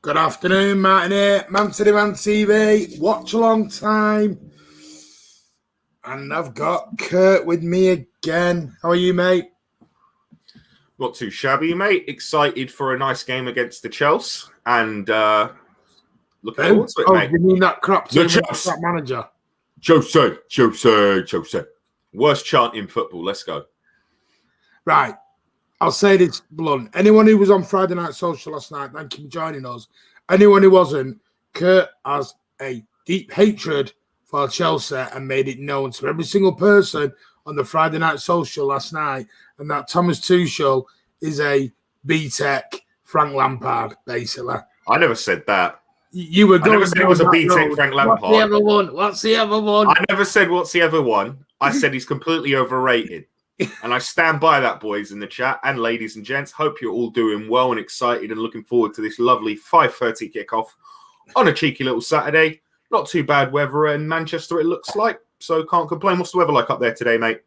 Good afternoon, Martin here, mcfcfantv, watch a long time. And I've got Kurt with me again. How are you, mate? Not too shabby, mate. Excited for a nice game against the Chelsea. And looking forward to it, mate. You mean that crap team with the crap manager? Chelsea. Worst chant in football. Let's go. Right. I'll say this blunt. Anyone who was on Friday Night Social last night, thank you for joining us. Anyone who wasn't, Kurt has a deep hatred for Chelsea and made it known to every single person on the Friday Night Social last night, and that Thomas Tuchel is a B-Tech Frank Lampard, basically. I never said that. You were going I never said it was a B-Tech Frank Lampard. What's the other one? I never said what's the other one. I said he's completely overrated. And I stand by that, boys in the chat and ladies and gents. Hope you're all doing well and excited and looking forward to this lovely 5:30 kickoff on a cheeky little Saturday. Not too bad weather in Manchester, it looks like. So can't complain. What's the weather like up there today, mate?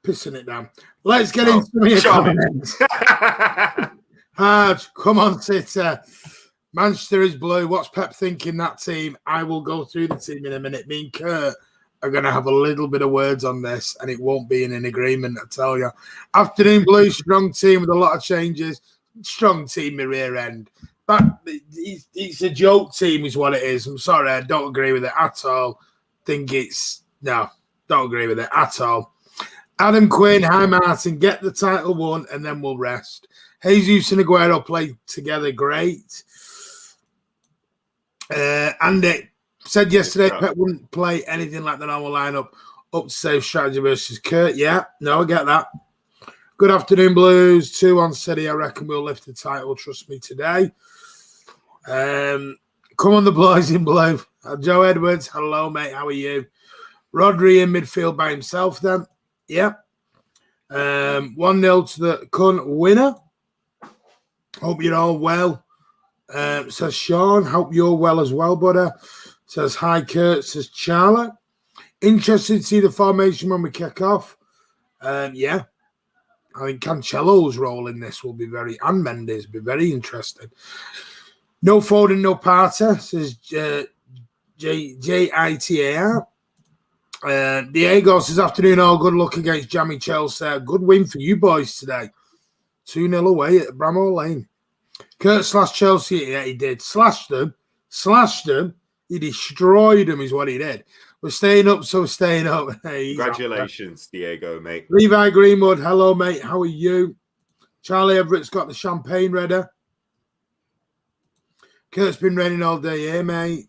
Pissing it down. Let's get into your comments. Hard, come on, Sitter. Manchester is blue. What's Pep thinking that team? I will go through the team in a minute. Me and Kurt are going to have a little bit of words on this, and it won't be in an agreement, I tell you. Afternoon blue, strong team with a lot of changes. Strong team, my rear end. But it's a joke team is what it is. I'm sorry, I don't agree with it at all. Don't agree with it at all. Adam Quinn, hi Martin, get the title won, and then we'll rest. Jesus and Aguero play together, great. Andy said yesterday Pep wouldn't play anything like the normal lineup up to save strategy versus Kurt. Yeah, no, I get that. Good afternoon, Blues. 2-1 City. I reckon we'll lift the title. Trust me today. Come on, the boys in blue. Joe Edwards. Hello, mate. How are you? Rodri in midfield by himself then. Yeah. 1-0 to the Kun winner. Hope you're all well. Says Sean. Hope you're well as well, buddy. Says hi, Kurt. Says Charlie. Interested to see the formation when we kick off. Yeah. I think Cancelo's role in this will be and Mendes be very interesting. No Foden, no Partey, says Jitar. Diego says, afternoon, all good luck against Jammy Chelsea. Good win for you boys today. 2-0 away at Bramall Lane. Kurt slashed Chelsea. Yeah, he did. Slashed them. He destroyed them is what he did. We're staying up, so we're staying up. Hey, congratulations, Diego, mate. Levi Greenwood, hello, mate. How are you? Charlie Everett's got the champagne ready. Kurt's been raining all day here, mate.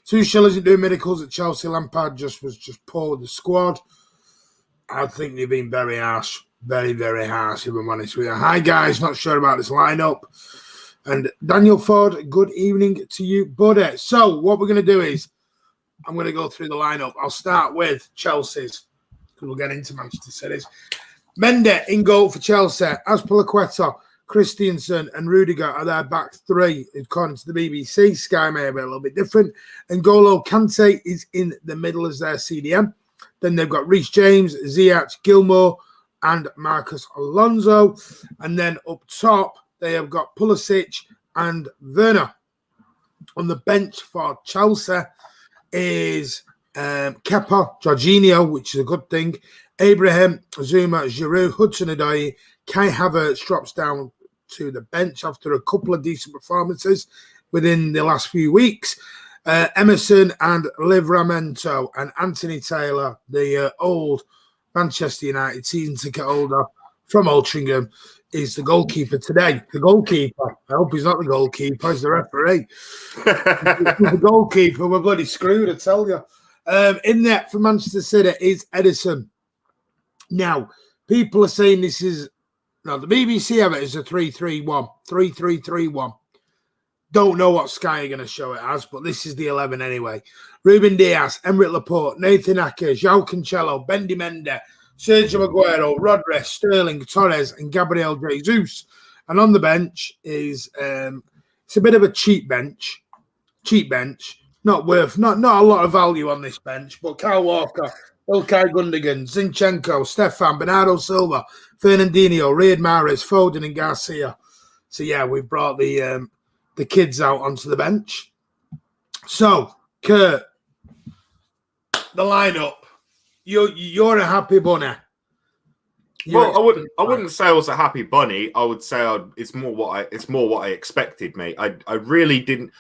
Tuchel isn't doing miracles at Chelsea. Lampard was just poor with the squad. I think they've been very harsh. Very, very harsh, if I'm honest with you. Hi, guys. Not sure about this lineup. And Daniel Ford, good evening to you, buddy. So what we're going to do is I'm going to go through the lineup. I'll start with Chelsea's because we'll get into Manchester City's. Mendes in goal for Chelsea. Azpilicueta, Christensen and Rudiger are their back three, according to the BBC. Sky may be a little bit different. And N'Golo Kante is in the middle as their CDM. Then they've got Reece James, Ziyech, Gilmour, and Marcus Alonso. And then up top, they have got Pulisic and Werner. On the bench for Chelsea is Kepa, Jorginho, which is a good thing, Abraham, Zuma, Giroud, Hudson-Odoi, Kai Havertz drops down to the bench after a couple of decent performances within the last few weeks. Emerson and Livramento and Anthony Taylor, the old Manchester United season ticket holder from Altrincham, is the goalkeeper today. The goalkeeper. I hope he's not the goalkeeper. He's the referee. The goalkeeper. We're bloody screwed, I tell you. In net for Manchester City is Edison. Now, people are saying this is... No, the BBC have it as a 3-3-1. 3-3-3-1. Don't know what Sky are going to show it as, but this is the 11 anyway. Ruben Diaz, Emerick Laporte, Nathan Ake, João Cancelo, Bendy Mendes, Sergio Aguero, Rodri, Sterling, Torres, and Gabriel Jesus. And on the bench is it's a bit of a cheap bench. Not a lot of value on this bench, but Kyle Walker, Ilkay Gundogan, Zinchenko, Stefan, Bernardo Silva, Fernandinho, Riyad Mahrez, Foden, and Garcia. So yeah, we brought the kids out onto the bench. So Kurt, the lineup. You're a happy bunny. Well, I wouldn't say I was a happy bunny. I would say it's more what I expected, mate. I really didn't.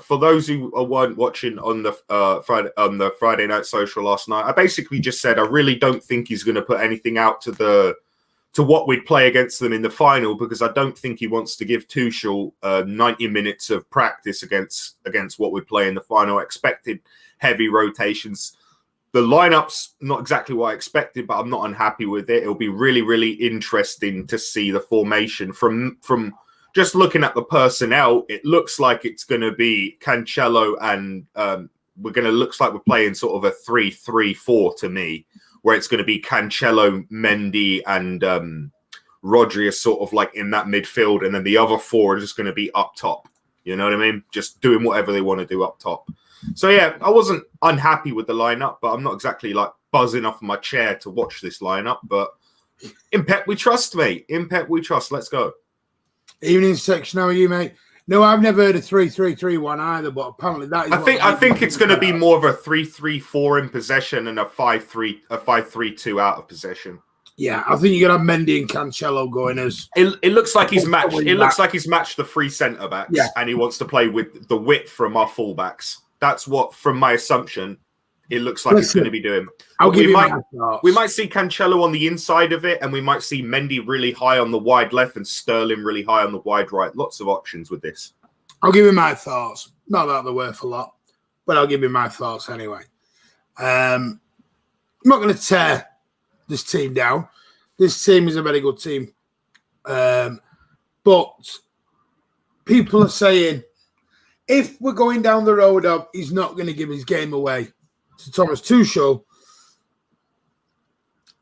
For those who weren't watching on the Friday Night Social last night, I basically just said I really don't think he's going to put anything out to what we'd play against them in the final, because I don't think he wants to give Tuchel 90 minutes of practice against what we'd play in the final. I expected heavy rotations. The lineup's not exactly what I expected, but I'm not unhappy with it. It'll be really, really interesting to see the formation from just looking at the personnel. It looks like it's going to be Cancelo and looks like we're playing sort of a 3-3-4 to me, where it's going to be Cancelo, Mendy, and Rodri are sort of like in that midfield, and then the other four are just going to be up top. You know what I mean? Just doing whatever they want to do up top. So yeah, I wasn't unhappy with the lineup, but I'm not exactly like buzzing off my chair to watch this lineup. But in Pep we trust, mate. In Pep we trust. Let's go. Evening section, how are you, mate? No, I've never heard of 3-3-3-1 either, but apparently that is. I think it's going to be more of a 3-3-4 in possession and a 5-3-2 out of possession. Yeah, I think you're gonna have Mendy and Cancelo going as. It looks like he's matched. It looks like he's matched the three centre backs, and he wants to play with the width from our fullbacks. That's what, from my assumption, it looks like he's going to be doing. We might see Cancelo on the inside of it, and we might see Mendy really high on the wide left and Sterling really high on the wide right. Lots of options with this. I'll give you my thoughts. Not that they're worth a lot, but I'll give you my thoughts anyway. I'm not going to tear this team down. This team is a very good team. But people are saying, if we're going down the road of he's not going to give his game away to Thomas Tuchel,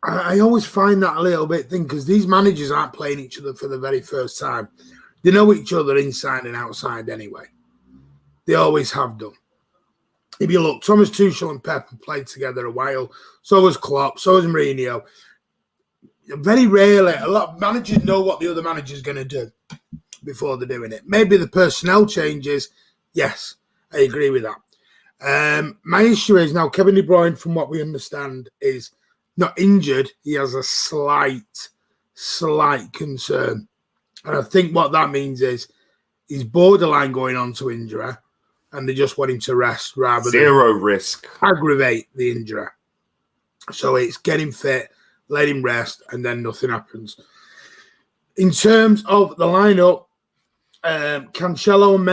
I always find that a little bit thing, because these managers aren't playing each other for the very first time. They know each other inside and outside anyway. They always have done. If you look, Thomas Tuchel and Pep have played together a while. So has Klopp. So has Mourinho. Very rarely, a lot of managers know what the other manager's going to do before they're doing it. Maybe the personnel changes. Yes, I agree with that. My issue is now Kevin De Bruyne, from what we understand, is not injured. He has a slight concern. And I think what that means is he's borderline going on to injury, and they just want him to rest rather Zero than risk. Aggravate the injury. So it's get him fit, let him rest, and then nothing happens. In terms of the lineup, Cancelo and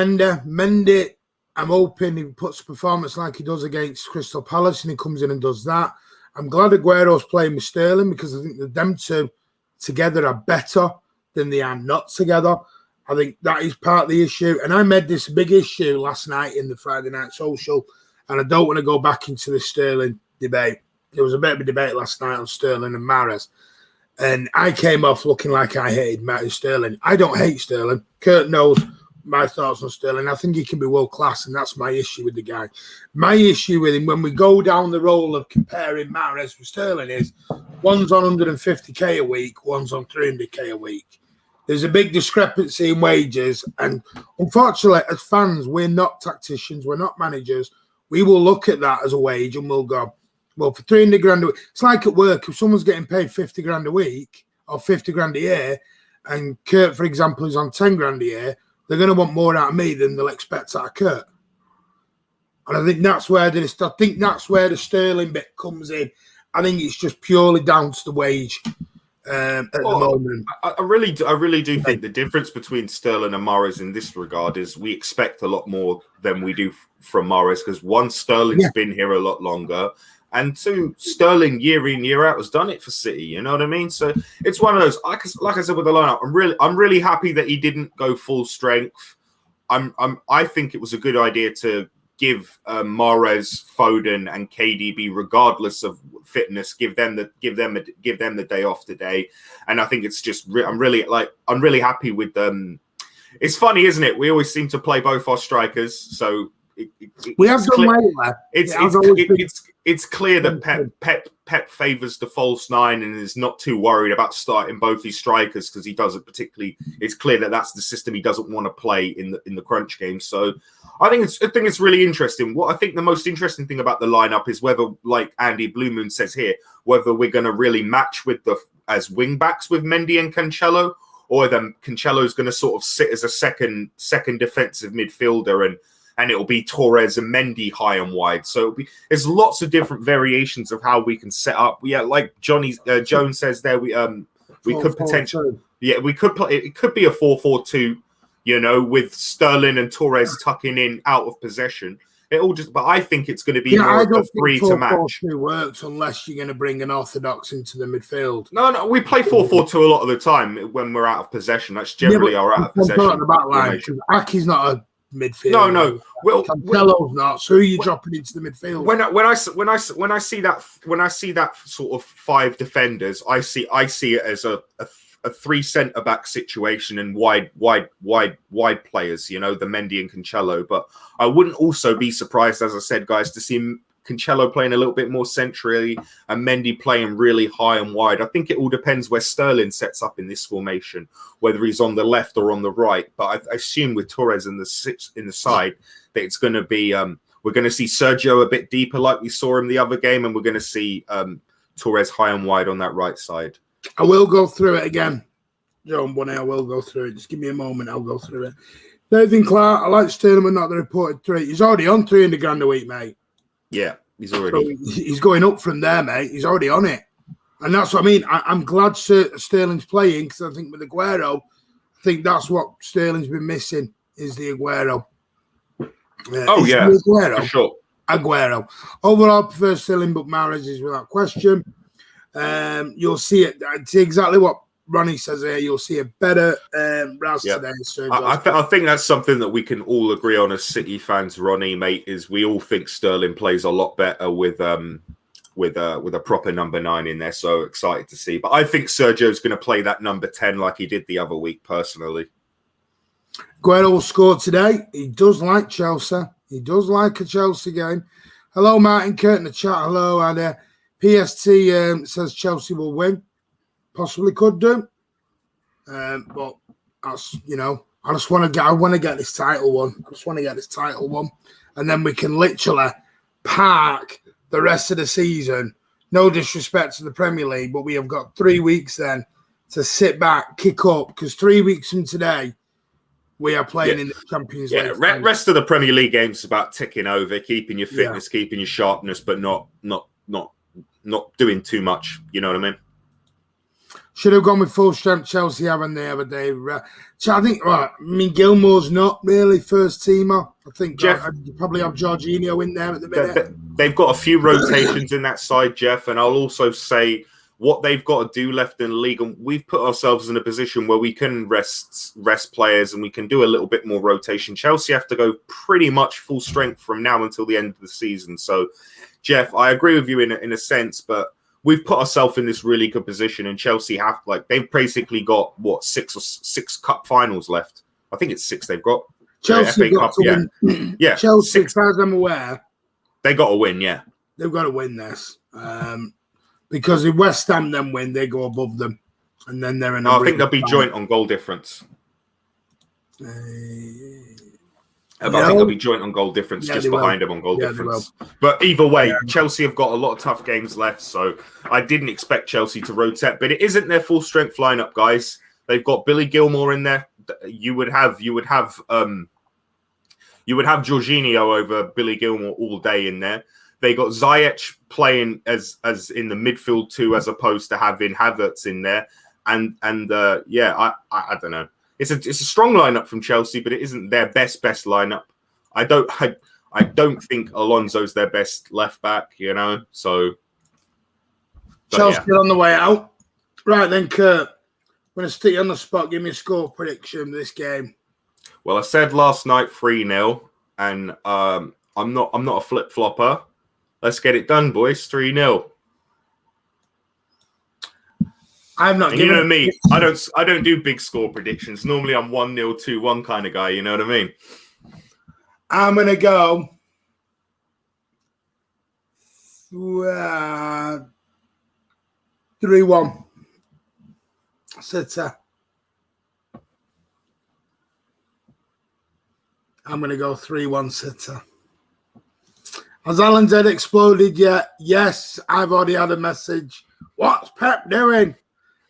Mendy, I'm hoping he puts a performance like he does against Crystal Palace, and he comes in and does that. I'm glad Aguero's playing with Sterling, because I think that them two together are better than they are not together. I think that is part of the issue. And I made this big issue last night in the Friday Night Social, and I don't want to go back into the Sterling debate. There was a bit of a debate last night on Sterling and Mahrez. And I came off looking like I hated Sterling. I don't hate Sterling. Kurt knows my thoughts on Sterling. I think he can be world class, and that's my issue with the guy. My issue with him, when we go down the roll of comparing Mahrez with Sterling, is one's on 150k a week, one's on 300k a week. There's a big discrepancy in wages, and unfortunately, as fans, we're not tacticians, we're not managers. We will look at that as a wage and we'll go, well, for 300 grand a week, it's like at work. If someone's getting paid 50 grand a week or 50 grand a year, and Kurt, for example, is on 10 grand a year, they're going to want more out of me than they'll expect out of Kurt. And I think that's where the Sterling bit comes in. I think it's just purely down to the wage at the moment. I really do think the difference between Sterling and Mahrez in this regard is we expect a lot more than we do from Mahrez, because one, Sterling's been here a lot longer, and two, Sterling year in, year out has done it for City. You know what I mean? So it's one of those. Like I said with the lineup, I'm really happy that he didn't go full strength. I think it was a good idea to give Mahrez, Foden, and KDB, regardless of fitness, give them the day off today. And I think it's just I'm really happy with them. It's funny, isn't it? We always seem to play both our strikers, so we have done well. it's clear that Pep favours the false nine and is not too worried about starting both these strikers because he doesn't particularly. It's clear that that's the system he doesn't want to play in the crunch game. So I think it's really interesting. What I think the most interesting thing about the lineup is whether, like Andy Blue Moon says here, whether we're going to really match with as wing backs with Mendy and Cancelo, or then Cancelo is going to sort of sit as a second defensive midfielder and it'll be Torres and Mendy high and wide. So there's lots of different variations of how we can set up. Yeah, like Jones says there, we could potentially, we could play. It could be a 4-4-2, with Sterling and Torres tucking in out of possession. But I think it's going to be more of a three to match. 4-4-2 works unless you're going to bring an orthodox into the midfield. No, we play 4-4-2 a lot of the time when we're out of possession. That's generally our out of possession. The back line. Aki's not a midfield. No. Cancelo's not. So who are you dropping into the midfield? When I see that sort of five defenders, I see it as a three centre back situation and wide players. The Mendy and Cancelo. But I wouldn't also be surprised, as I said, guys, to see Cancelo playing a little bit more centrally and Mendy playing really high and wide. I think it all depends where Sterling sets up in this formation, whether he's on the left or on the right. But I assume with Torres in the side that it's going to be we're going to see Sergio a bit deeper like we saw him the other game, and we're going to see Torres high and wide on that right side. I will go through it again, John Bunny. I will go through it. Just give me a moment. I'll go through it. Nathan Clark, I like Sterling, but not the reported 3. He's already on 300 grand a week, mate. Yeah, he's already. So he's going up from there, mate. He's already on it. And that's what I mean. I'm glad Sterling's playing because I think with Aguero, I think that's what Sterling's been missing is the Aguero. Aguero. For sure. Aguero. Overall, I prefer Sterling, but Mahrez is without question. You'll see it. See exactly what Ronnie says here. You'll see a better Raz today. I think that's something that we can all agree on as City fans, Ronnie, mate, is we all think Sterling plays a lot better with a proper number 9 in there. So excited to see. But I think Sergio's going to play that number 10 like he did the other week, personally. Aguero will score today. He does like Chelsea. He does like a Chelsea game. Hello, Martin Kurt in the chat. Hello, and PST says Chelsea will win. Possibly could do. But that's, I just want to get this title won. And then we can literally park the rest of the season. No disrespect to the Premier League, but we have got 3 weeks then to sit back, kick up, because 3 weeks from today, we are playing in the Champions League. Yeah, rest of the Premier League games is about ticking over, keeping your fitness, keeping your sharpness, but not doing too much. You know what I mean? Should have gone with full strength Chelsea, haven't they, ever, Dave? I think, Gilmore's not really first teamer. I think Jeff, you probably have Jorginho in there at the minute. They've got a few rotations in that side, Jeff, and I'll also say what they've got to do left in the league, and we've put ourselves in a position where we can rest players and we can do a little bit more rotation. Chelsea have to go pretty much full strength from now until the end of the season. So, Jeff, I agree with you in a sense, but we've put ourselves in this really good position, and Chelsea have they've basically got six cup finals left. I think it's 6 they've got. Chelsea got to win. Yeah, Chelsea, as far as I'm aware, they got to win. Yeah, they've got to win this because if West Ham then win, they go above them, and then they're in. I think they'll be joint on goal difference. I think they'll be joint on goal difference, just behind them on goal difference. But either way, Chelsea have got a lot of tough games left, so I didn't expect Chelsea to rotate. But it isn't their full strength lineup, guys. They've got Billy Gilmore in there. You would have Jorginho over Billy Gilmore all day in there. They got Ziyech playing as in the midfield too, as opposed to having Havertz in there. And I don't know. It's a strong lineup from Chelsea, but it isn't their best lineup. I don't think Alonso's their best left back, So Chelsea on the way out. Right then, Kurt. I'm going to stick you on the spot. Give me a score prediction of this game. Well, I said last night 3-0, and I'm not a flip flopper. Let's get it done, boys. 3-0. I'm not. You know me. I don't do big score predictions. Normally, I'm 1-0, 2-1 kind of guy. You know what I mean? I'm gonna go 3-1. City. I'm going to go 3-1 City. Has Alan's head exploded yet? Yes, I've already had a message. What's Pep doing?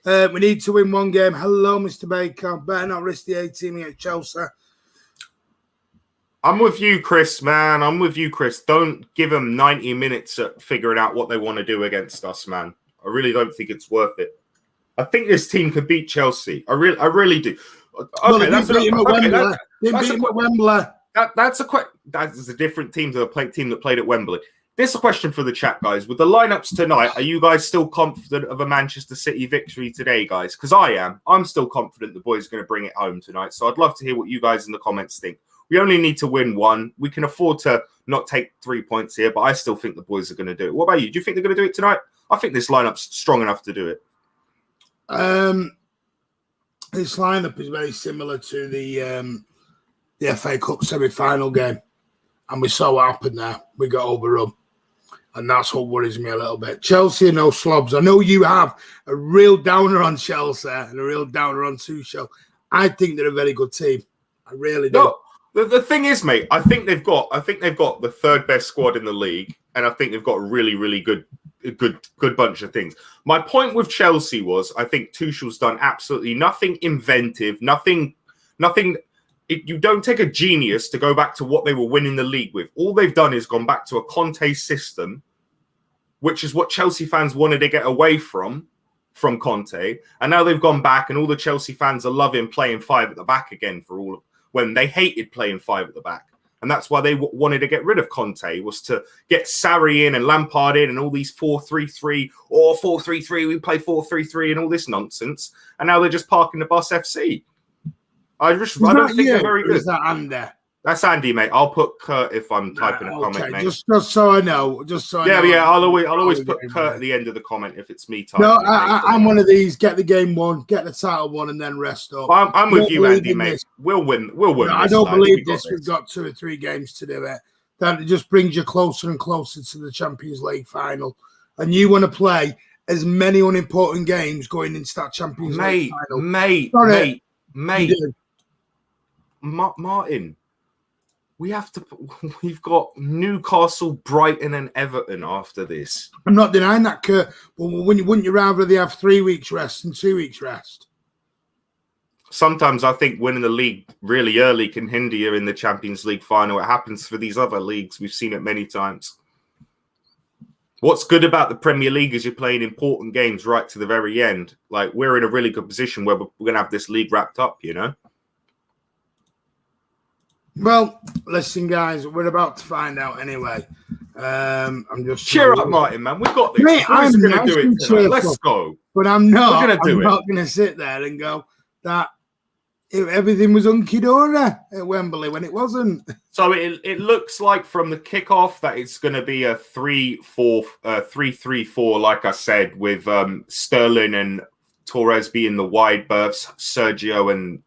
We need to win one game. Hello, Mr. Baker. Better not risk the A-team against Chelsea. I'm with you, Chris, man. I'm with you, Chris. Don't give them 90 minutes at figuring out what they want to do against us, man. I really don't think it's worth it. I think this team could beat Chelsea. I really do. Okay, that's Wembley. That is a different team to the team that played at Wembley. This is a question for the chat, guys. With the lineups tonight, are you guys still confident of a Manchester City victory today, guys? Because I am. I'm still confident the boys are going to bring it home tonight. So I'd love to hear what you guys in the comments think. We only need to win one. We can afford to not take 3 points here, but I still think the boys are going to do it. What about you? Do you think they're going to do it tonight? I think this lineup's strong enough to do it. This lineup is very similar to the FA Cup semi-final game, and we saw what happened there. We got overrun, and that's what worries me a little bit. Chelsea are no slobs. I know you have a real downer on Chelsea and a real downer on Tuchel. I think they're a very good team. I really do. No, the thing is, mate, I think they've got the third best squad in the league, and I think they've got a really good bunch of things. My point with Chelsea was I think Tuchel's done absolutely nothing inventive, nothing. You don't take a genius to go back to what they were winning the league with. All they've done is gone back to a Conte system, which is what Chelsea fans wanted to get away from Conte. And now they've gone back, and all the Chelsea fans are loving playing 5 at the back again when they hated playing 5 at the back. And that's why they wanted to get rid of Conte, was to get Sarri in and Lampard in and all these 4-3-3 or 4-3-3. We play 4-3-3 and all this nonsense. And now they're just parking the bus FC. I don't think they're very good. Is that Andy? That's Andy, mate. I'll put Kurt if I'm typing a comment, mate. Just so I know. Yeah. I'll always put Kurt at the end of the comment if it's me typing. No, I'm one of these. Get the game won, get the title won, and then rest up. I'm with you, Andy, mate. We'll win. No, I don't believe this. We've got 2 or 3 games to do it. That just brings you closer and closer to the Champions League final, and you want to play as many unimportant games going into that Champions League final. Mate. Martin. We've got Newcastle, Brighton, and Everton after this. I'm not denying that, Kurt. But wouldn't you rather they have 3 weeks rest than 2 weeks rest? Sometimes I think winning the league really early can hinder you in the Champions League final. It happens for these other leagues. We've seen it many times. What's good about the Premier League is you're playing important games right to the very end. Like, we're in a really good position where we're going to have this league wrapped up, you know? Well, listen, guys, we're about to find out anyway. I'm just cheer up, Martin, man. We've got this. Mate, I'm going to do it tonight. Let's go. But I'm not going to sit there and go that everything was hunky-dory at Wembley when it wasn't. So it looks like from the kickoff that it's going to be a 3-3-4, like I said, with Sterling and Torres being the wide berths, Sergio and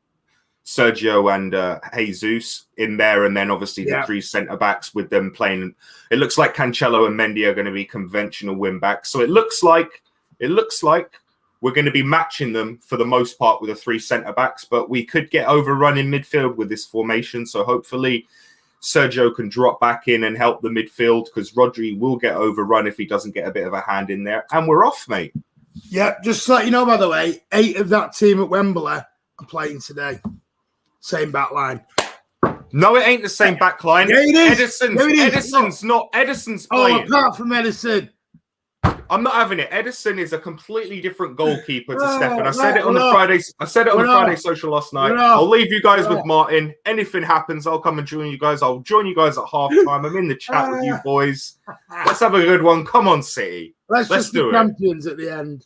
Jesus in there, and then obviously the 3 centre-backs with them playing. It looks like Cancelo and Mendy are going to be conventional wing-backs. So it looks like we're going to be matching them for the most part with the 3 centre-backs, but we could get overrun in midfield with this formation. So hopefully Sergio can drop back in and help the midfield, because Rodri will get overrun if he doesn't get a bit of a hand in there. And we're off, mate. Yeah, just to let you know, by the way, 8 of that team at Wembley are playing today. Same back line. No, it ain't the same back line. Yeah, it is. Edison's playing. Oh, apart from Edison. I'm not having it. Edison is a completely different goalkeeper to Stefan. I said it on the Friday social last night. I'll leave you guys with Martin. Anything happens, I'll come and join you guys. I'll join you guys at half-time. I'm in the chat with you boys. Let's have a good one. Come on, City. Let's just do it. Champions at the end.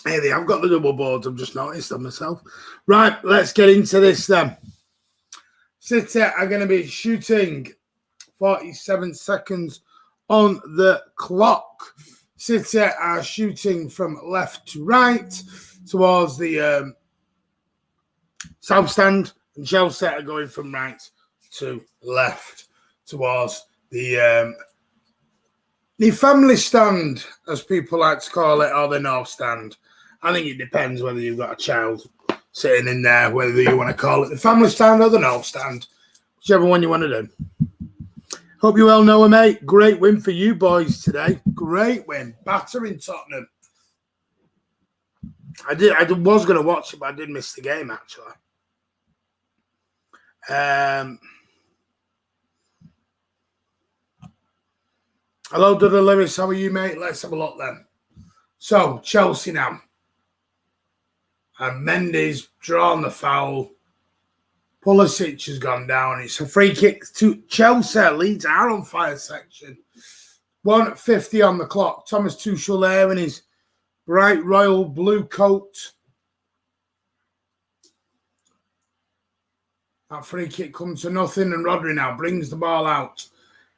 Hey, I've got the double boards. I've just noticed them myself. Right, let's get into this then. City are going to be shooting 47 seconds on the clock. City are shooting from left to right towards the south stand, and Chelsea are going from right to left towards the family stand, as people like to call it, or the north stand. I think it depends whether you've got a child sitting in there, whether you want to call it the family stand or the north stand, whichever one you want to do. Hope you well know it, mate. Great win for you boys today. Great win. Battering Tottenham. I was going to watch it, but I did miss the game, actually. Hello, Dudley Lewis. How are you, mate? Let's have a look then. So, Chelsea now. And Mendy's drawn the foul. Pulisic has gone down. It's a free kick to Chelsea. Leeds are on fire section. 1:50 on the clock. Thomas Tuchel there in his bright royal blue coat. That free kick comes to nothing, and Rodri now brings the ball out.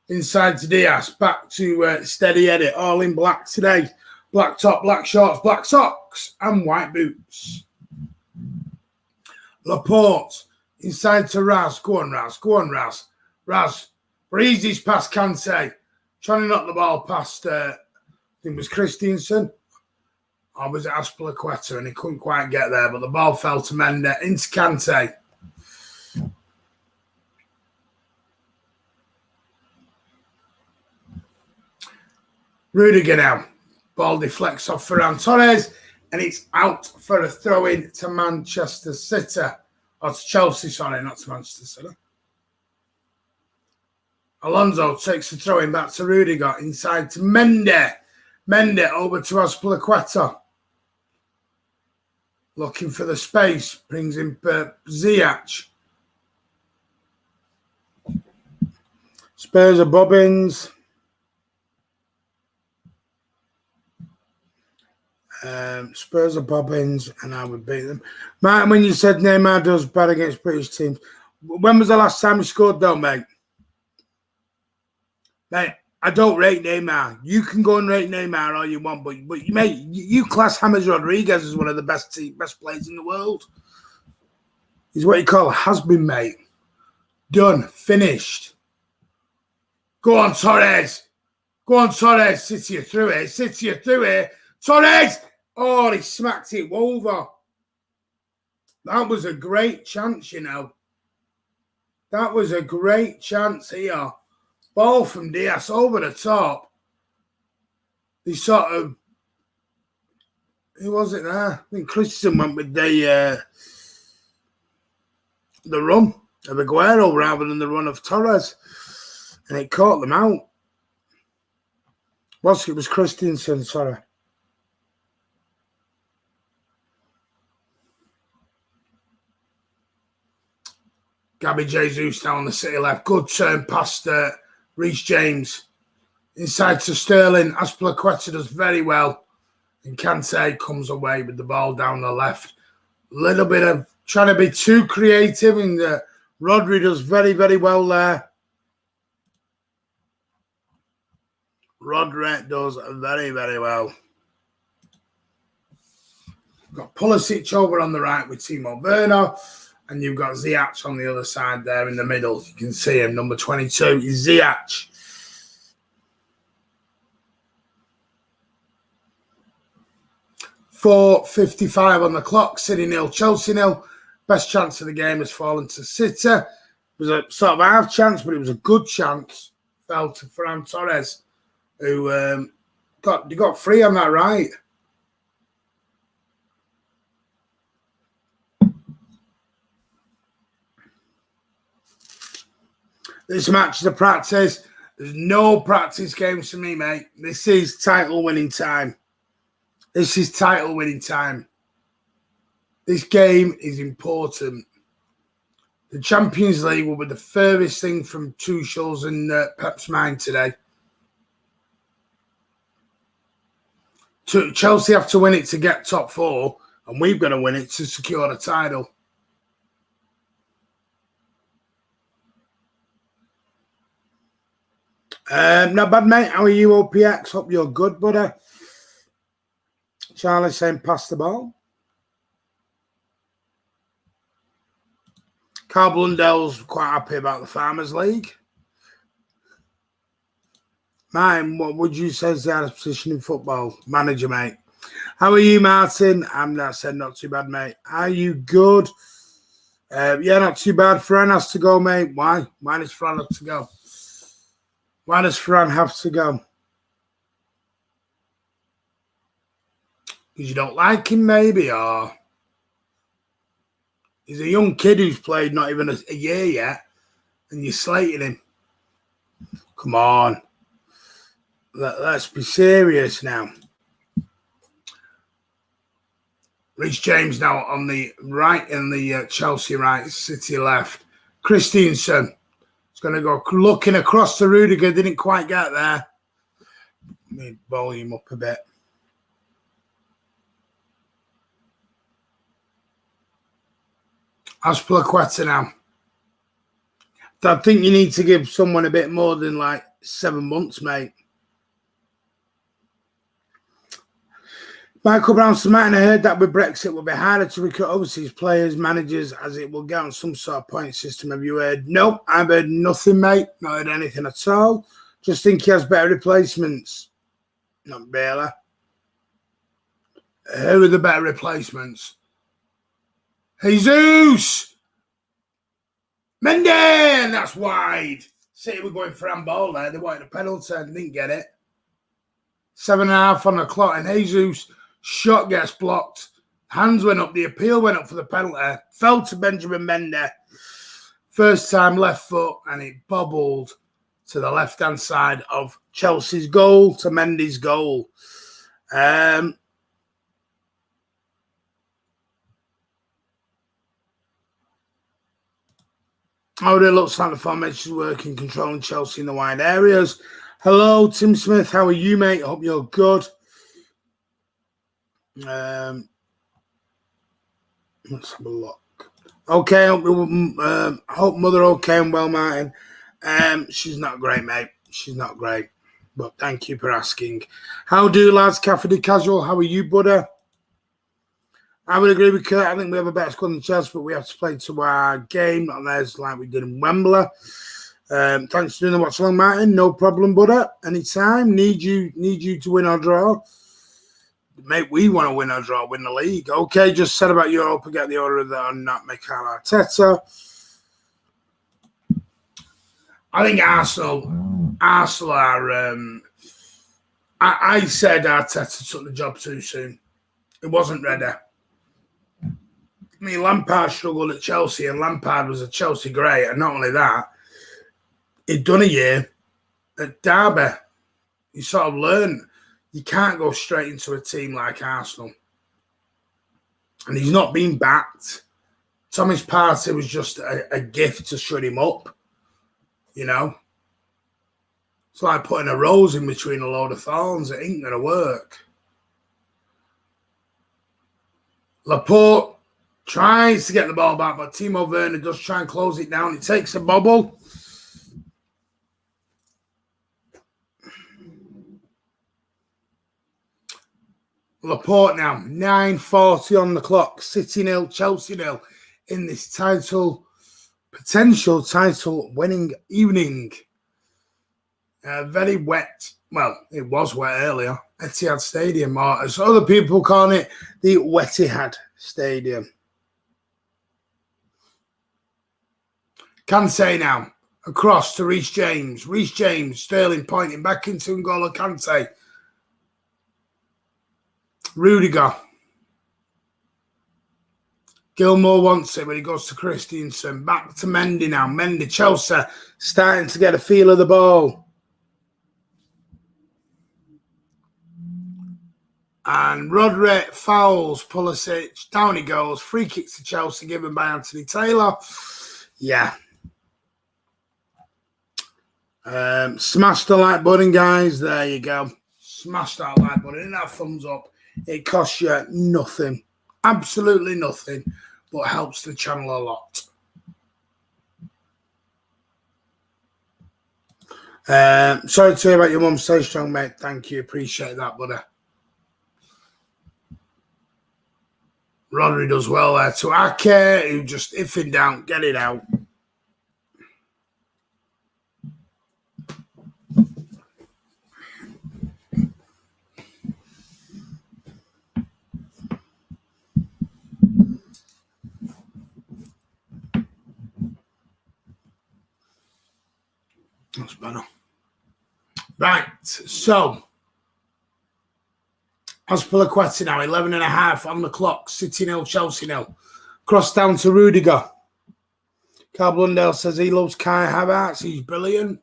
Inside to Diaz. Back to Steady Eddie. All in black today. Black top, black shorts, black socks, and white boots. Laporte. Inside to Raz. Go on, Raz. Go on, Raz. Raz breezes past Kante. Trying to knock the ball past, I think it was Christensen. Or was it Aspilicueta? And he couldn't quite get there. But the ball fell to Mendes. Into Kante. Rudiger now. Ball deflects off Ferran Torres. And it's out for a throw-in to Manchester City. Or to Chelsea, sorry, not to Manchester City. Alonso takes the throw-in back to Rudiger. Inside to Mendy. Mendy over to Aspilicueta. Looking for the space. Brings in Ziyech. Spurs are bobbins. Spurs are bobbins, and I would beat them. Martin, when you said Neymar does bad against British teams, when was the last time he scored, though, mate? Mate, I don't rate Neymar. You can go and rate Neymar all you want, but mate, you class James Rodriguez as one of the best players in the world. He's what you call a has-been, mate. Done. Finished. Go on, Torres. Go on, Torres. City through it. City through it. Torres! Oh, he smacked it over. That was a great chance, you know. That was a great chance here. Ball from Diaz over the top. He sort of... Who was it there? I think Christensen went with the run of Aguero rather than the run of Torres. And it caught them out. It was Christensen, sorry. Gabby Jesus down the City left. Good turn past Reece James. Inside to Sterling. Aspilicueta does very well. And Kante comes away with the ball down the left. A little bit of trying to be too creative. And Rodri does very, very well there. Rodri does very, very well. Got Pulisic over on the right with Timo Werner. And you've got Ziyech on the other side there in the middle. You can see him, number 22 is Ziyech. .4:55 on the clock. City 0, Chelsea 0. Best chance of the game has fallen to City. It was a sort of half chance, but it was a good chance. Fell to Ferran Torres, who got free on that right. This match is a practice. There's no practice games for me, mate. This is title-winning time. This is title-winning time. This game is important. The Champions League will be the furthest thing from Tuchel's and Pep's mind today. Chelsea have to win it to get top 4, and we've got to win it to secure the title. Not bad, mate. How are you, OPX? Hope you're good, buddy. Charlie saying pass the ball. Carl Blundell's quite happy about the Farmers League. Martin, what would you say is the hardest position in football? Manager, mate. How are you, Martin? I'm not saying not too bad, mate. Are you good? Yeah, not too bad. Fran has to go, mate. Why? Why does Fran have to go? Why does Fran have to go? Because you don't like him, maybe, or he's a young kid who's played not even a year yet, and you're slating him. Come on. Let's be serious now. Rich James now on the right in the Chelsea right, City left. Christensen is going to go looking across to Rudiger. Didn't quite get there. Let me volume up a bit. Aspilicueta now. I think you need to give someone a bit more than like 7 months, mate. Michael Brownson, Martin, I heard that with Brexit it will be harder to recruit overseas players, managers, as it will get on some sort of point system. Have you heard? Nope, I've heard nothing, mate. Not heard anything at all. Just think he has better replacements. Not Baylor. Who are the better replacements? Jesus! Mendy! That's wide. City were going for handball there. They wanted a penalty and didn't get it. 7.5 on the clock, and Jesus' shot gets blocked. Hands went up. The appeal went up for the penalty. Fell to Benjamin Mendy. First time left foot, and it bobbled to the left-hand side of Chelsea's goal to Mendy's goal. Already looks like the formation is working, controlling Chelsea in the wide areas. Hello, Tim Smith. How are you, mate? Hope you're good. Let's have a look. Okay, hope mother okay and well, Martin. She's not great, mate. She's not great. But thank you for asking. How do lads, Cafferty Casual? How are you, buddy? I would agree with Kurt. I think we have a better squad than Chelsea, but we have to play to our game, not theirs like we did in Wembley. Thanks for doing the watch along, Martin. No problem, buddy. Anytime. Need you to win or draw. Mate, we want to win or draw, win the league. Okay, just said about Europe and get the order that are not Mikel Arteta. I think Arsenal are. I said Arteta took the job too soon. It wasn't ready. I mean, Lampard struggled at Chelsea, and Lampard was a Chelsea great. And not only that, he'd done a year at Derby. You sort of learn you can't go straight into a team like Arsenal. And he's not been backed. Thomas Partey was just a gift to shut him up. You know? It's like putting a rose in between a load of thorns. It ain't going to work. Laporte tries to get the ball back, but Timo Werner does try and close it down. It takes a bobble. Laporte now, 9:40 on the clock. City 0, Chelsea 0 in this potential title winning evening. Very wet. Well, it was wet earlier. Etihad Stadium, or as other people call it, the Etihad Stadium. Kante now, across to Reece James. Reece James, Sterling pointing back into N'Golo Kante. Rudiger. Gilmore wants it, but he goes to Christensen. Back to Mendy now. Mendy, Chelsea, starting to get a feel of the ball. And Rodri fouls Pulisic. Down he goes. Free kick to Chelsea given by Anthony Taylor. Yeah. Smash the like button, guys. There you go. Smash that like button. And that thumbs up. It costs you nothing. Absolutely nothing. But helps the channel a lot. Sorry to hear about your mum. Stay strong, mate. Thank you. Appreciate that, buddy. Rodri does well there to Ake, who just iffing down, get it out. That's better. Right, so Azpilicueta now, 11.5 on the clock. City 0, Chelsea 0. Cross down to Rudiger. Carl Blundell says he loves Kai Havertz. He's brilliant.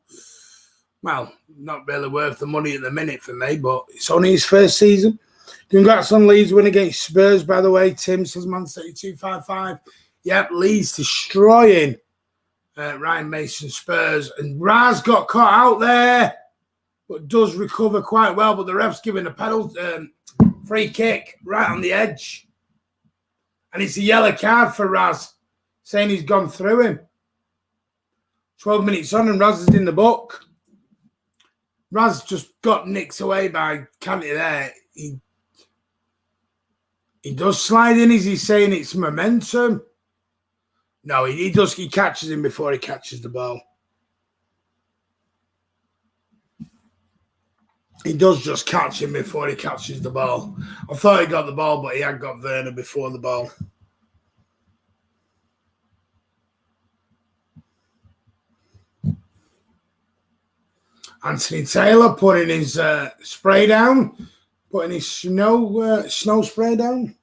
Well, not really worth the money at the minute for me, but it's only his first season. Congrats on Leeds win against Spurs, by the way. Tim says Man City 255. Yep, Leeds destroying Ryan Mason Spurs. And Raz got caught out there, but does recover quite well. But the ref's giving a penalty, free kick right on the edge. And it's a yellow card for Raz, saying he's gone through him. 12 minutes on and Raz is in the book. Raz just got nicked away by Kanté there. He does slide in. Is he saying it's momentum? No, he does. He catches him before he catches the ball. He does just catch him before he catches the ball. I thought he got the ball, but he had got Werner before the ball. Anthony Taylor putting his spray down, putting his snow spray down.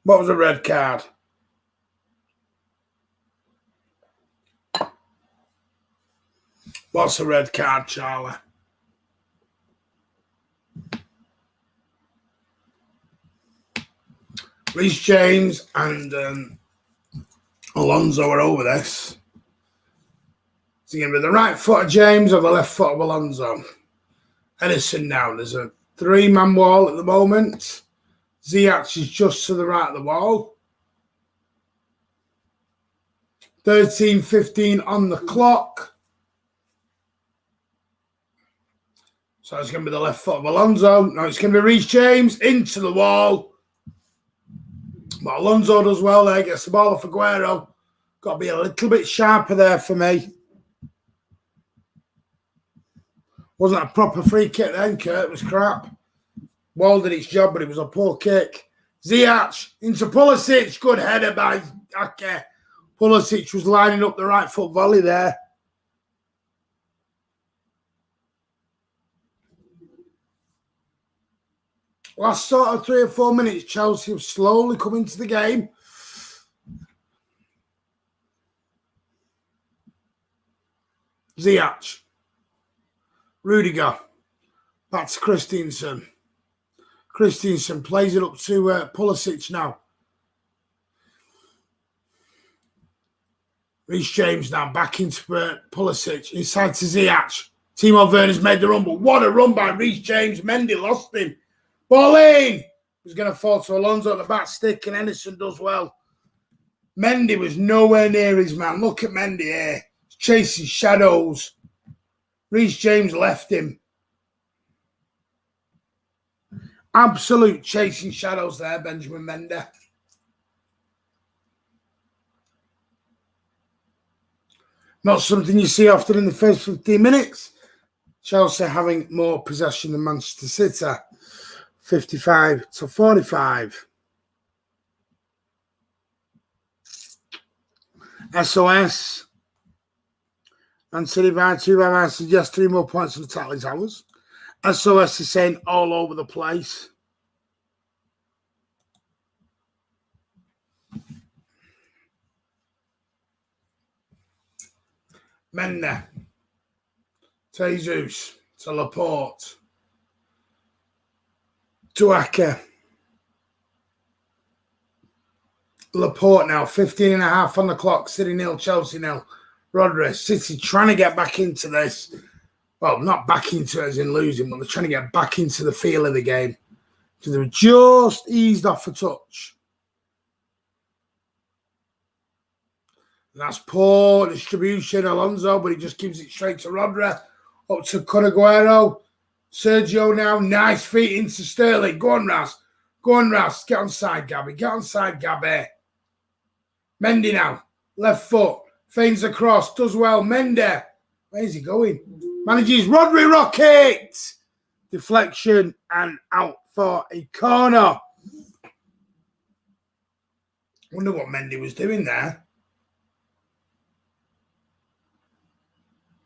What was a red card? What's a red card, Charlie? Reece James and Alonso are over this. Is he going to be the right foot of James or the left foot of Alonso? Edison now. There's a 3-man wall at the moment. Ziyech is just to the right of the wall. 13:15 on the clock. So it's going to be the left foot of Alonso. No, it's going to be Reece James into the wall. But Alonso does well there. Gets the ball off Aguero. Got to be a little bit sharper there for me. Wasn't a proper free kick then, Kurt. It was crap. Wall did its job, but it was a poor kick. Ziyech into Pulisic. Good header by Ake. Pulisic was lining up the right foot volley there. Last sort of 3 or 4 minutes, Chelsea have slowly come into the game. Ziyech. Rudiger. Back to Christensen. Christensen plays it up to Pulisic now. Reece James now back into Pulisic. Inside to Ziyech. Timo Werner's made the run, but what a run by Reece James. Mendy lost him. Ball in. He's going to fall to Alonso at the back stick, and Henderson does well. Mendy was nowhere near his man. Look at Mendy here. He's chasing shadows. Reece James left him. Absolute chasing shadows there, Benjamin Mendy. Not something you see often in the first 15 minutes. Chelsea having more possession than Manchester City. 55-45. SOS. And City by 2 by suggest 3 more points on the tally towers. SOS is saying all over the place. Mendy. Jesus. To Laporte. To Ake. Laporte now, 15.5 on the clock. City 0, Chelsea 0. Rodri, City trying to get back into this. Well, not back into it as in losing, but they're trying to get back into the feel of the game. So they were just eased off a touch. And that's poor distribution, Alonso, but he just gives it straight to Rodri. Up to Aguero. Sergio now, nice feet into Sterling. Go on, Raz. Go on, Ras. Get on side, Gabby. Get on side, Gabby. Mendy now. Left foot. Feigns across. Does well. Mendy. Where's he going? Manages Rodri Rocket. Deflection and out for a corner. Wonder what Mendy was doing there.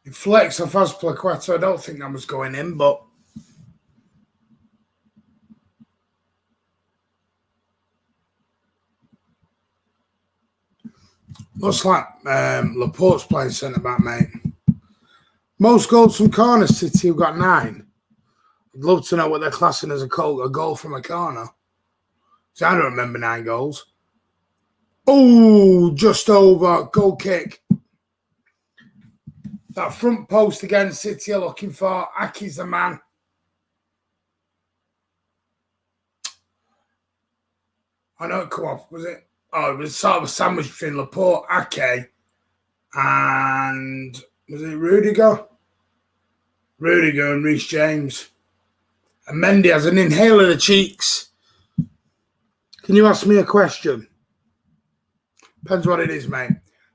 He flex off Azpilicueta. I don't think that was going in, but looks like Laporte's playing centre back, mate. Most goals from corners, City have got 9. I'd love to know what they're classing as a goal from a corner. So I don't remember 9 goals. Oh, just over. Goal kick. That front post again, City are looking for. Aki's the man. I know it come off, was it? Oh, it was sort of a sandwich between Laporte, Ake, and was it Rudiger? Rudiger and Reece James. And Mendy has an inhaler in the cheeks. Can you ask me a question? Depends what it is, mate.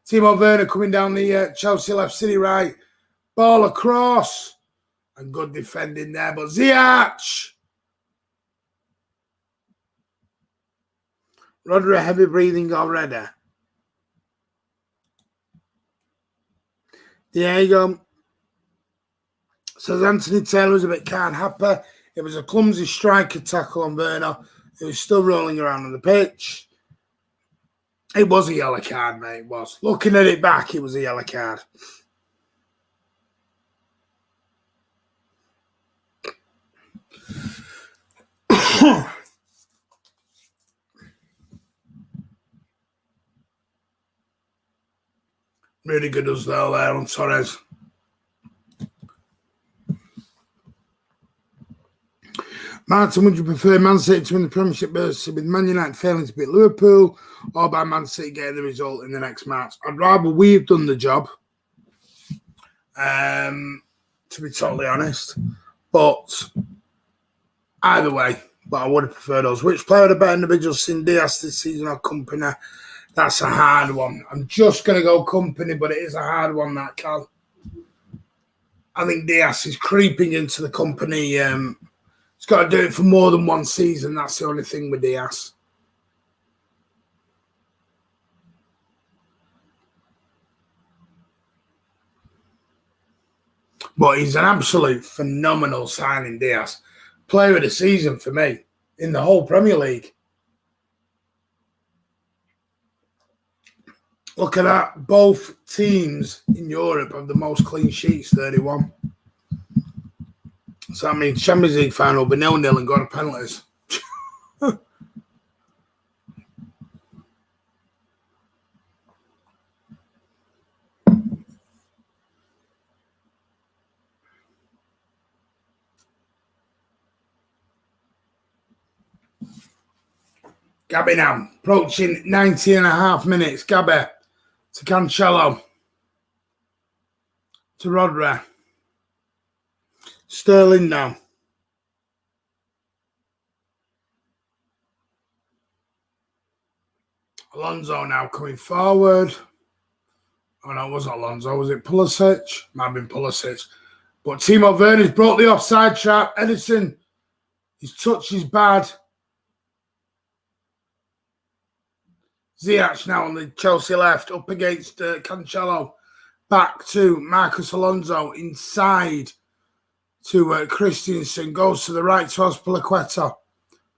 Timo Werner coming down the Chelsea left, City right. Ball across. And good defending there. But Ziyech. Rodri heavy breathing already. Diego says Anthony Taylor was a bit can't happy. It was a clumsy striker tackle on Werner. He was still rolling around on the pitch. It was a yellow card, mate. It was. Looking at it back, it was a yellow card. Really good as well there on Torres. Martin, would you prefer Man City to win the Premiership versus with Man United failing to beat Liverpool or by Man City getting the result in the next match? I'd rather we've done the job, to be totally honest. But either way, but I would have preferred us. Which player the better individual seen Diaz this season or Company? That's a hard one. I'm just going to go Company, but it is a hard one, that, Cal. I think Diaz is creeping into the Company. He's got to do it for more than one season. That's the only thing with Diaz. But he's an absolute phenomenal signing, Diaz. Player of the season for me in the whole Premier League. Look at that. Both teams in Europe have the most clean sheets, 31. So that means Champions League final will be 0-0 and go to penalties. Gabby now, approaching 90 and a half minutes. Gabby to Cancelo. To Rodri. Sterling now. Alonso now coming forward. Oh, no, it wasn't Alonso. Was it Pulisic? Might have been Pulisic. But Timo Werner's broke the offside trap. Edison, his touch is bad. Ziyech now on the Chelsea left, up against Cancelo. Back to Marcus Alonso, inside to Christensen. Goes to the right to Azpilicueta.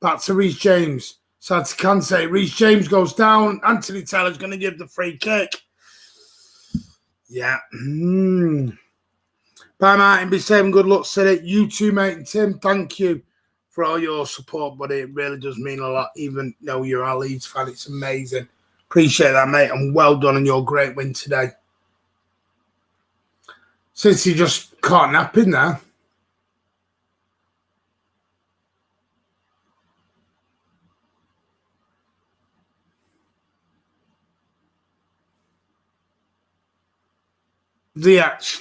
Back to Reece James. Side to Kante. Reece James goes down. Anthony Taylor's going to give the free kick. Yeah. Bye, Martin. Be safe and good luck, City. You too, mate. And Tim, thank you for all your support, buddy. It really does mean a lot, even though you're our Leeds fan. It's amazing. Appreciate that, mate. And well done on your great win today. City just caught napping there. Ziyech.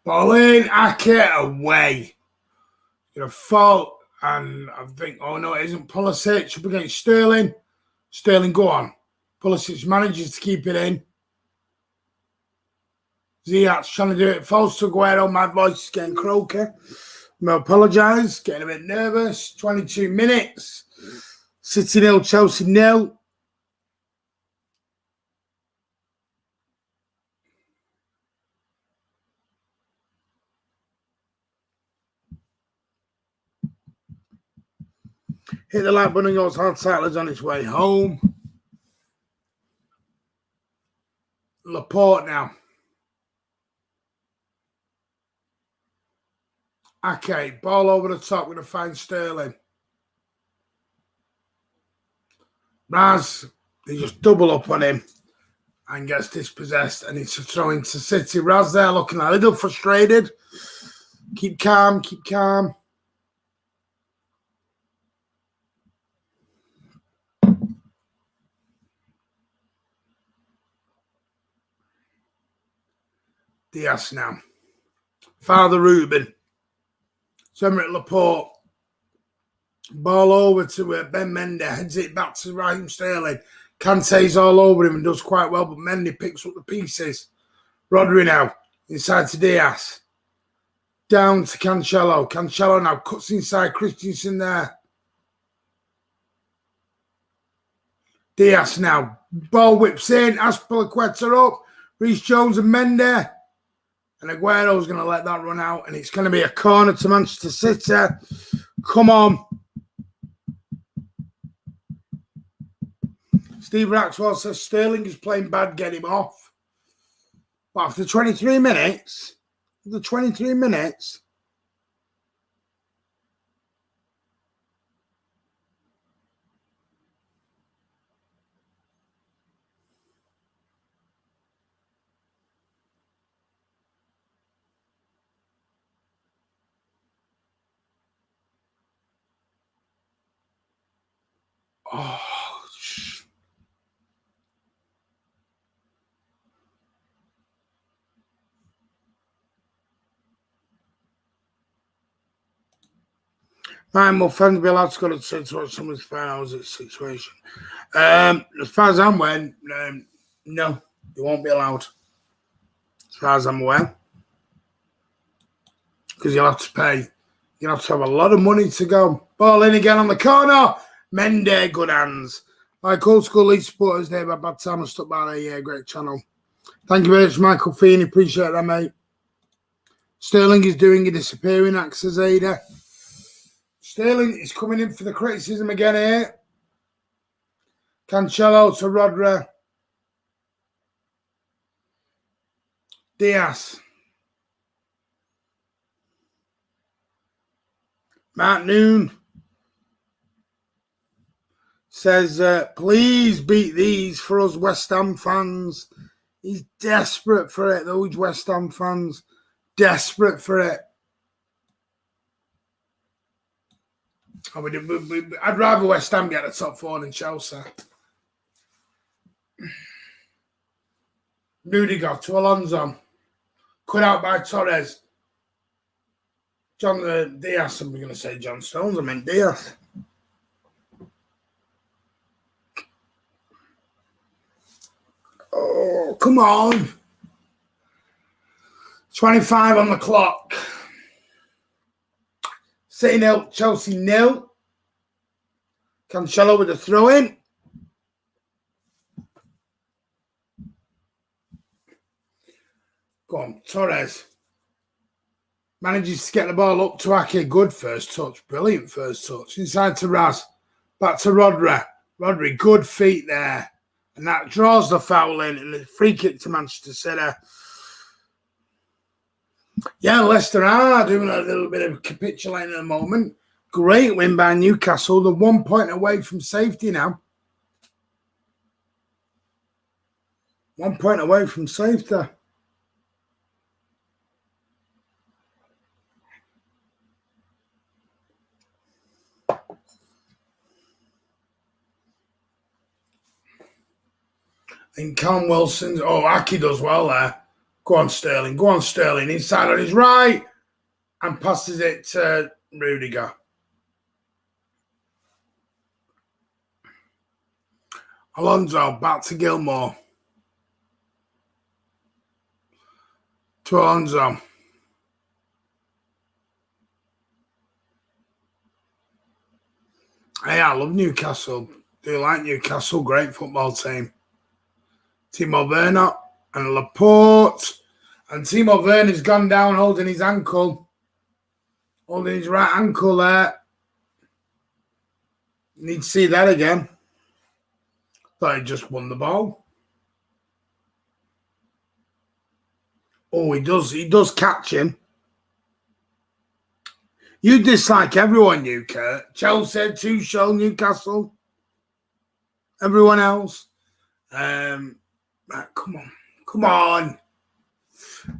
Ball in, Ake away. Gonna fall, and I think, oh no, it isn't. Pulisic up against Sterling. Sterling, go on. Pulisic manages to keep it in. Ziyech's trying to do it. Falls to Aguero. My voice is getting croaky. I apologise. Getting a bit nervous. 22 minutes. City 0, Chelsea 0. Hit the like button. Goes hard Tyler's on its way home. Laporte now. Okay, ball over the top. We're going to find Sterling. Raz, they just double up on him and gets dispossessed, and it's a throw into City. Raz there looking a little frustrated. Keep calm, keep calm. Diaz now. Father Ruben. Semeric Laporte. Ball over to Ben Mendy. Heads it back to Raheem Sterling. Kante's all over him and does quite well, but Mendy picks up the pieces. Rodri now. Inside to Diaz. Down to Cancelo. Cancelo now cuts inside. Christensen there. Diaz now. Ball whips in. Aspilicueta up. Reece Jones and Mendy. And Aguero's going to let that run out. And it's going to be a corner to Manchester City. Come on. Steve Raxwell says Sterling is playing bad. Get him off. But after 23 minutes, oh, will fans be allowed to go to watch someone's fair hours at situation? As far as I'm aware, no, they won't be allowed. As far as I'm aware. Because you'll have to pay. You'll have to have a lot of money to go. Ball in again on the corner. Mendy, good hands. Like old school Leeds supporters, they have a bad time and stuck by a great channel. Thank you very much, Michael Feeney. Appreciate that, mate. Sterling is doing a disappearing act, says Ada. Sterling is coming in for the criticism again here. Cancelo to Rodri. Diaz. Matt Noon says, please beat these for us West Ham fans. He's desperate for it, those West Ham fans. Desperate for it. I'd rather West Ham get the top four than Chelsea. Rudiger to Alonso. Cut out by Torres. Diaz, I'm going to say John Stones. I meant Diaz. Oh, come on. 25 on the clock. City 0, Chelsea 0. Cancelo with the throw in. Go on, Torres. Manages to get the ball up to Ake. Good first touch. Brilliant first touch. Inside to Raz. Back to Rodri. Rodri, good feet there. And that draws the foul in. And the free kick to Manchester City. Yeah, Leicester are doing a little bit of capitulating at the moment. Great win by Newcastle. They're 1 point away from safety now. 1 point away from safety. And Callum Wilson's... Oh, Aki does well there. Go on, Sterling. Go on, Sterling. Inside on his right. And passes it to Rudiger. Alonso back to Gilmore. To Alonso. Hey, I love Newcastle. Do you like Newcastle? Great football team. Timo Werner and Laporte. And Timo Werner's gone down holding his ankle. Holding his right ankle there. Need to see that again. Thought he just won the ball. Oh, he does. He does catch him. You dislike everyone, you, Kurt. Chelsea, Tuchel, Newcastle. Everyone else. Right, come on. Come on.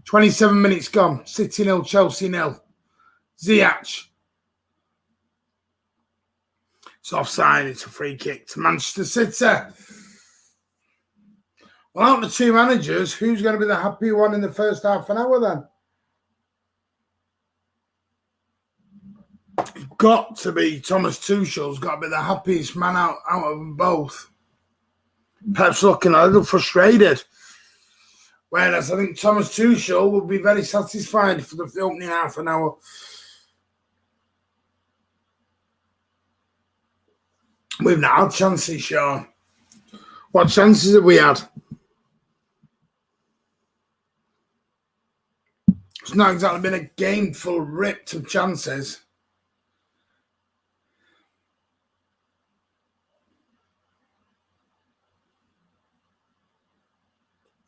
27 minutes gone. City 0, Chelsea 0. Ziyech. It's offside. It's a free kick to Manchester City. Well, out of the two managers, who's going to be the happy one in the first half an hour then? Got to be Thomas Tuchel's got to be the happiest man out of them both. Pep's looking a little frustrated. Whereas I think Thomas Tuchel will be very satisfied for the opening half an hour. We've not had chances, Sean. What chances have we had? It's not exactly been a game full ripped of chances.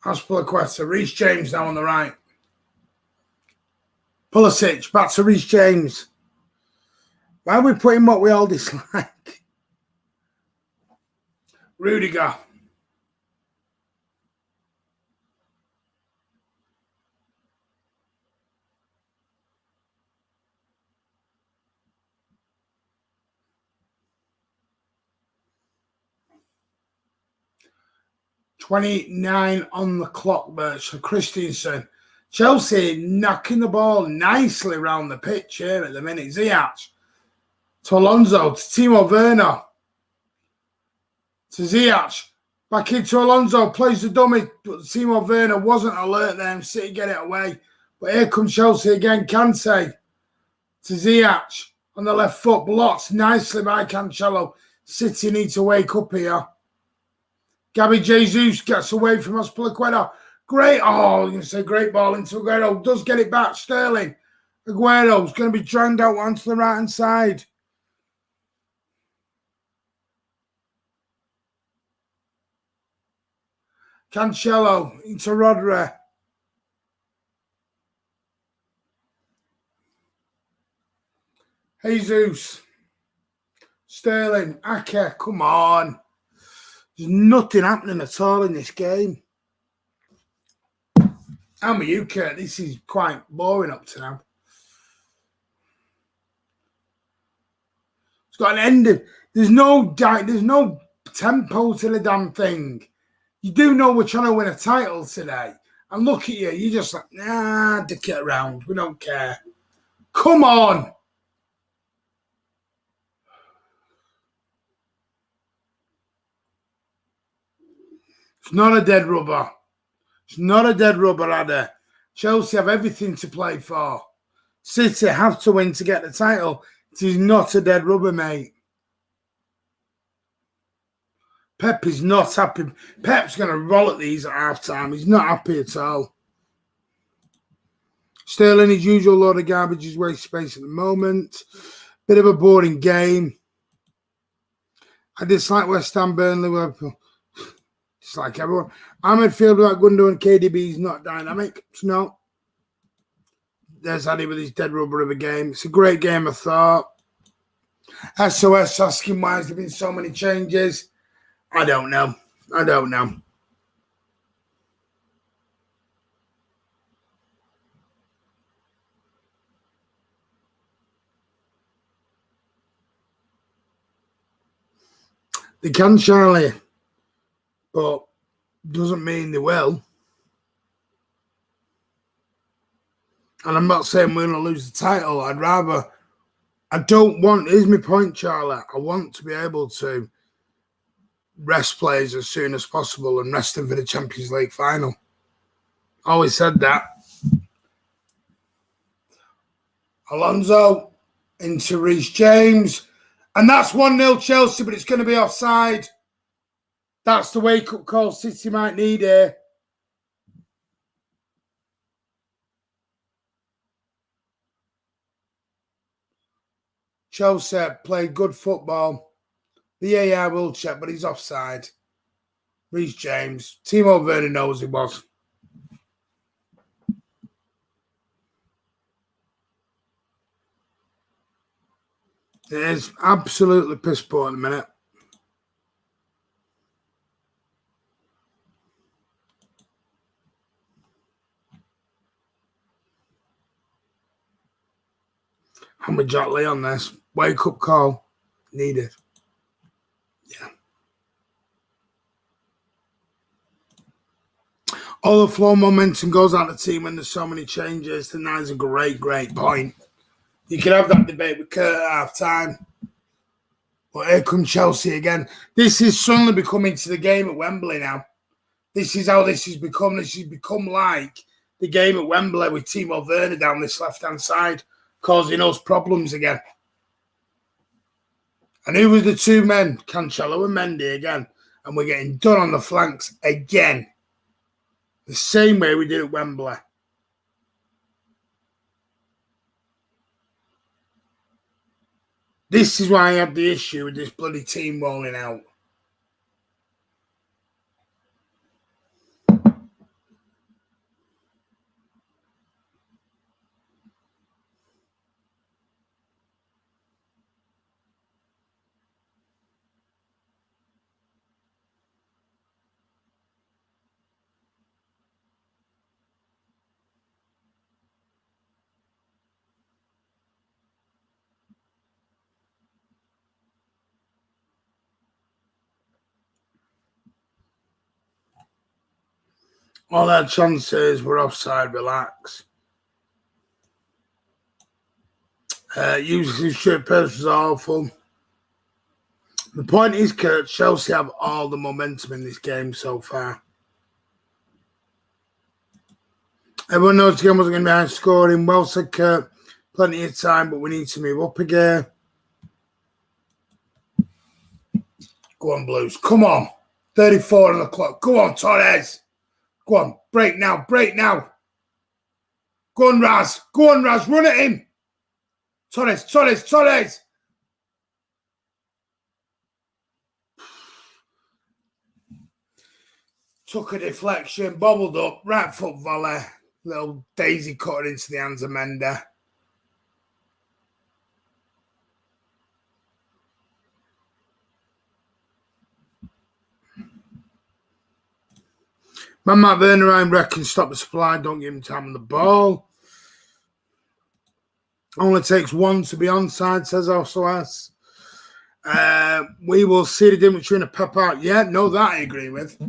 Aspilicueta, Reece James now on the right. Pulisic, back to Reece James. Why are we putting what we all dislike? Rudiger. .29 on the clock, Birch. So Christensen. Chelsea knocking the ball nicely around the pitch here at the minute. Ziyech to Alonso, to Timo Werner. To Ziyech. Back into Alonso, plays the dummy, but Timo Werner wasn't alert there and City get it away. But here comes Chelsea again, Kante. To Ziyech on the left foot, blocked nicely by Cancelo. City need to wake up here. Gabby Jesus gets away from Aspilicueta. Great, you can say great ball into Aguero. Does get it back, Sterling. Aguero's going to be dragged out onto the right-hand side. Cancelo into Rodri. Jesus. Sterling. Ake, come on. There's nothing happening at all in this game. I'm with you, Kurt. This is quite boring up to now. It's got an ending. There's no tempo to the damn thing. You do know we're trying to win a title today. And look at you. You're just like, nah, dick it around. We don't care. Come on. It's not a dead rubber. It's not a dead rubber, Ada. Chelsea have everything to play for. City have to win to get the title. It is not a dead rubber, mate. Pep is not happy. Pep's going to roll at these at half-time. He's not happy at all. Sterling, his usual load of garbage, is waste space at the moment. Bit of a boring game. I dislike West Ham, Burnley, Liverpool. Just like everyone. Our midfield without Gundogan and KDB is not dynamic. It's not. There's Addy with his dead rubber of a game. It's a great game, I thought. SOS asking why has there been so many changes. I don't know. They can, Charlie, but doesn't mean they will. And I'm not saying we're going to lose the title. Here's my point, Charlie. I want to be able to rest players as soon as possible and rest them for the Champions League final. Always said that. Alonso into Reece James. And that's 1-0 Chelsea, but it's going to be offside. That's the wake-up call City might need here. Chelsea played good football. VAR will check, but he's offside. Reece James. Timo Werner knows he was. It is absolutely piss poor at the minute. I'm with Jack Lee on this. Wake up call needed. Yeah. All the flow momentum goes out of the team when there's so many changes. Then that's a great point. You can have that debate with Kurt at half time. But here comes Chelsea again. This is suddenly becoming to the game at Wembley now. This is how this has become. This has become like the game at Wembley with Timo Werner down this left-hand side, causing us problems again. And who was the two men? Cancelo and Mendy again. And we're getting done on the flanks again. The same way we did at Wembley. This is why I had the issue with this bloody team rolling out. All their chances were offside, relax. Usage straight pass was awful. The point is, Kurt, Chelsea have all the momentum in this game so far. Everyone knows the game wasn't going to be high scoring. Well said, Kurt. Plenty of time, but we need to move up again. Go on, Blues. Come on. 34 on the clock. Go on, Torres. Go on. Break now. Break now. Go on, Raz. Go on, Raz. Run at him. Torres. Torres. Torres. Took a deflection. Bobbled up. Right foot volley. Little daisy cutter into the hands of Mender. Man, Matt Werner, I reckon, stop the supply. Don't give him time on the ball. Only takes one to be onside, says SOS. We will see the difference between a pep out. Yeah, no, that I agree with.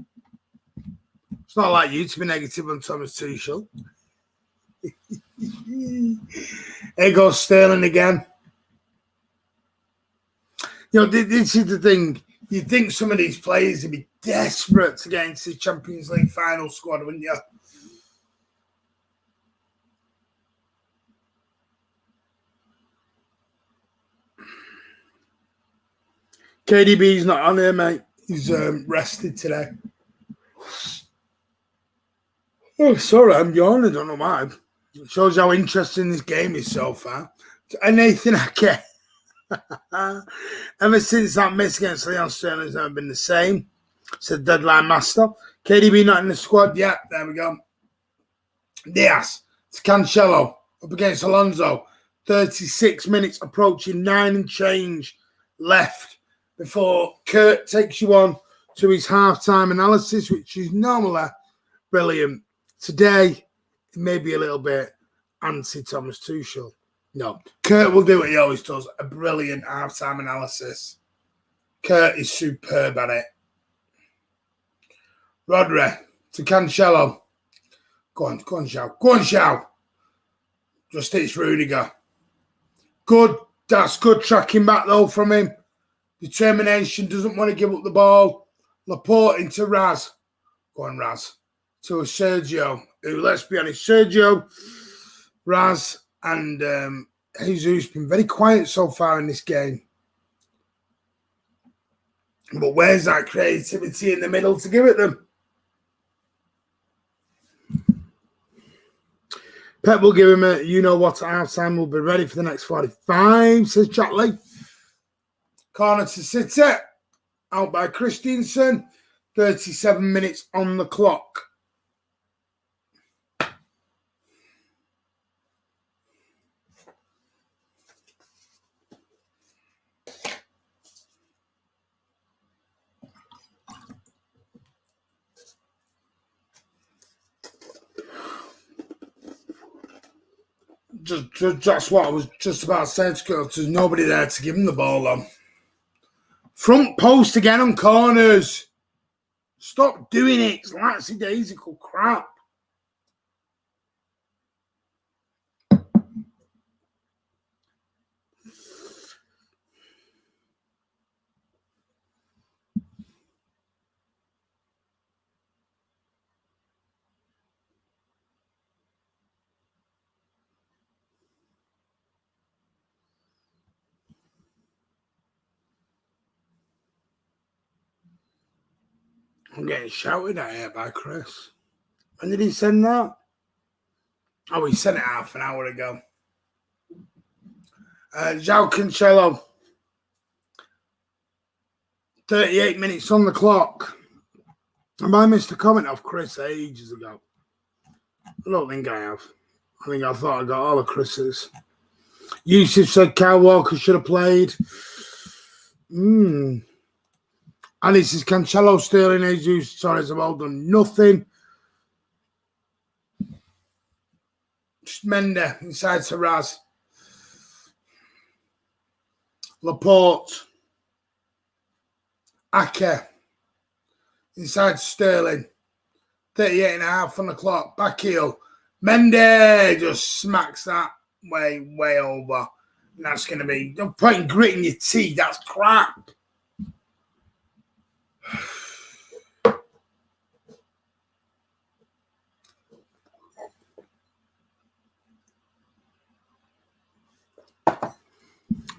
It's not like you to be negative on Thomas Tuchel. Here goes Sterling again. You know, this is the thing. You'd think some of these players would be desperate to get into the Champions League final squad, wouldn't you? KDB's not on here, mate. He's rested today. Oh, sorry, I'm yawning. I don't know why. It shows how interesting this game is so far. And Nathan Ake. Ever since that miss against Leon Sterling's never been the same. Said deadline master. KDB not in the squad. Yeah, there we go. Diaz to Cancelo up against Alonso. 36 minutes approaching 9 and change left before Kurt takes you on to his half-time analysis, which is normally brilliant. Today, it may be a little bit anti-Thomas Tuchel. No, Kurt will do what he always does, a brilliant half-time analysis. Kurt is superb at it. Rodri to Cancelo. Go on, Shao. Go on, Shao. Just hits Rudiger. Good. That's good tracking back, though, from him. Determination, doesn't want to give up the ball. Laporte into Raz. Go on, Raz. To Sergio, who, let's be honest, Sergio, Raz, and Jesus been very quiet so far in this game. But where's that creativity in the middle to give it them? Pep will give him a you-know-what at half-time. We'll be ready for the next 45, says Chatley. Corner to City. Out by Christensen. 37 minutes on the clock. That's what I was just about saying to girls. There's nobody there to give him the ball on. Front post again on corners. Stop doing it. It's lackadaisical crap. I'm getting shouted at here by Chris. When did he send that? Oh, he sent it half an hour ago. João Cancelo. 38 minutes on the clock. Have I missed a comment off Chris ages ago? I don't think I have. I thought I got all of Chris's. Yusuf said Kyle Walker should have played. And this is Cancelo, Sterling, Jesus, Torres have all done nothing. Just Mende inside to Raz. Laporte. Ake. Inside Sterling. 38 and a half on the clock. Back heel. Mende just smacks that way over. And that's going to be... Don't point grit in your teeth. That's crap.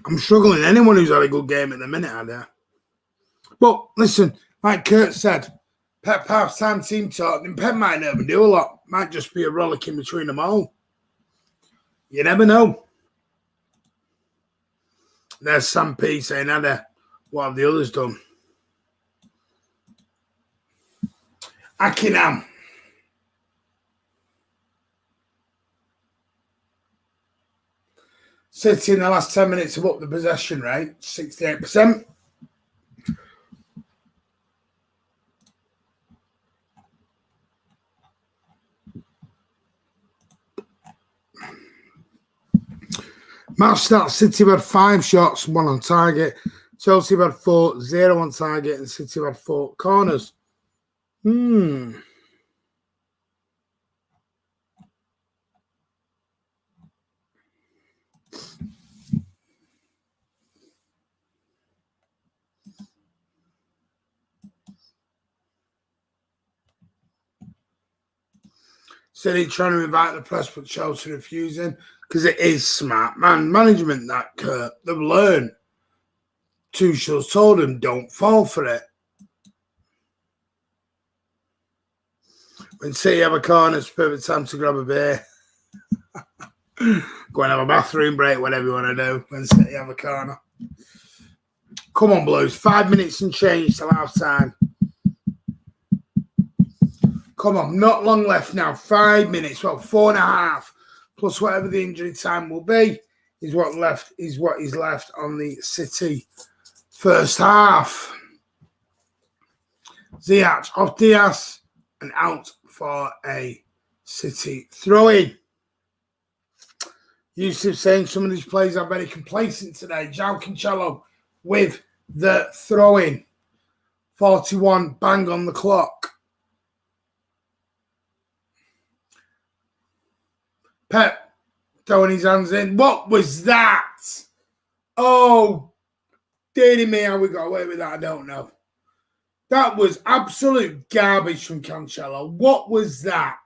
I'm struggling. Anyone who's had a good game at the minute, I dare. But listen, like Kurt said, Pep half-time team talk, and Pep might never do a lot. Might just be a rollick in between them all. You never know. There's Sam P saying, Ada, what have the others done? Akinam. City in the last 10 minutes have upped the possession rate, 68%. Match start, City have had 5 shots, 1 on target. Chelsea have had 4, 0 on target, and City have had 4 corners. City trying to invite the press, but Chelsea refusing because it is smart. Management that Kurt, they've learned. Tuchel's told them, don't fall for it. When City have a corner, it's perfect time to grab a beer. Go and have a bathroom break, whatever you want to do when City have a corner. Come on, Blues. 5 minutes and change till half time. Come on, not long left now. 5 minutes, well, 4.5, plus whatever the injury time will be, is what is left on the City first half. Ziyech off Diaz and out for a City throw-in. Yusuf saying some of these players are very complacent today. João Cancelo with the throw-in. 41, bang on the clock. Pep throwing his hands in. What was that? Oh, dearie me, how we got away with that, I don't know. That was absolute garbage from Cancelo. What was that?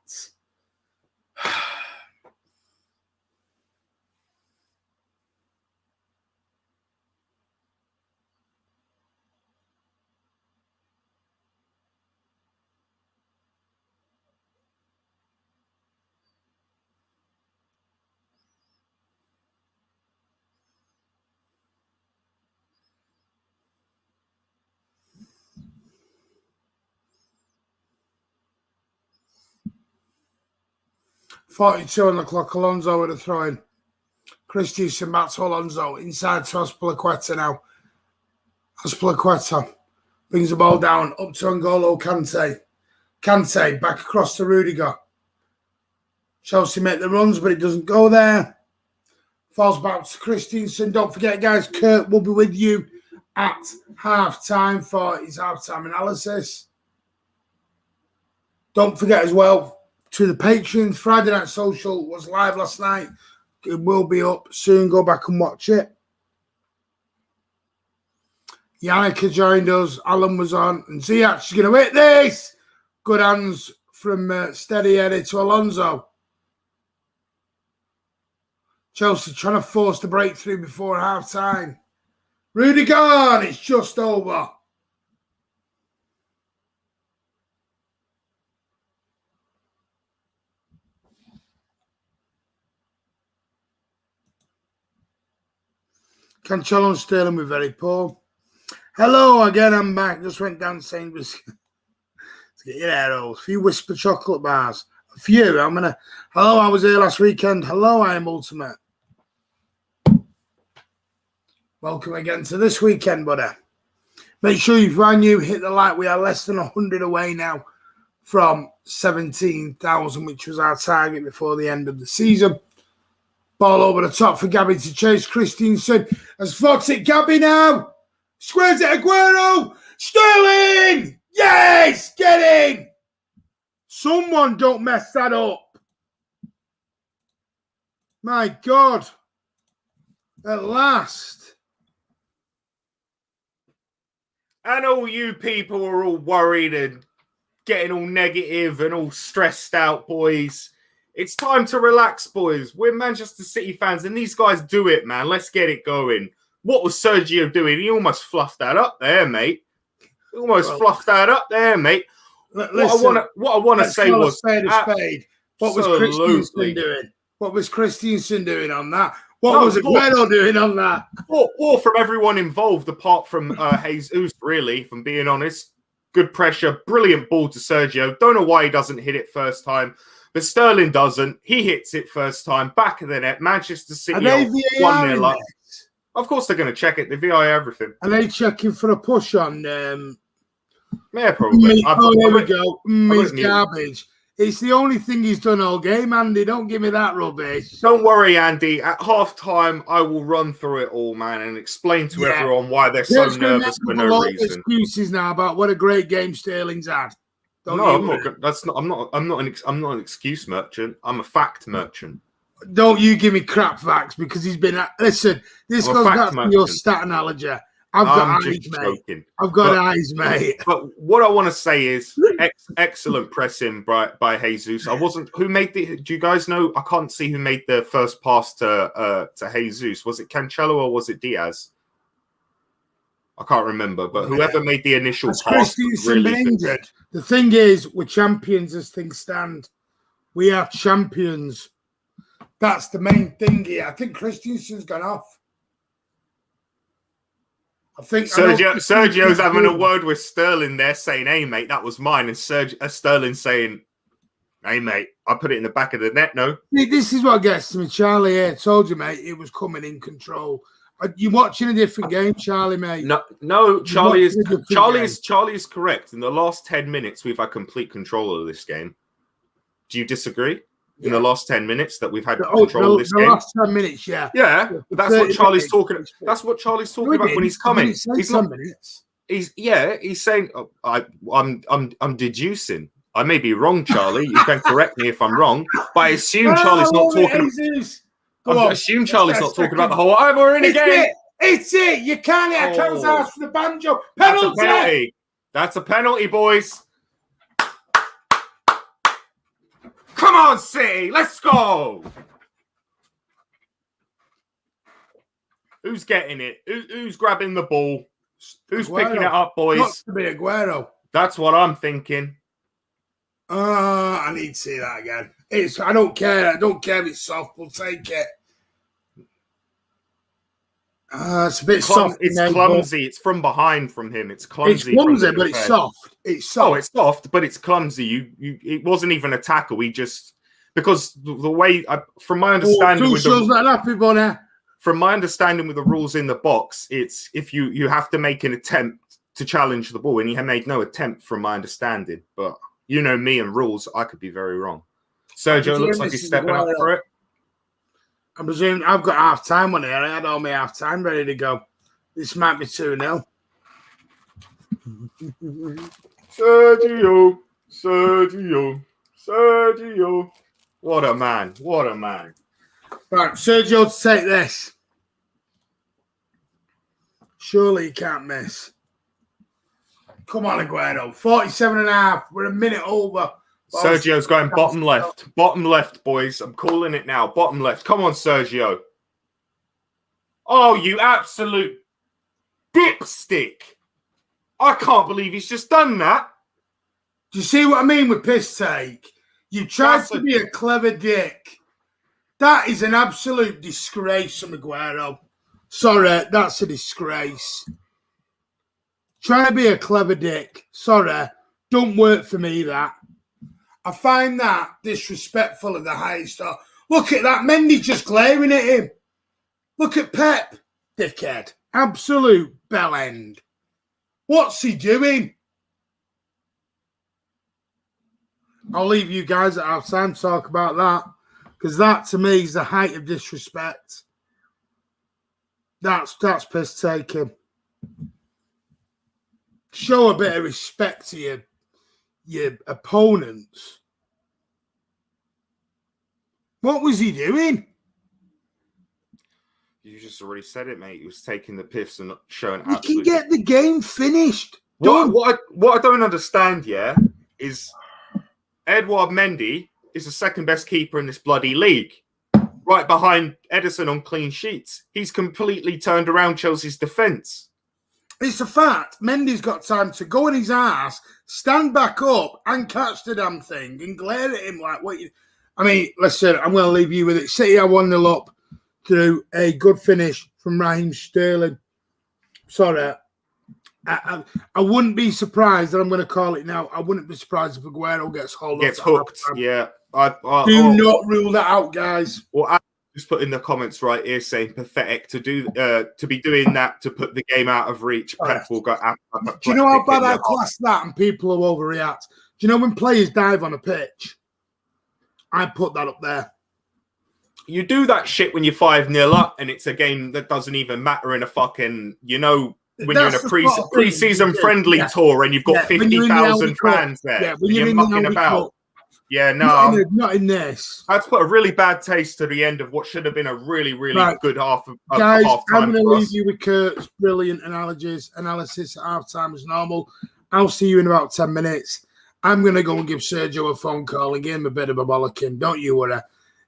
42 on the clock. Alonso with a throw-in. Christensen back to Alonso. Inside to Azpilicueta now. Azpilicueta brings the ball down. Up to N'Golo Kante. Kante back across to Rudiger. Chelsea make the runs, but it doesn't go there. Falls back to Christensen. Don't forget, guys, Kurt will be with you at half-time for his half-time analysis. Don't forget as well, to the Patreon, Friday Night Social was live last night. It will be up soon. Go back and watch it. Yannick has joined us. Alan was on. And Ziyech is going to hit this. Good hands from Steady Eddie to Alonso. Chelsea trying to force the breakthrough before half-time. Rudiger, and it's just over. Cancelo and Sterling were very poor. Hello again, I'm back. Just went down to Sainsbury's to get your hair rolls. A few Whisper chocolate bars. A few. Hello, I was here last weekend. Hello, I am Ultimate. Welcome again to this weekend, buddy. Make sure if you're new, hit the like. We are less than 100 away now from 17,000, which was our target before the end of the season. Ball over the top for Gabby to chase Christensen. Has Fox it, Gabby now. Squares it, Aguero. Sterling! Yes! Get in! Someone don't mess that up. My God. At last. And all you people are all worried and getting all negative and all stressed out, boys. It's time to relax, boys. We're Manchester City fans, and these guys do it, man. Let's get it going. What was Sergio doing? He almost fluffed that up there, mate. Fluffed that up there, mate. Listen, what I want to say was spade a spade. What was Christensen doing? What was Christensen doing on that? What was Aguero doing on that? Or from everyone involved, apart from Jesus, really, if I'm being honest. Good pressure, brilliant ball to Sergio. Don't know why he doesn't hit it first time. But Sterling doesn't. He hits it first time. Back of the net. Manchester City 1-0 up. Of course they're going to check it. They VAR everything. Are they checking for a push on? Yeah, probably. There we go. It's garbage. It's the only thing he's done all game, Andy. Don't give me that rubbish. Don't worry, Andy. At half-time, I will run through it all, man, and explain to everyone why they're so nervous for no reason. Excuses now about what a great game Sterling's had. I'm not an excuse merchant. I'm a fact merchant. Don't you give me crap facts because he's been. Listen, this goes back to your stat analogy. I've got eyes, mate. I've got eyes, mate. But what I want to say is excellent pressing by Jesus. Who made the? Do you guys know? I can't see who made the first pass to Jesus. Was it Cancelo or was it Diaz? I can't remember, but whoever made the initial pass really been injured. The thing is, we're champions as things stand. We are champions. That's the main thing here. I think Christensen's gone off. I think Sergio's having a word with Sterling there, saying, "Hey, mate, that was mine," and Sterling saying, "Hey, mate, I put it in the back of the net." No, this is what gets to me, Charlie. I told you, mate, it was coming in control. You're watching a different game, Charlie, mate. No, Charlie is correct. In the last 10 minutes, we've had complete control of this game. Do you disagree? In the last 10 minutes that we've had control of this game? The last 10 minutes, yeah. Yeah, but that's what Charlie's talking about. That's what Charlie's talking about when he's coming. He's not. Minutes. He's saying, I'm deducing. I may be wrong, Charlie. You can correct me if I'm wrong, but I assume Charlie's not talking. Go I on. assume Charlie's not talking about the Second. whole. Oh, we're in again. It's it. You can't hit a cat's Oh. ass for the banjo. That's a Penalty. penalty. That's a penalty, boys. Come on, City. Let's go. Who's getting it? Who's grabbing the ball? Who's Aguero. picking it up, boys? Got to be Aguero. That's what I'm thinking. I need to see that again. I don't care. I don't care if it's soft. We'll take it. It's a bit soft. It's clumsy. It's from behind from him. It's clumsy. It's clumsy, but it's soft. It's soft. Oh, it's soft, but it's clumsy. It wasn't even a tackle. Because the way, from my understanding, from my understanding with the rules in the box, it's if you have to make an attempt to challenge the ball, and he had made no attempt, from my understanding. But you know me and rules, I could be very wrong. Sergio looks like he's stepping up for it. I presume I've got half time on here. I had all my half time ready to go. This might be 2-0. Sergio. What a man. Right, Sergio to take this. Surely he can't miss. Come on, Aguero. 47.5. We're a minute over. Sergio's going bottom left. Bottom left, boys. I'm calling it now. Bottom left. Come on, Sergio. Oh, you absolute dipstick. I can't believe he's just done that. Do you see what I mean with piss take? You tried to be a clever dick. That is an absolute disgrace from Aguero. Sorry, that's a disgrace. Trying to be a clever dick. Sorry, don't work for me, that. I find that disrespectful at the highest. Look at that. Mendy just glaring at him. Look at Pep, dickhead. Absolute bellend. What's he doing? I'll leave you guys at half time to talk about that, because that to me is the height of disrespect. That's piss taking. Show a bit of respect to your opponents. What was he doing? You just already said it, mate. He was taking the piss and showing. You can get the game finished. What I don't understand, is Edouard Mendy is the second best keeper in this bloody league, right behind Ederson on clean sheets. He's completely turned around Chelsea's defence. It's a fact. Mendy's got time to go in his ass, stand back up, and catch the damn thing, and glare at him like, what you... I mean, listen, I'm going to leave you with it. City are 1-0 up through a good finish from Raheem Sterling. Sorry. I wouldn't be surprised, and I'm going to call it now, I wouldn't be surprised if Aguero gets hooked. Yeah. Do not rule that out, guys. Well, I just put in the comments right here saying pathetic to be doing that to put the game out of reach. Pep will go. Do you know how bad I class that and people will overreact? Do you know when players dive on a pitch? I put that up there. You do that shit when you're 5-0 up and it's a game that doesn't even matter in a fucking, when you're in a pre-season friendly tour and you've got 50,000 fans there. Yeah, when you're mucking about. Yeah, no. Not in this. That's put a really bad taste to the end of what should have been a really, really good half of guys, half time. I'm going to leave you with Kurt's brilliant analysis at half time as normal. I'll see you in about 10 minutes. I'm going to go and give Sergio a phone call and give him a bit of a bollocking. Don't you worry.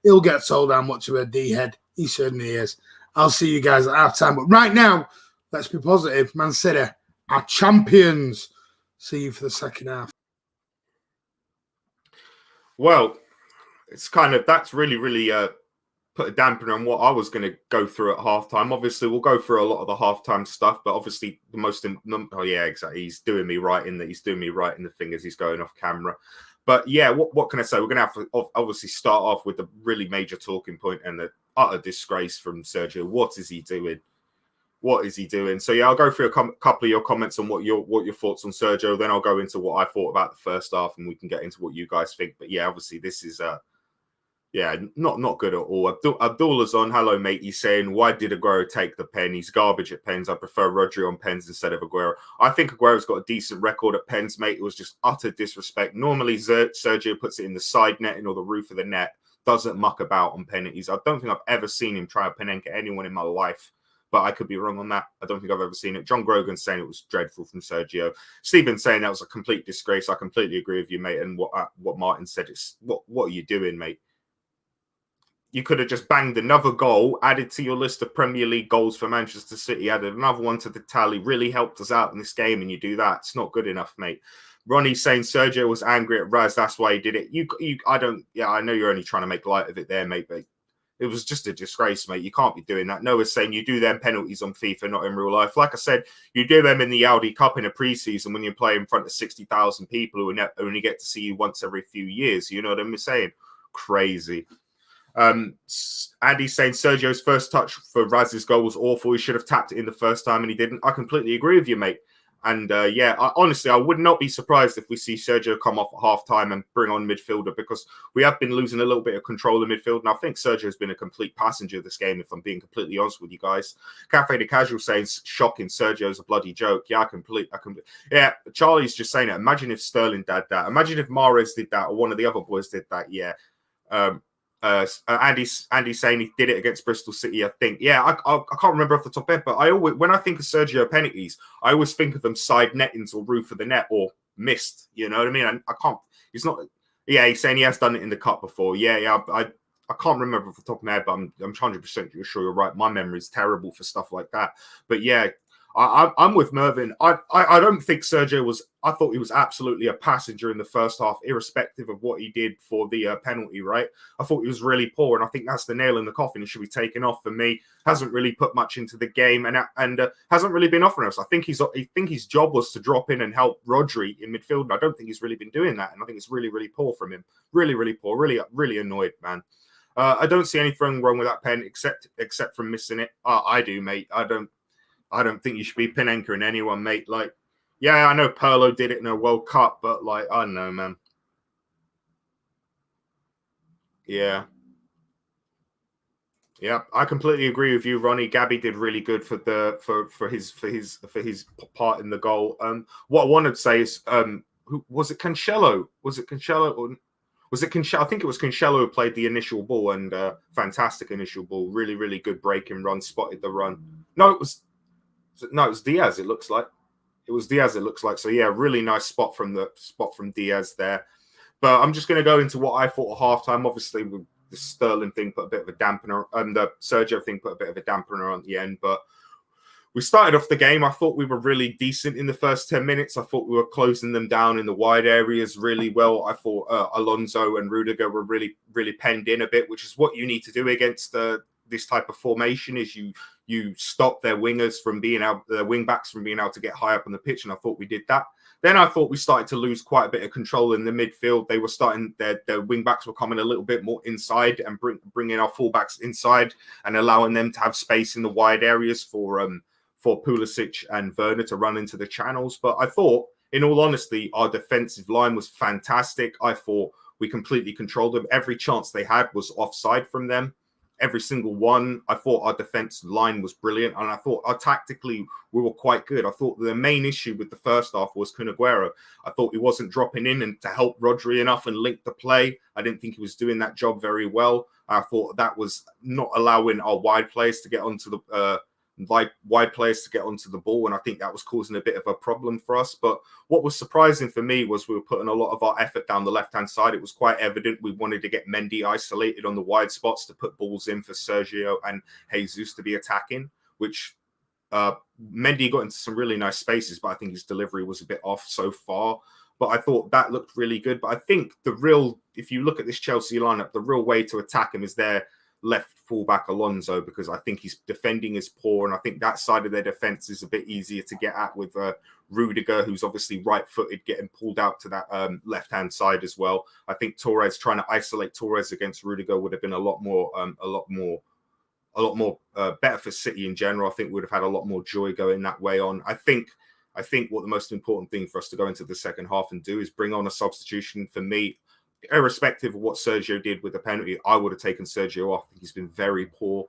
He'll get told how much of a D-head he certainly is. I'll see you guys at half time. But right now, let's be positive. Man City are champions. See you for the second half. Well, it's that's really, really put a dampener on what I was going to go through at halftime. Obviously, we'll go through a lot of the halftime stuff, but obviously the most. Exactly. He's doing me right in the thing as he's going off camera. But yeah, what can I say? We're going to have to obviously start off with the really major talking point and the utter disgrace from Sergio. What is he doing? So yeah, I'll go through a couple of your comments on what your thoughts on Sergio. Then I'll go into what I thought about the first half, and we can get into what you guys think. But yeah, obviously this is not good at all. Abdullah's on. Hello, mate. He's saying, why did Aguero take the pen? He's garbage at pens. I prefer Rodri on pens instead of Aguero. I think Aguero's got a decent record at pens, mate. It was just utter disrespect. Normally, Sergio puts it in the side netting or the roof of the net. doesn't muck about on penalties. I don't think I've ever seen him try a Panenka anyone in my life, but I could be wrong on that. I don't think I've ever seen it. John Grogan's saying it was dreadful from Sergio. Stephen's saying that was a complete disgrace. I completely agree with you, mate. And what Martin said is, what are you doing, mate? You could have just banged another goal, added to your list of Premier League goals for Manchester City, added another one to the tally, really helped us out in this game, and you do that. It's not good enough, mate. Ronnie's saying Sergio was angry at Raz, that's why he did it. I know you're only trying to make light of it there, mate, but it was just a disgrace, mate. You can't be doing that. Noah's saying you do them penalties on FIFA, not in real life. Like I said, you do them in the Audi Cup in a pre-season when you play in front of 60,000 people who only get to see you once every few years. You know what I'm saying? Crazy. Andy's saying Sergio's first touch for Raz's goal was awful. He should have tapped it in the first time and he didn't. I completely agree with you, mate. And honestly, I would not be surprised if we see Sergio come off at half-time and bring on midfielder, because we have been losing a little bit of control in midfield. And I think Sergio's been a complete passenger of this game, if I'm being completely honest with you guys. Cafe de Casual saying shocking, Sergio's a bloody joke. Yeah, Charlie's just saying it. Imagine if Sterling did that. Imagine if Mahrez did that or one of the other boys did that. Yeah. Andy's saying he did it against Bristol City, I think. Yeah, I can't remember off the top of it, but when I think of Sergio penalties, I always think of them side nettings or roof of the net or missed. You know what I mean? I can't. He's not. Yeah, he's saying he has done it in the cup before. Yeah. I can't remember off the top of my head, but I'm 100% sure you're right. My memory is terrible for stuff like that. But yeah. I'm with Mervyn. I don't think Sergio was. I thought he was absolutely a passenger in the first half, irrespective of what he did for the penalty. Right? I thought he was really poor, and I think that's the nail in the coffin. He should be taken off. For me, hasn't really put much into the game, and hasn't really been offering us. I think his job was to drop in and help Rodri in midfield. And I don't think he's really been doing that, and I think it's really, really poor from him. Really, really poor. Really, really annoyed, man. I don't see anything wrong with that pen, except from missing it. I do, mate. I don't think you should be Panenka in anyone, mate. Like, yeah, I know Pirlo did it in a World Cup, but like, I don't know, man. Yeah, I completely agree with you, Ronnie. Gabby did really good for his part in the goal. What I wanted to say is, who was it? Cancelo? Was it Cancelo? Or was it Cancelo? I think it was Cancelo who played the initial ball, and fantastic initial ball. Really, really good breaking run. Spotted the run. No, it was Diaz. It looks like So yeah, really nice spot from Diaz there. But I'm just going to go into what I thought at halftime. Obviously, with the Sterling thing put a bit of a dampener, and the Sergio thing put a bit of a dampener on the end. But we started off the game. I thought we were really decent in the first 10 minutes. I thought we were closing them down in the wide areas really well. I thought Alonso and Rudiger were really, really penned in a bit, which is what you need to do against this type of formation. Is you stop their wingers from being out, their wing backs from being able to get high up on the pitch, and I thought we did that. Then I thought we started to lose quite a bit of control in the midfield. They were starting, their wing backs were coming a little bit more inside and bringing our fullbacks inside and allowing them to have space in the wide areas for Pulisic and Werner to run into the channels. But I thought, in all honesty, our defensive line was fantastic. I thought we completely controlled them. Every chance they had was offside from them. Every single one. I thought our defense line was brilliant, and I thought tactically we were quite good. I thought the main issue with the first half was Kun Aguero. I thought he wasn't dropping in and to help Rodri enough and link the play. I didn't think he was doing that job very well. I thought that was not allowing our wide players to get onto the ball, and I think that was causing a bit of a problem for us. But what was surprising for me was we were putting a lot of our effort down the left-hand side. It was quite evident we wanted to get Mendy isolated on the wide spots to put balls in for Sergio and Jesus to be attacking, which Mendy got into some really nice spaces, but I think his delivery was a bit off so far. But I thought that looked really good. But I think if you look at this Chelsea lineup, the real way to attack him is their left fullback Alonso, because I think his defending is poor, and I think that side of their defense is a bit easier to get at with Rudiger, who's obviously right-footed, getting pulled out to that left-hand side as well. I think Torres, trying to isolate Torres against Rudiger would have been a lot more better for City in general. I think we would have had a lot more joy going that way on. I think what the most important thing for us to go into the second half and do is bring on a substitution. For me, irrespective of what Sergio did with the penalty, I would have taken Sergio off. I think he's been very poor.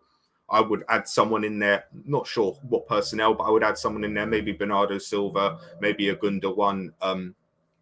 I would add someone in there, not sure what personnel, but I would add someone in there, maybe Bernardo Silva, maybe a Gundogan,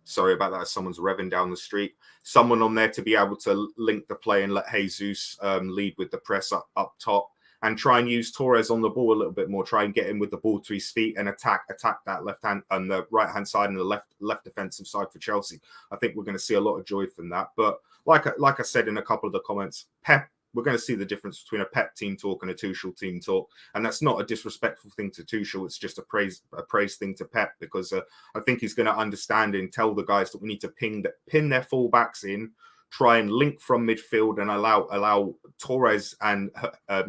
Sorry about that. Someone's revving down the street. Someone on there to be able to link the play and let Jesus lead with the press up top, and try and use Torres on the ball a little bit more. Try and get him with the ball to his feet and attack that left hand and the right hand side and the left defensive side for Chelsea. I think we're going to see a lot of joy from that. But like I said in a couple of the comments, Pep, we're going to see the difference between a Pep team talk and a Tuchel team talk, and that's not a disrespectful thing to Tuchel. It's just a praise thing to Pep, because I think he's going to understand and tell the guys that we need to pin their fullbacks in, try and link from midfield, and allow Torres and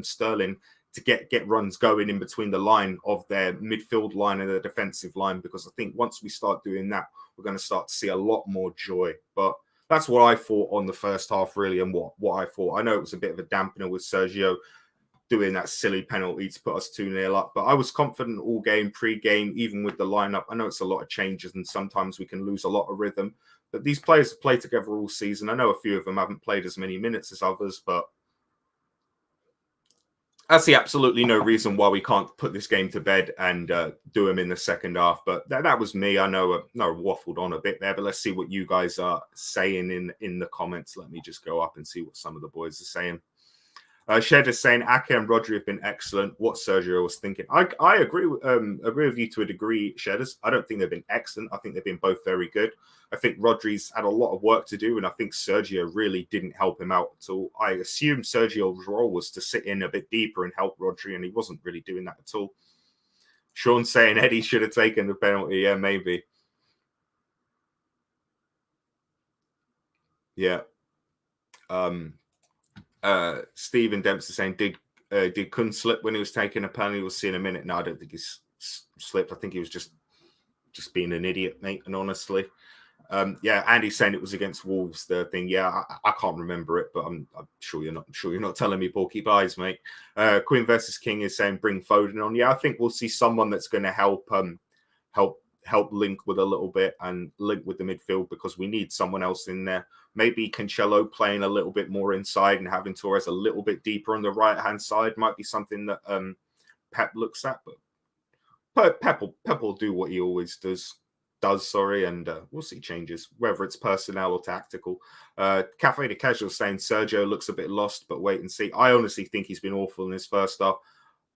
Sterling to get runs going in between the line of their midfield line and the defensive line, because I think once we start doing that, we're going to start to see a lot more joy. But that's what I thought on the first half, really, and what I thought. I know it was a bit of a dampener with Sergio doing that silly penalty to put us 2-0 up, but I was confident all game, pre-game, even with the lineup. I know it's a lot of changes, and sometimes we can lose a lot of rhythm, but these players have played together all season. I know a few of them haven't played as many minutes as others, but I see absolutely no reason why we can't put this game to bed and do them in the second half. But that was me. I know I waffled on a bit there, but let's see what you guys are saying in the comments. Let me just go up and see what some of the boys are saying. Shed is saying Ake and Rodri have been excellent. What Sergio was thinking. I agree with you to a degree, Shedders. I don't think they've been excellent. I think they've been both very good. I think Rodri's had a lot of work to do, and I think Sergio really didn't help him out at all. I assume Sergio's role was to sit in a bit deeper and help Rodri, and he wasn't really doing that at all. Sean saying Eddie should have taken the penalty. Yeah, maybe. Yeah. Stephen Dempsey saying, did Kun slip when he was taking a penalty? We'll see in a minute. No, I don't think he's slipped. I think he was just being an idiot, mate. And honestly, yeah, Andy's saying it was against Wolves. The thing, yeah, I can't remember it, but I'm sure you're not. I'm sure you're not telling me Porky Pies, mate. Queen versus King is saying bring Foden on. Yeah, I think we'll see someone that's going to help link with a little bit and link with the midfield, because we need someone else in there. Maybe Cancelo playing a little bit more inside and having Torres a little bit deeper on the right-hand side might be something that Pep looks at. But Pep will do what he always does, and we'll see changes, whether it's personnel or tactical. Cafe de Casual saying Sergio looks a bit lost, but wait and see. I honestly think he's been awful in his first half.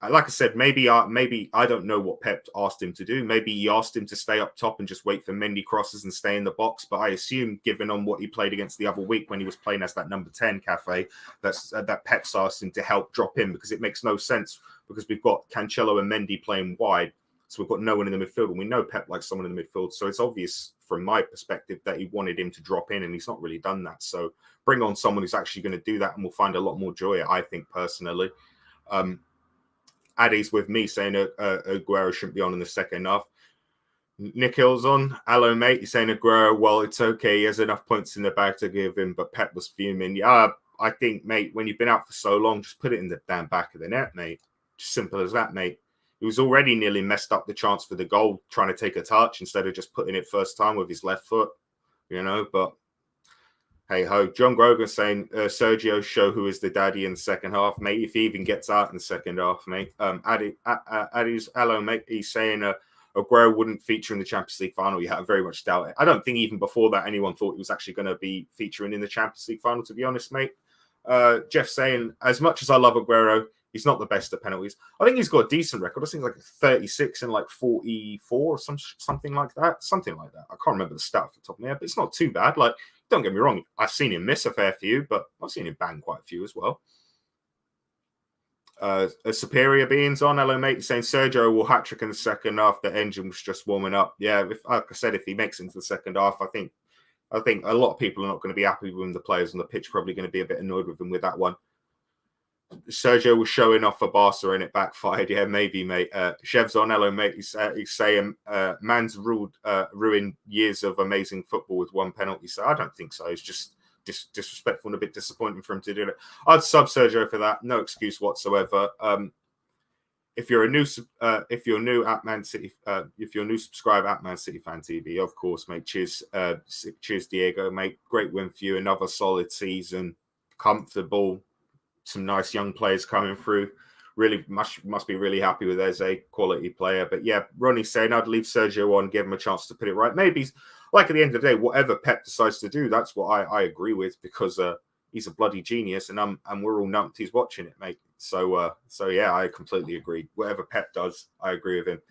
Like I said, maybe I don't know what Pep asked him to do. Maybe he asked him to stay up top and just wait for Mendy crosses and stay in the box. But I assume, given on what he played against the other week when he was playing as that number 10 Cafe, that Pep's asked him to help drop in, because it makes no sense, because we've got Cancelo and Mendy playing wide. So we've got no one in the midfield, and we know Pep likes someone in the midfield. So it's obvious from my perspective that he wanted him to drop in, and he's not really done that. So bring on someone who's actually going to do that, and we'll find a lot more joy, I think, personally. Addy's with me saying Aguero shouldn't be on in the second half. Nick Hill's on. Hello, mate. He's saying Aguero, well, it's okay. He has enough points in the bag to give him, but Pep was fuming. Yeah, I think, mate, when you've been out for so long, just put it in the damn back of the net, mate. Just simple as that, mate. He was already nearly messed up the chance for the goal, trying to take a touch instead of just putting it first time with his left foot, but hey ho. John Grogan saying Sergio show who is the daddy in the second half, mate. If he even gets out in the second half, mate. Addy's hello, mate. He's saying Aguero wouldn't feature in the Champions League final. Yeah, I very much doubt it. I don't think even before that anyone thought he was actually going to be featuring in the Champions League final, to be honest, mate. Jeff saying, as much as I love Aguero, he's not the best at penalties. I think he's got a decent record. I think like 36 and like 44 or something like that. Something like that. I can't remember the stat off the top of my head, but it's not too bad. Like, don't get me wrong, I've seen him miss a fair few, but I've seen him bang quite a few as well. A Superior Beings on. Hello, mate. Saying Sergio will hat-trick in the second half. The engine was just warming up. Yeah, like I said, if he makes it into the second half, I think a lot of people are not going to be happy with him. The players on the pitch probably going to be a bit annoyed with him with that one. Sergio was showing off for Barca and it backfired. Yeah, maybe, mate. Chev's on. Hello, mate. He's saying man's ruined years of amazing football with one penalty. So I don't think so. It's just disrespectful and a bit disappointing for him to do it. I'd sub Sergio for that. No excuse whatsoever. If you're new at Man City, if you're new subscribe at Man City Fan TV, of course, mate. Cheers, Diego, mate. Great win for you. Another solid season. Comfortable. Some nice young players coming through. really must be really happy with Eze, quality player. But yeah, Ronnie's saying I'd leave Sergio on, give him a chance to put it right. Maybe, like at the end of the day, whatever Pep decides to do, that's what I agree with, because he's a bloody genius, and we're all numpties watching it, mate. So yeah, I completely agree. Whatever Pep does, I agree with him.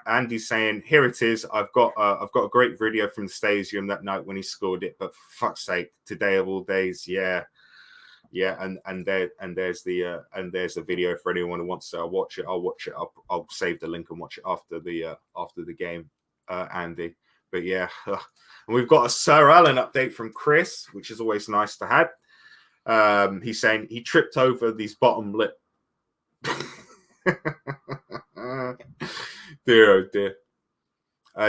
Andy's saying, here it is. I've got a great video from the stadium that night when he scored it. But for fuck's sake, today of all days, yeah. And there's the video for anyone who wants to watch it. I'll watch it. I'll save the link and watch it after the game, Andy. But yeah, and we've got a Sir Alan update from Chris, which is always nice to have. He's saying he tripped over these bottom lip. Dear, oh dear.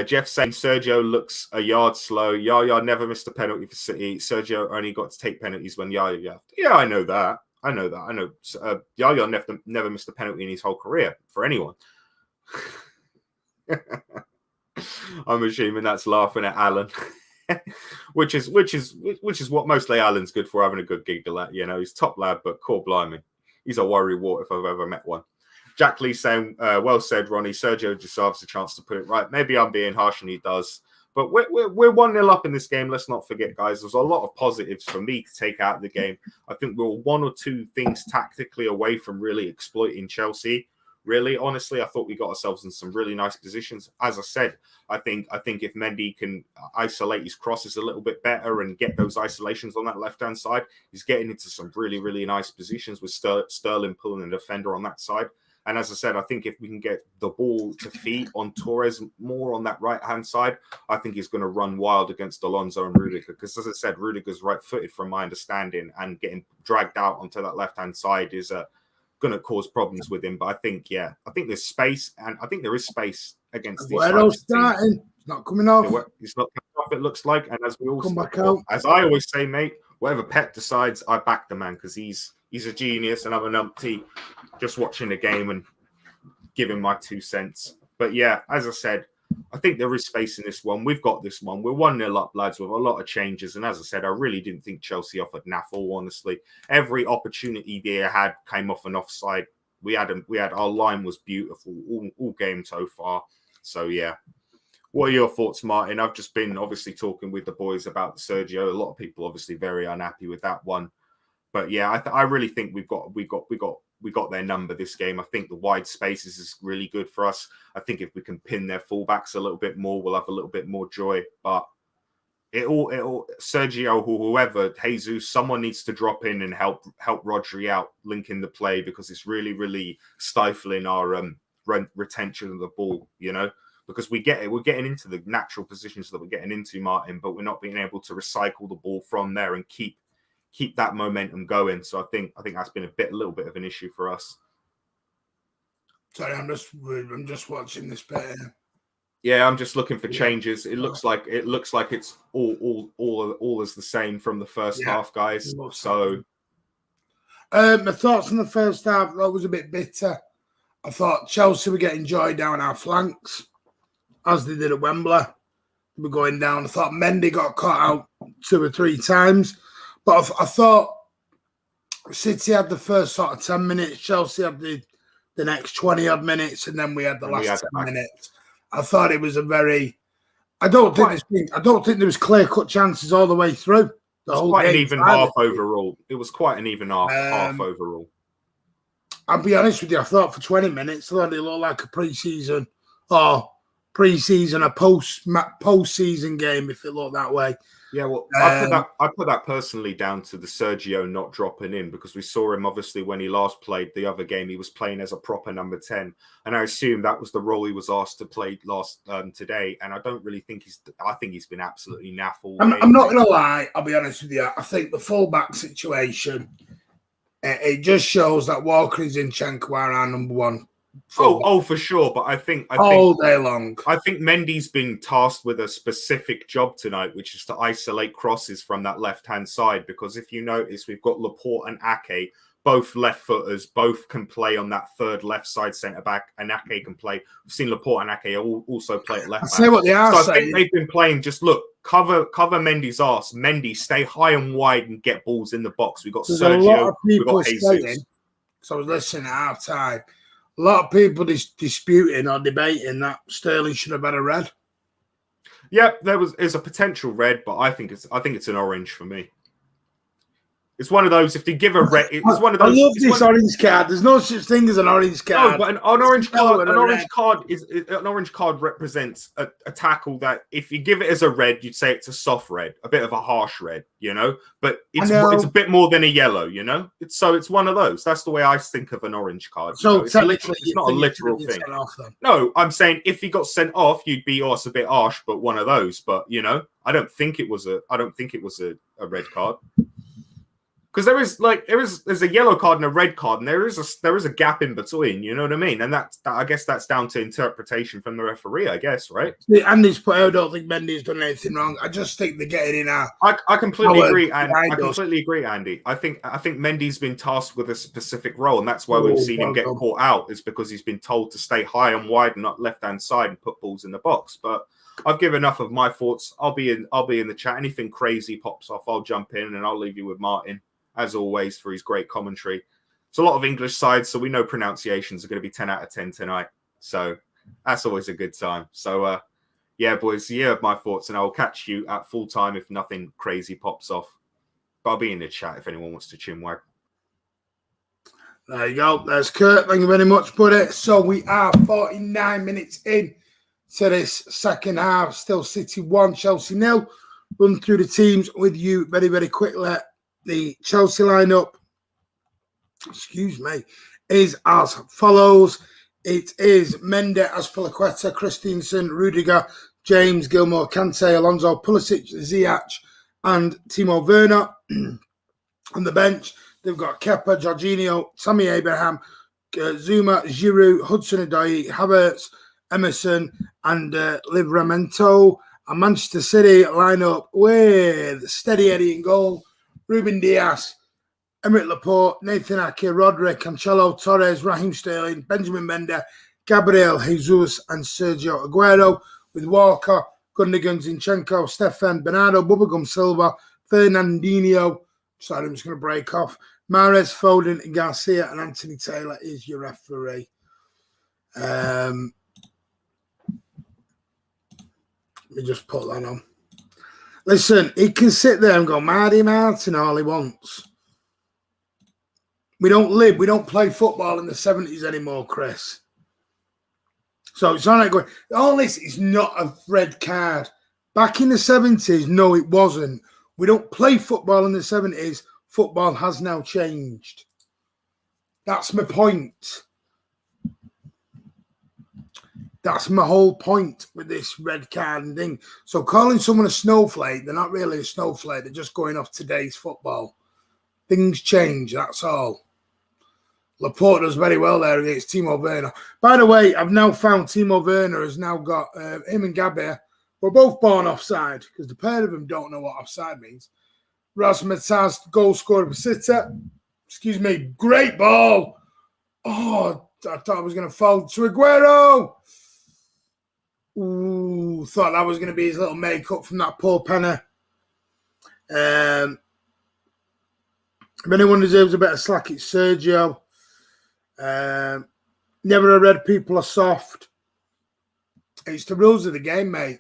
Jeff saying Sergio looks a yard slow. Yaya never missed a penalty for City. Sergio only got to take penalties when Yaya. Yeah, I know that. I know. Yaya never missed a penalty in his whole career for anyone. I'm assuming that's laughing at Alan, which is what mostly Alan's good for, having a good giggle at. You know, he's top lad, but core blimey, he's a worry wart if I've ever met one. Jack Lee saying, well said, Ronnie. Sergio deserves a chance to put it right. Maybe I'm being harsh, and he does. But we're 1-0 up in this game. Let's not forget, guys. There's a lot of positives for me to take out of the game. I think we're one or two things tactically away from really exploiting Chelsea. Really, honestly, I thought we got ourselves in some really nice positions. As I said, I think if Mendy can isolate his crosses a little bit better and get those isolations on that left-hand side, he's getting into some really, really nice positions with Sterling pulling the defender on that side. And as I said, I think if we can get the ball to feet on Torres more on that right-hand side, I think he's going to run wild against Alonso and Rudiger. Because as I said, Rudiger's right-footed from my understanding, and getting dragged out onto that left-hand side is going to cause problems with him. But I think there's space, and I think there is space against these Guerrero's starting. It's not coming off. It's not coming off, it looks like. And as we all come back out. As I always say, mate, whatever Pep decides, I back the man, because he's a genius, and I'm an umpty just watching the game and giving my 2 cents. But yeah, as I said, I think there is space in this one. We've got this one. We're 1-0 up, lads, with a lot of changes. And as I said, I really didn't think Chelsea offered naff, all honestly. Every opportunity they had came off an offside. We had our line was beautiful all game so far. So yeah. What are your thoughts, Martin? I've just been obviously talking with the boys about Sergio. A lot of people obviously very unhappy with that one. But yeah, I really think we got their number this game. I think the wide spaces is really good for us. I think if we can pin their fullbacks a little bit more, we'll have a little bit more joy. But Sergio, whoever, Jesus, someone needs to drop in and help Rodri out, linking the play, because it's really, really stifling our retention of the ball, you know, because we're getting into the natural positions that we're getting into, Martin, but we're not being able to recycle the ball from there and keep that momentum going. So I think that's been a little bit of an issue for us. Sorry, I'm just watching this bit. Yeah, I'm just looking for changes. It looks like it's all is the same from the first half, guys. So my thoughts on the first half, that was a bit bitter. I thought Chelsea were getting joy down our flanks, as they did at Wembley. They were going down. I thought Mendy got caught out 2 or 3 times. But I thought City had the first sort of 10 minutes, Chelsea had the next 20-odd minutes, and then we had the last 10 minutes. I thought it was a very... I don't think there was clear-cut chances all the way through. It was quite an even half overall. It was quite an even half overall. I'll be honest with you, I thought for 20 minutes, I thought it looked like a pre-season or a post-season game, if it looked that way. Yeah, well, I put that personally down to the Sergio not dropping in, because we saw him obviously when he last played the other game. He was playing as a proper number 10, and I assume that was the role he was asked to play last today. And I don't really think I think he's been absolutely naff all game. I'm not going to lie. I'll be honest with you. I think the fullback situation, it just shows that Walker and Zinchenko are our number one. Oh, for sure. But I think all day long. I think Mendy's been tasked with a specific job tonight, which is to isolate crosses from that left-hand side. Because if you notice, we've got Laporte and Ake, both left-footers, both can play on that third left side centre-back, and Ake can play. We've seen Laporte and Ake also play at left-back. I say what they are saying. I think they've been playing, just look, cover Mendy's arse. Mendy, stay high and wide and get balls in the box. We've got Sergio, we've got Jesus. because I was listening at half time. A lot of people disputing or debating that Sterling should have had a red. Yeah, there's a potential red, but I think it's an orange for me. It's one of those. If they give a red, it's one of those. I love this orange card. There's no such thing as an orange card. No, but an orange card represents a tackle that if you give it as a red, you'd say it's a soft red, a bit of a harsh red, you know. But it's a bit more than a yellow, you know. It's one of those. That's the way I think of an orange card. So it's not a literal thing. No, I'm saying if he got sent off, you'd be, it's a bit harsh, but one of those. But you know, I don't think it was a red card. Because there's a yellow card and a red card, and there is a gap in between. You know what I mean? And I guess that's down to interpretation from the referee. I guess, right? Andy's put. I don't think Mendy's done anything wrong. I just think they're getting in our. I completely agree, and I completely agree, Andy. I think Mendy's been tasked with a specific role, and that's why we've seen him get caught out. Is because he's been told to stay high and wide, and not left hand side, and put balls in the box. But I've given enough of my thoughts. I'll be in the chat. Anything crazy pops off, I'll jump in, and I'll leave you with Martin, as always, for his great commentary. It's a lot of English sides, so we know pronunciations are going to be 10 out of 10 tonight. So that's always a good time. So, yeah, boys, you have my thoughts, and I'll catch you at full time if nothing crazy pops off. But I'll be in the chat if anyone wants to chinwag. There you go. There's Kurt. Thank you very much, buddy. So we are 49 minutes in to this second half. Still City 1, Chelsea 0. Run through the teams with you very, very quickly. The Chelsea lineup, is as follows. It is Mendy, Azpilicueta, Christensen, Rudiger, James, Gilmore, Kante, Alonso, Pulisic, Ziyech, and Timo Werner. On the bench, they've got Kepa, Jorginho, Tammy Abraham, Zuma, Giroud, Hudson-Odoi, Havertz, Emerson, and Livramento. And Manchester City lineup with Steady Eddie in goal, Ruben Dias, Emerick Laporte, Nathan Ake, Rodri, Cancelo, Torres, Raheem Sterling, Benjamin Mendy, Gabriel Jesus, and Sergio Aguero, with Walker, Gundogan, Zinchenko, Stefan, Bernardo, Bubblegum Silva, Fernandinho. Sorry, I'm just going to break off. Mahrez, Foden, Garcia, and Anthony Taylor is your referee. Let me just put that on. Listen, he can sit there and go Martin all he wants. We don't play football in the 70s anymore, Chris. So it's not like going, all this is not a red card. Back in the 70s, no, it wasn't. We don't play football in the 70s. Football has now changed. That's my point. That's my whole point with this red card and thing. So calling someone a snowflake, they're not really a snowflake. They're just going off today's football. Things change, that's all. Laporte does very well there against Timo Werner. By the way, I've now found Timo Werner has now got him and Gabi were both born offside because the pair of them don't know what offside means. Razmetaz, goal scorer for City. Excuse me, great ball. Oh, I thought I was going to fall to Aguero. Ooh, thought that was going to be his little makeup from that poor penny. If anyone deserves a bit of slack, it's Sergio. Never a red, people are soft. It's the rules of the game, mate.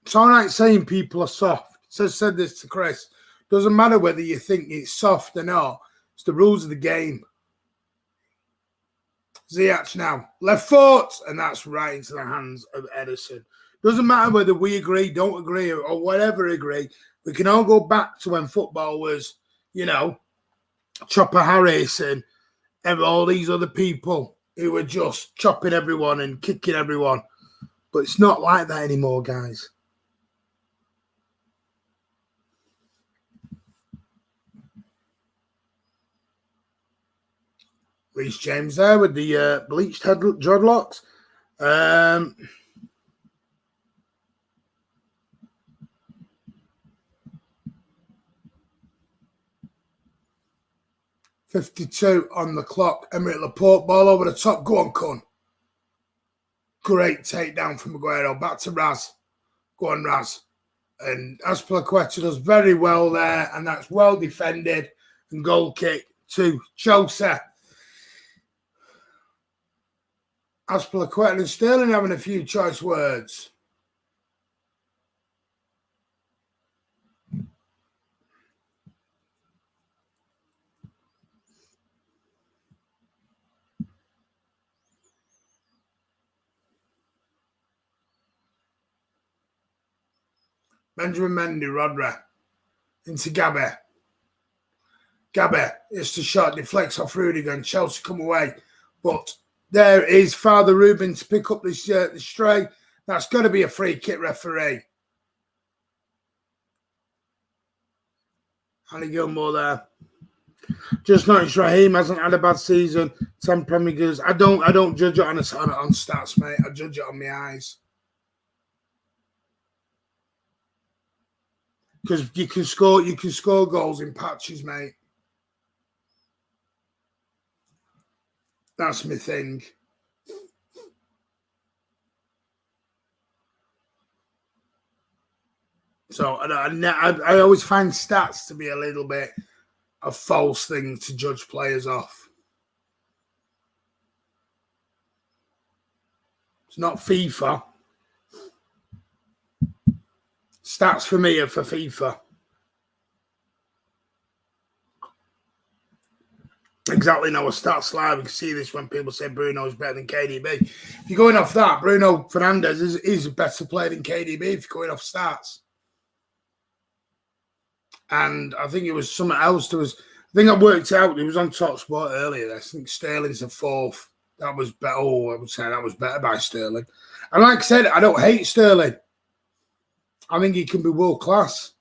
It's all right saying people are soft. Said this to Chris. Doesn't matter whether you think it's soft or not. It's the rules of the game. Ziyech now, left foot, and that's right into the hands of Ederson. Doesn't matter whether we agree, don't agree, or whatever agree. We can all go back to when football was, you know, Chopper Harris and all these other people who were just chopping everyone and kicking everyone. But it's not like that anymore, guys. Reece James there with the bleached head dreadlocks. 52 on the clock. Emerick Laporte, ball over the top. Go on, Kun. Great takedown from Aguero. Back to Raz. Go on, Raz. And Azpilicueta does very well there, and that's well defended. And goal kick to Chelsea. Aspilicueta and Sterling having a few choice words. Benjamin Mendy, Rodri, into Gabby. Gabby, it's the shot, deflects off Rudiger, and Chelsea come away. But there is Father Rubin to pick up this stray. That's got to be a free kick, referee. Andy Gilmore there. Just noticed Raheem hasn't had a bad season. 10 Premier Leagues. I don't judge it on stats, mate. I judge it on my eyes. Because you can score goals in patches, mate. That's my thing. So I always find stats to be a little bit a false thing to judge players off. It's not FIFA. Stats for me are for FIFA. Exactly, no, a stats live. We can see this when people say Bruno's better than KDB. If you're going off that, Bruno Fernandes is a better player than KDB if you're going off stats. And I think it was something else. I think I worked out. It was on TalkSport earlier. I think Sterling's the fourth. That was better. Oh, I would say that was better by Sterling. And like I said, I don't hate Sterling. I think he can be world class.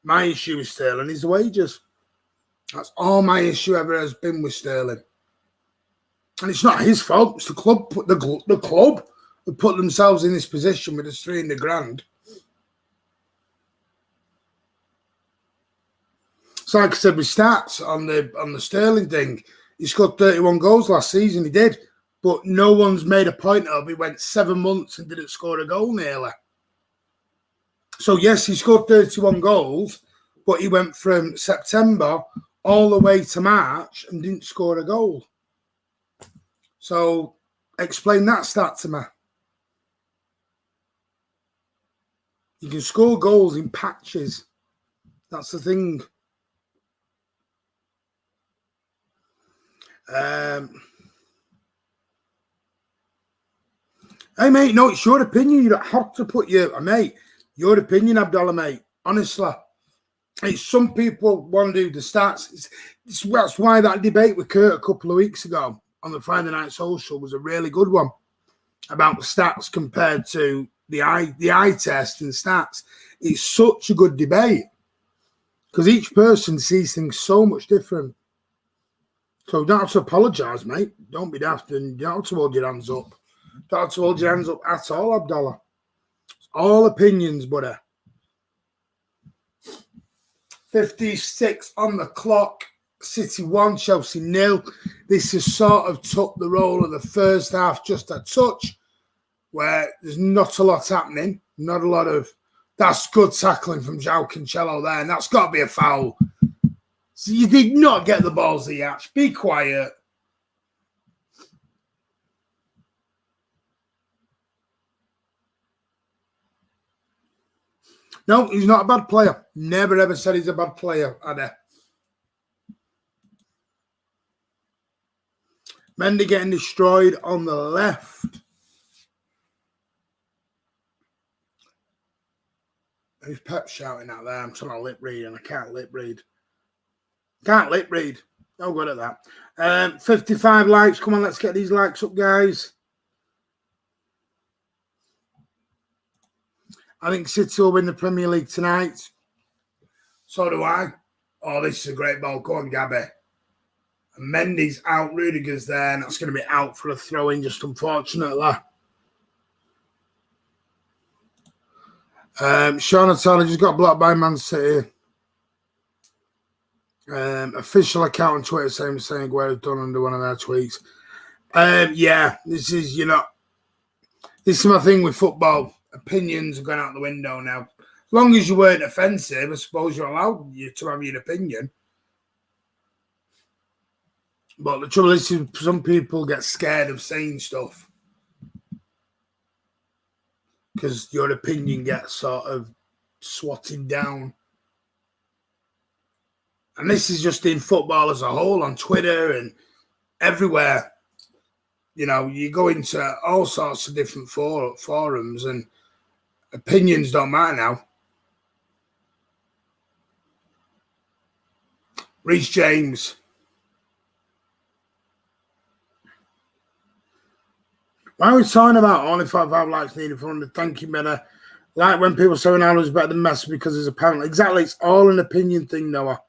My issue with Sterling is the wages. That's all my issue ever has been with Sterling. And it's not his fault. It's the club. The club have put themselves in this position with his 300 grand. So like I said with stats on the Sterling thing, he scored 31 goals last season. He did. But no one's made a point of he went 7 months and didn't score a goal nearly. So yes, he scored 31 goals, but he went from September all the way to March and didn't score a goal. So explain that stat to me. You can score goals in patches. That's the thing. Hey, mate, no, it's your opinion. You don't have to put your opinion, Abdullah, mate. Honestly. It's some people want to do the stats. That's why that debate with Kurt a couple of weeks ago on the Friday Night Social was a really good one about the stats compared to the eye test and stats. It's such a good debate because each person sees things so much different. So you don't have to apologise, mate. Don't be daft and you don't have to hold your hands up. Don't have to hold your hands up at all, Abdullah. It's all opinions, buddy. 56 on the clock. City 1, Chelsea 0. This has sort of took the role of the first half just a touch, where there's not a lot happening. Not a lot of... That's good tackling from João Cancelo there, and that's got to be a foul. So you did not get the balls, Ziyech. Be quiet. No, he's not a bad player. Never ever said he's a bad player, Ada. Mendy getting destroyed on the left. Who's Pep shouting out there? I'm trying to lip read and I can't lip read. Can't lip read. No good at that. 55 likes. Come on, let's get these likes up, guys. I think City will win the Premier League tonight. So do I. Oh, this is a great ball. Go on, Gabby. And Mendy's out. Rudiger's there. And that's going to be out for a throw-in, just unfortunately. Shauna Tyler just got blocked by Man City. Official account on Twitter saying Aguero's done under one of their tweets. Yeah, this is my thing with football. Opinions are going out the window now. As long as you weren't offensive, I suppose you're allowed to have your opinion. But the trouble is, some people get scared of saying stuff because your opinion gets sort of swatted down. And this is just in football as a whole, on Twitter and everywhere. You know, you go into all sorts of different forums and opinions don't matter now. Reece James. Why are we talking about only 5 likes needed for 100? Thank you, better. Like when people say Ronaldo is better than Messi because there's apparently. Exactly, it's all an opinion thing, Noah.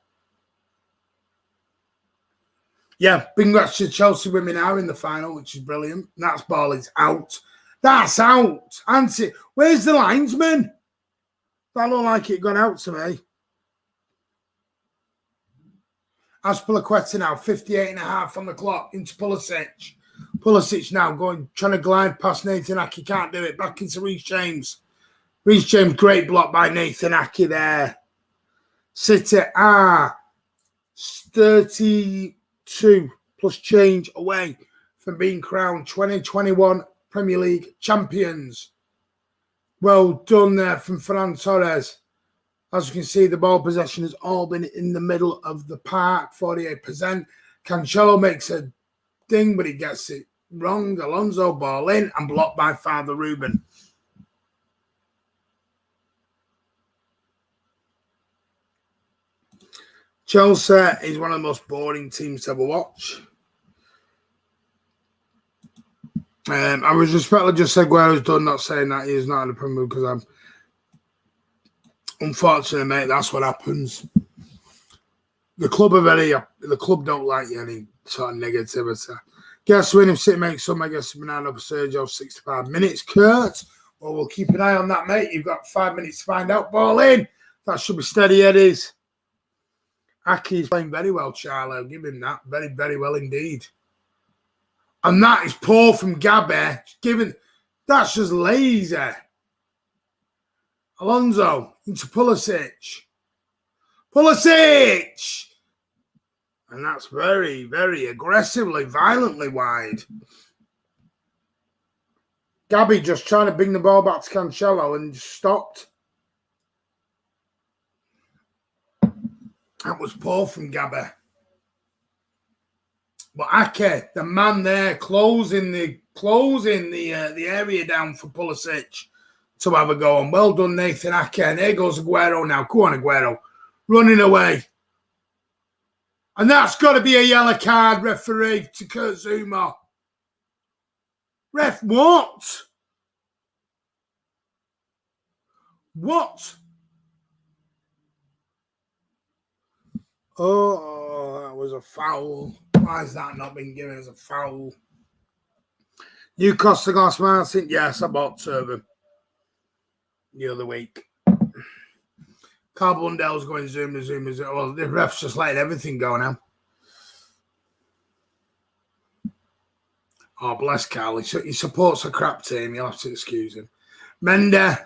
Yeah, congrats to Chelsea women are in the final, which is brilliant. That's ball is out. That's out. Auntie, where's the linesman? That looked like it got out to me. Aspilicueta now, 58.5 on the clock into Pulisic. Pulisic now trying to glide past Nathan Ake. Can't do it. Back into Reece James. Reece James, great block by Nathan Ake there. City are 32 plus change away from being crowned 2021 Premier League champions. Well done there from Ferran Torres. As you can see, the ball possession has all been in the middle of the park, 48%. Cancelo makes a ding, but he gets it wrong. Alonso ball in and blocked by Father Ruben. Chelsea is one of the most boring teams to ever watch. I was respectful just Aguero's done, not saying that he's not in the Premier League because I'm unfortunately, mate, that's what happens. The club don't like any sort of negativity. Guess when if City makes some, I guess Bernardo for Sergio, 65 minutes. Kurt, well, we'll keep an eye on that, mate. You've got 5 minutes to find out. Ball in. That should be steady Eddies. Aki's playing very well, Charlie. I'll give him that. Very, very well indeed. And that is poor from Gabby. That's just lazy. Alonso into Pulisic. Pulisic! And that's very, very aggressively, violently wide. Gabby just trying to bring the ball back to Cancelo and stopped. That was poor from Gabby. But Ake, the man there, closing the area down for Pulisic to have a go on. Well done, Nathan Ake. And there goes Aguero now. Go on, Aguero. Running away. And that's got to be a yellow card, referee, to Kurt Zouma. Ref, what? What? Oh, that was a foul. Why has that not been given as a foul? Newcastle against Martin. Yes, I bought two of them the other week. Carl Blundell's going zoom. Well, the ref's just letting everything go now. Oh, bless Carl. He supports a crap team. You'll have to excuse him. Mende.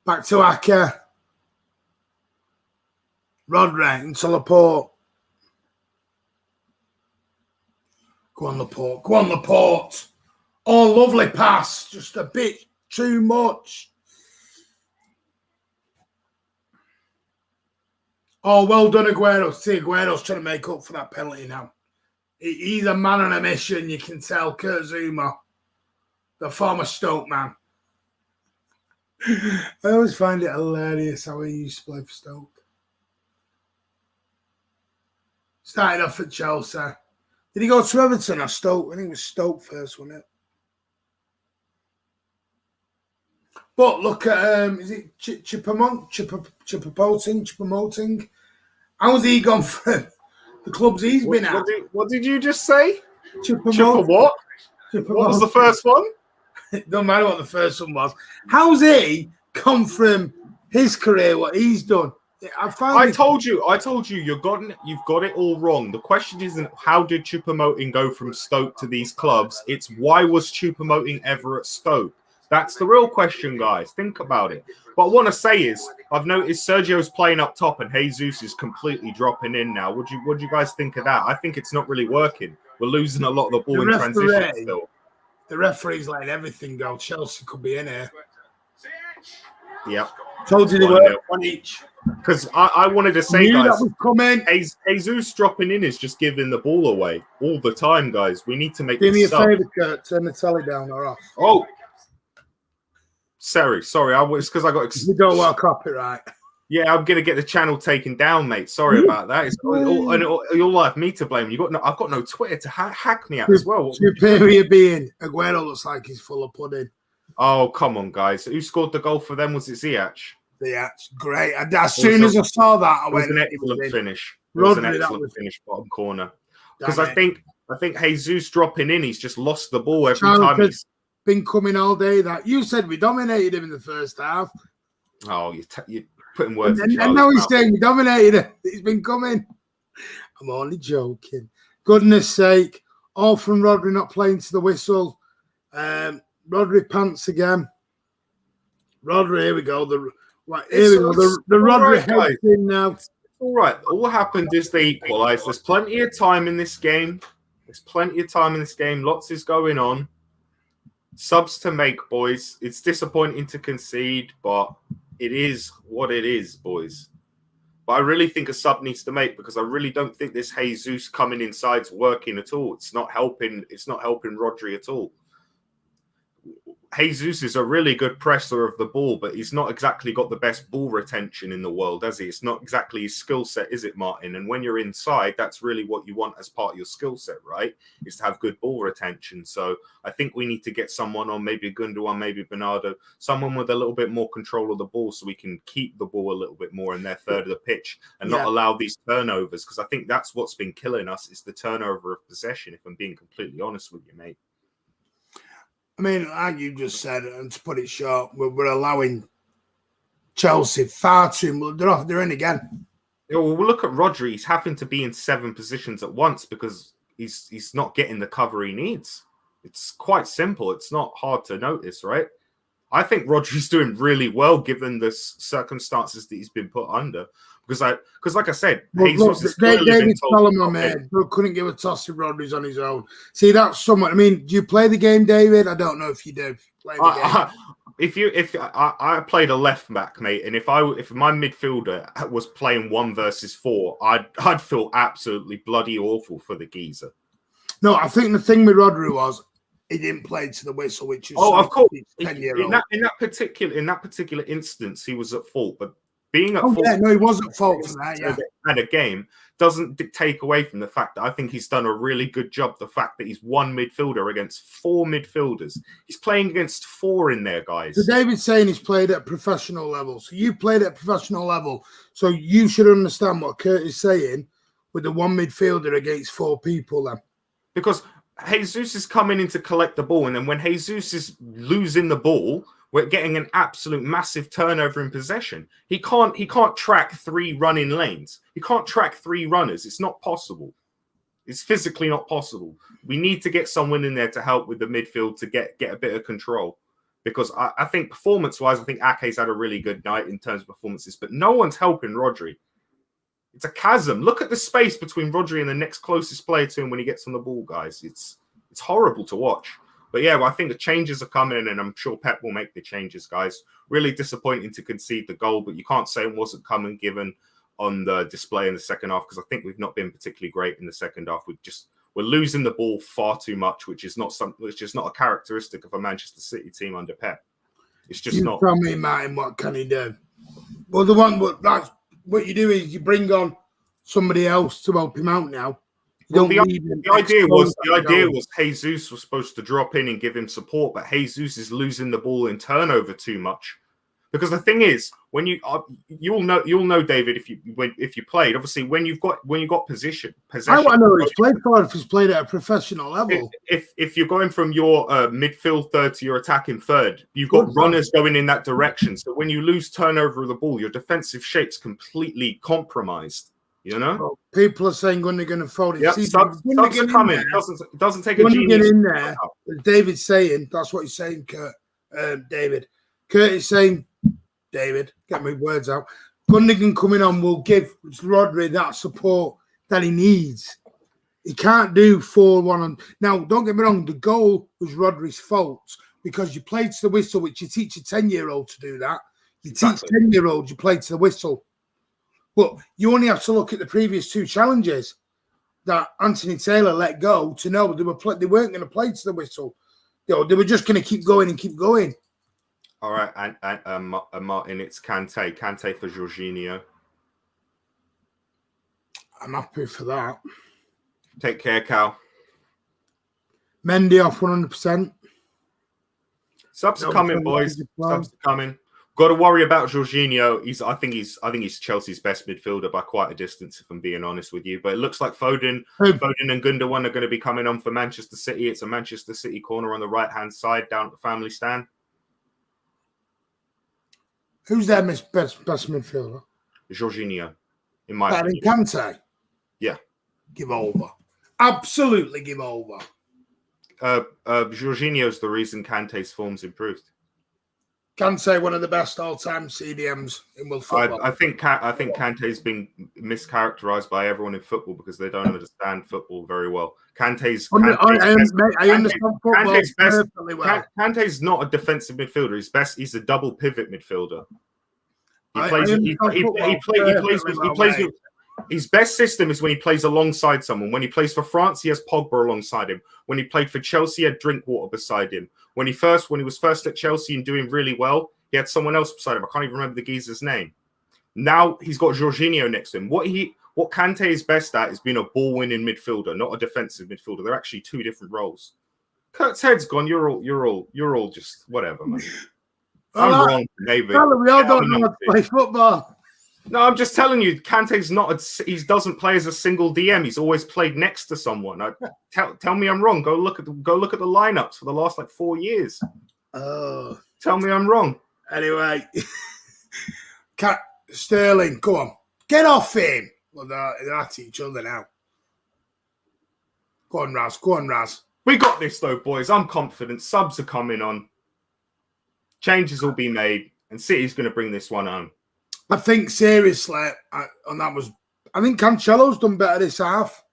Back to Ake. Rodri into Laporte. Go on, Laporte. Go on, Laporte. Oh, lovely pass. Just a bit too much. Oh, well done, Aguero. See, Aguero's trying to make up for that penalty now. He's a man on a mission, you can tell. Kurt Zouma, the former Stoke man. I always find it hilarious how he used to play for Stoke. Started off at Chelsea. Did he go to Everton or Stoke? I think it was Stoke first, wasn't it? But look at, is it Choupo-Moting? How's he gone from the clubs he's been at? What did you just say? Choupo-Moting. What? What was the first one? It don't matter what the first one was. How's he come from his career, what he's done? I told you, you've got it all wrong. The question isn't how did Choupo-Moting go from Stoke to these clubs. It's why was Choupo-Moting ever at Stoke? That's the real question, guys. Think about it. What I want to say is, I've noticed Sergio's playing up top and Jesus is completely dropping in now. What do you guys think of that? I think it's not really working. We're losing a lot of the ball in transition still. The referee's letting everything go. Chelsea could be in here. Yep. Told you they were on each. Because I wanted to say, guys, coming. Jesus dropping in is just giving the ball away all the time, guys. We need to make. Do me a favour, Kurt. Turn the telly down or off. Oh, sorry. It's because I got. You don't want copyright. Yeah, I'm gonna get the channel taken down, mate. Sorry about that. You'll have me to blame. I've got no Twitter to hack me at as well. Superior being. Aguero looks like he's full of pudding. Oh, come on, guys. Who scored the goal for them? Was it Ziyech? Ziyech, great. As soon as I saw that, I went. It was an excellent finish. It was an excellent finish, bottom corner. Because I think Jesus dropping in, he's just lost the ball every time. He's been coming all day. That you said we dominated him in the first half. Oh, you're putting words. And now he's saying we dominated him. He's been coming. I'm only joking. Goodness sake! All from Rodri not playing to the whistle. Rodri pants again. Rodri, here we go. The Rodri heads in now. It's all right. All happened is they equalised. There's plenty of time in this game. Lots is going on. Subs to make, boys. It's disappointing to concede, but it is what it is, boys. But I really think a sub needs to make because I really don't think this Jesus coming inside's working at all. It's not helping Rodri at all. Jesus is a really good presser of the ball, but he's not exactly got the best ball retention in the world, has he? It's not exactly his skill set, is it, Martin? And when you're inside, that's really what you want as part of your skill set, right? Is to have good ball retention. So I think we need to get someone on, maybe Gundogan, maybe Bernardo, someone with a little bit more control of the ball so we can keep the ball a little bit more in their third of the pitch and not allow these turnovers. Because I think that's what's been killing us is the turnover of possession, if I'm being completely honest with you, mate. I mean, like you just said, and to put it short, we're allowing Chelsea far too much. They're in again. Yeah, well, we'll look at Rodri. He's having to be in 7 positions at once because he's not getting the cover he needs. It's quite simple. It's not hard to notice, right? I think Rodri's doing really well given the circumstances that he's been put under. Because like I said, Jesus is clearly been told. Man, couldn't give a toss if Rodri's on his own. See, that's somewhat. I mean, do you play the game, David? I don't know if you do. If I played a left back, mate, and if my midfielder was playing 1 versus 4, I'd feel absolutely bloody awful for the geezer. No, I think the thing with Rodri was he didn't play to the whistle, which is of course 10-year-old. In that particular instance, he was at fault, but being at fault, he wasn't at fault for that. Yeah, and a game doesn't take away from the fact that I think he's done a really good job. The fact that he's 1 midfielder against 4 midfielders, he's playing against 4 in there, guys. So David's saying he's played at professional level. So you played at professional level, so you should understand what Kurt is saying with the 1 midfielder against 4 people. Then, because Jesus is coming in to collect the ball, and then when Jesus is losing the ball, we're getting an absolute massive turnover in possession. He can't track 3 running lanes. He can't track 3 runners. It's not possible. It's physically not possible. We need to get someone in there to help with the midfield to get a bit of control. Because I think performance-wise, I think Ake's had a really good night in terms of performances, but no one's helping Rodri. It's a chasm. Look at the space between Rodri and the next closest player to him when he gets on the ball, guys. It's horrible to watch. But yeah, I think the changes are coming, and I'm sure Pep will make the changes, guys. Really disappointing to concede the goal, but you can't say it wasn't coming given on the display in the second half, because I think we've not been particularly great in the second half. We're losing the ball far too much, which is not a characteristic of a Manchester City team under Pep. It's just not. Tell me, Martin, what can he do? Well, that's what you do is you bring on somebody else to help him out now. Well, the idea was Jesus was supposed to drop in and give him support, but Jesus is losing the ball in turnover too much. Because the thing is, when you'll know, David, if you played, obviously when you've got possession. I want to know who's played for if he's played at a professional level. If you're going from your midfield third to your attacking third, you've got runners going in that direction. So when you lose turnover of the ball, your defensive shape's completely compromised. You know, well, people are saying Gundogan and Foden. Yeah, subs are coming. It doesn't take a genius in there. David's saying that's what he's saying, Kurt. David. Curtis saying, David, get my words out. Gundogan coming on will give Rodri that support that he needs. He can't do 4-1. Now, don't get me wrong, the goal was Rodri's fault because you played to the whistle, which you teach a 10-year-old to do that. You teach 10-year-olds, you play to the whistle. But you only have to look at the previous two challenges that Anthony Taylor let go to know they weren't going to play to the whistle. They were just going to keep going and keep going. All right, and Martin, it's Kante. Kante for Jorginho. I'm happy for that. Take care, Cal. Mendy off 100%. Subs are coming, boys. Subs are coming. Got to worry about Jorginho. I think he's Chelsea's best midfielder by quite a distance, if I'm being honest with you. But it looks like Foden and Gundogan are going to be coming on for Manchester City. It's a Manchester City corner on the right-hand side down at the family stand. Who's their best midfielder? Jorginho, in my opinion. Kante? Yeah. Give over. Absolutely give over. Jorginho's the reason Kante's form's improved. Kante, one of the best all-time CDMs in world football. I think Kante's been mischaracterized by everyone in football because they don't understand football very well. I understand football perfectly well. Kante's not a defensive midfielder. He's a double pivot midfielder. His best system is when he plays alongside someone. When he plays for France, he has Pogba alongside him. When he played for Chelsea, he had Drinkwater beside him. When he was first at Chelsea and doing really well, he had someone else beside him. I can't even remember the geezer's name. Now he's got Jorginho next to him. What Kante is best at is being a ball-winning midfielder, not a defensive midfielder. They're actually two different roles. Kurt's head's gone. You're all just whatever, man. I'm wrong, David. We all don't know how to play football. No, I'm just telling you, Kante's he doesn't play as a single DM. He's always played next to someone. Tell me I'm wrong. Go look at the lineups for the last 4 years. Oh, tell me I'm wrong. Anyway, Sterling, go on, get off him. Well, they're at each other now. Go on, Raz. We got this though, boys. I'm confident. Subs are coming on. Changes will be made, and City's going to bring this one home. I think seriously, I think Cancelo's done better this half.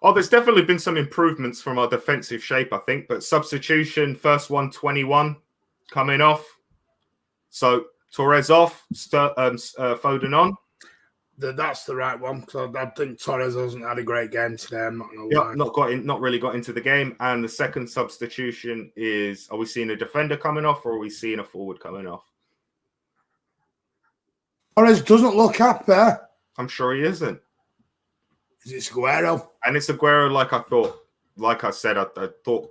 Oh, there's definitely been some improvements from our defensive shape, I think. But substitution, first one, 21, coming off. So Torres off, Foden on. That's the right one. So I think Torres hasn't had a great game today. I'm not going to lie. Not really got into the game. And the second substitution is: are we seeing a defender coming off, or are we seeing a forward coming off? Torres doesn't look happy. I'm sure he isn't. Is it Aguero? And it's Aguero, like I thought. Like I said, I thought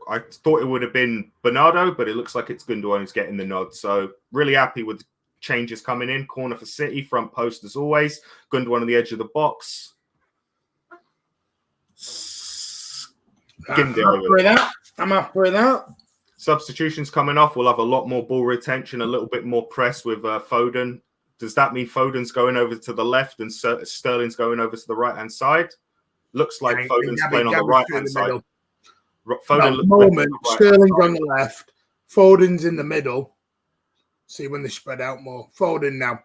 it would have been Bernardo, but it looks like it's Gundogan who's getting the nod. So really happy with changes coming in. Corner for City, front post as always. Gundogan on the edge of the box. I'm happy with that. Substitutions coming off. We'll have a lot more ball retention, a little bit more press with Foden. Does that mean Foden's going over to the left and Sterling's going over to the right-hand side? Looks like Foden's playing on the right-hand side. Sterling's on the left. Foden's in the middle. See when they spread out more. Foden now.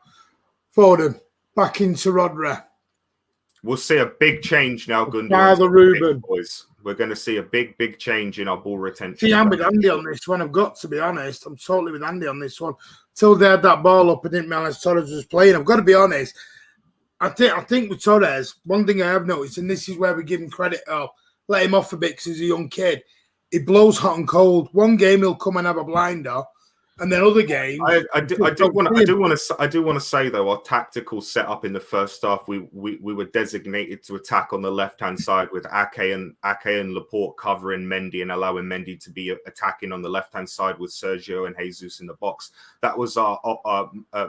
Foden back into Rodri. We'll see a big change now, Gundogan. Father Ruben. Boys. We're going to see a big change in our ball retention. See, I'm with Andy on this one. I've got to be honest. I'm totally with Andy on this one. Till they had that ball up, I didn't realize Torres was playing. I've got to be honest. I think with Torres, one thing I have noticed, and this is where we give him credit, let him off a bit because he's a young kid. He blows hot and cold. One game he'll come and have a blinder, and then other games. I do want to say though, our tactical setup in the first half, we were designated to attack on the left hand side with Ake and Laporte covering Mendy and allowing Mendy to be attacking on the left hand side with Sergio and Jesus in the box. That was our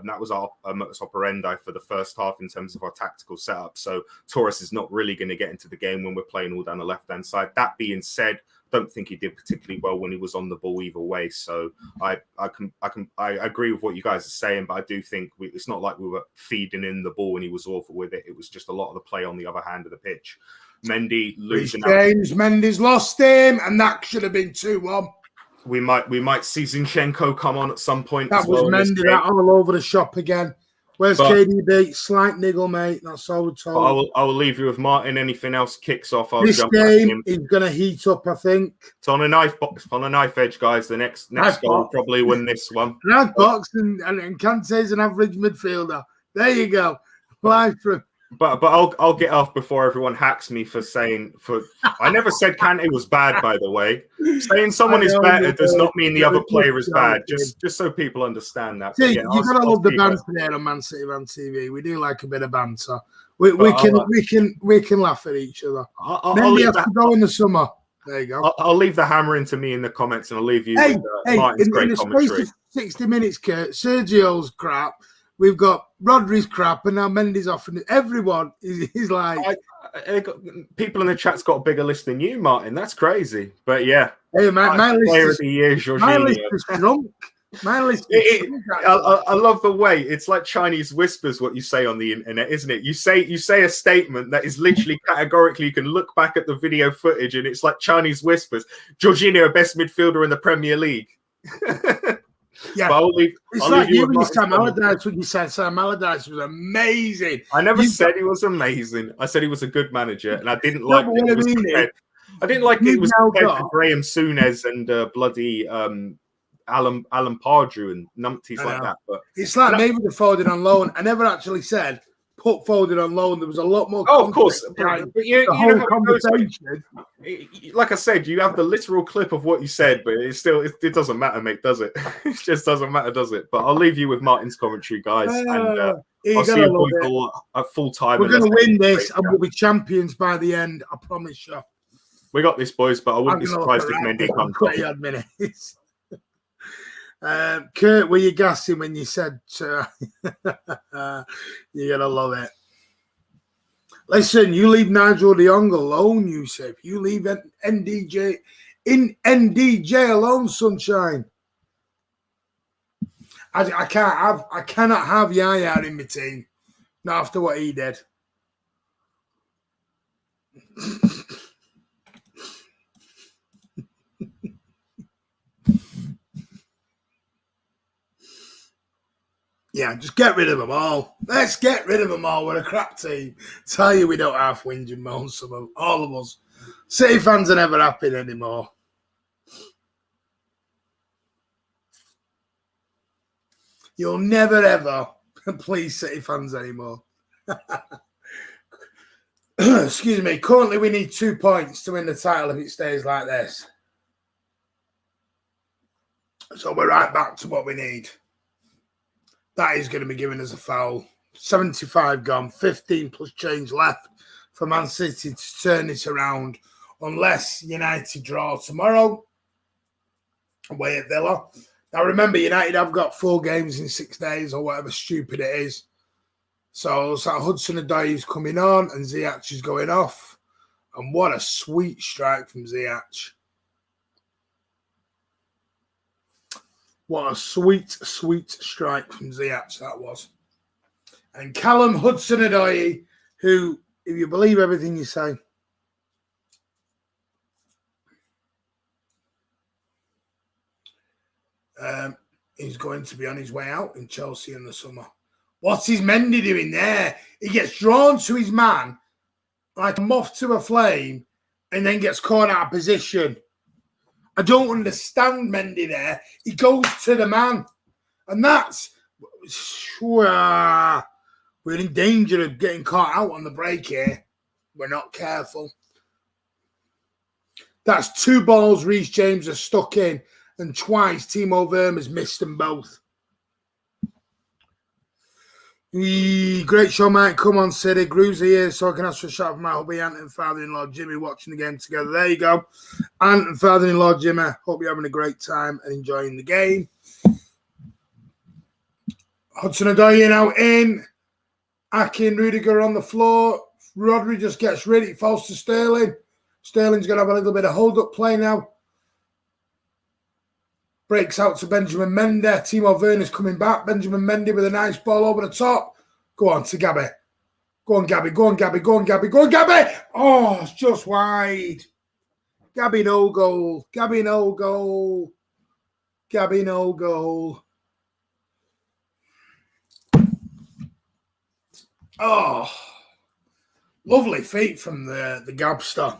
modus operandi for the first half in terms of our tactical setup. So Torres is not really going to get into the game when we're playing all down the left hand side. That being said, don't think he did particularly well when he was on the ball either way. So I agree with what you guys are saying, but I do think it's not like we were feeding in the ball and he was awful with it. It was just a lot of the play on the other hand of the pitch. Mendy losing Mendy's lost him, and that should have been 2-1. We might see Zinchenko come on at some point. That as was well in this Mendy, game. that all over the shop again. Where's KDB? Slight niggle, mate. That's all we're told. I will leave you with Martin. Anything else kicks off, I'll this jump game back in. is going to heat up, I think. It's on a knife edge, guys. The next goal will probably win this one. Knife box and Kante's an average midfielder. There you go. Live from. But I'll get off before everyone hacks me for saying I never said Kante was bad, by the way. Saying someone is better does not mean the other player is bad. Just so people understand that. See, you gotta love the banter there on Man City Fan TV. We do like a bit of banter. We can laugh at each other. I'll leave that to go in the summer. There you go. I'll leave the hammering to me in the comments, and I'll leave you with Martin's great commentary. In the space of 60 minutes, Kurt, Sergio's crap. We've got Rodri's crap, and now Mendy's off, and everyone is like... people in the chat's got a bigger list than you, Martin. That's crazy. But yeah. Hey, my list is drunk. My list is I love the way it's like Chinese whispers what you say on the internet, isn't it? You say a statement that is literally categorically, you can look back at the video footage, and it's like Chinese whispers. Jorginho, best midfielder in the Premier League. Yeah, but it's like you and Sam Allardyce when you said Sam Allardyce was amazing. I never said he was amazing. I said he was a good manager, and I didn't like it. I didn't like it was compared to Graham Souness and bloody Alan Pardew and numpties like that. But it's like maybe the Foden on loan. I never actually said put Foden on loan. There was a lot more. Oh, of course. But you whole conversation. Like I said, you have the literal clip of what you said, but it doesn't matter, mate, does it? It just doesn't matter, does it? But I'll leave you with Martin's commentary, guys. And I'll see you boys all at full time. We're going to win this, and we'll be champions by the end. I promise you. We got this, boys, but I wouldn't be surprised if Mendy comes off. 20 odd minutes. Kurt, were you gassing when you said you're going to love it? Listen, you leave Nigel de Jong alone, Yusuf. You leave NDJ alone, sunshine. I cannot have Yaya in my team. Not after what he did. Yeah, just get rid of them all. Let's get rid of them all. We're a crap team. Tell you we don't have whinge and moan, all of us. City fans are never happy anymore. You'll never, ever please City fans anymore. Excuse me. Currently, we need 2 points to win the title if it stays like this. So we're right back to what we need. That is going to be giving us a foul. 75 gone, 15 plus change left for Man City to turn this around. Unless United draw tomorrow away at Villa. Now remember, United have got 4 games in 6 days or whatever stupid it is. So Hudson Odoi is coming on and Ziyech is going off. And what a sweet strike from Ziyech. What a sweet, sweet strike from Ziyech that was. And Callum Hudson-Odoi, who, if you believe everything you say, is going to be on his way out in Chelsea in the summer. What's his Mendy doing there? He gets drawn to his man like a moth to a flame and then gets caught out of position. I don't understand Mendy there. He goes to the man. And that's... we're in danger of getting caught out on the break here. We're not careful. That's 2 balls Reece James has stuck in, and twice Timo Werner's missed them both. Great show, mate. Come on, City. Grooves are here, so I can ask for a shout from my hubby, aunt and father-in-law Jimmy watching the game together. There you go. Aunt and father-in-law Jimmy, hope you're having a great time and enjoying the game. Hudson-Odoi now in. Aki and Rudiger on the floor. Rodri just gets rid. It falls to Sterling. Sterling's going to have a little bit of hold-up play now. Breaks out to Benjamin Mendy. Timo Werner's coming back. Benjamin Mendy with a nice ball over the top. Go on to Gabby. Go on, Gabby. Go on, Gabby. Go on, Gabby. Go on, Gabby. Oh, it's just wide. Gabby, no goal. Gabby, no goal. Gabino goal. Oh, lovely feat from the Gabster.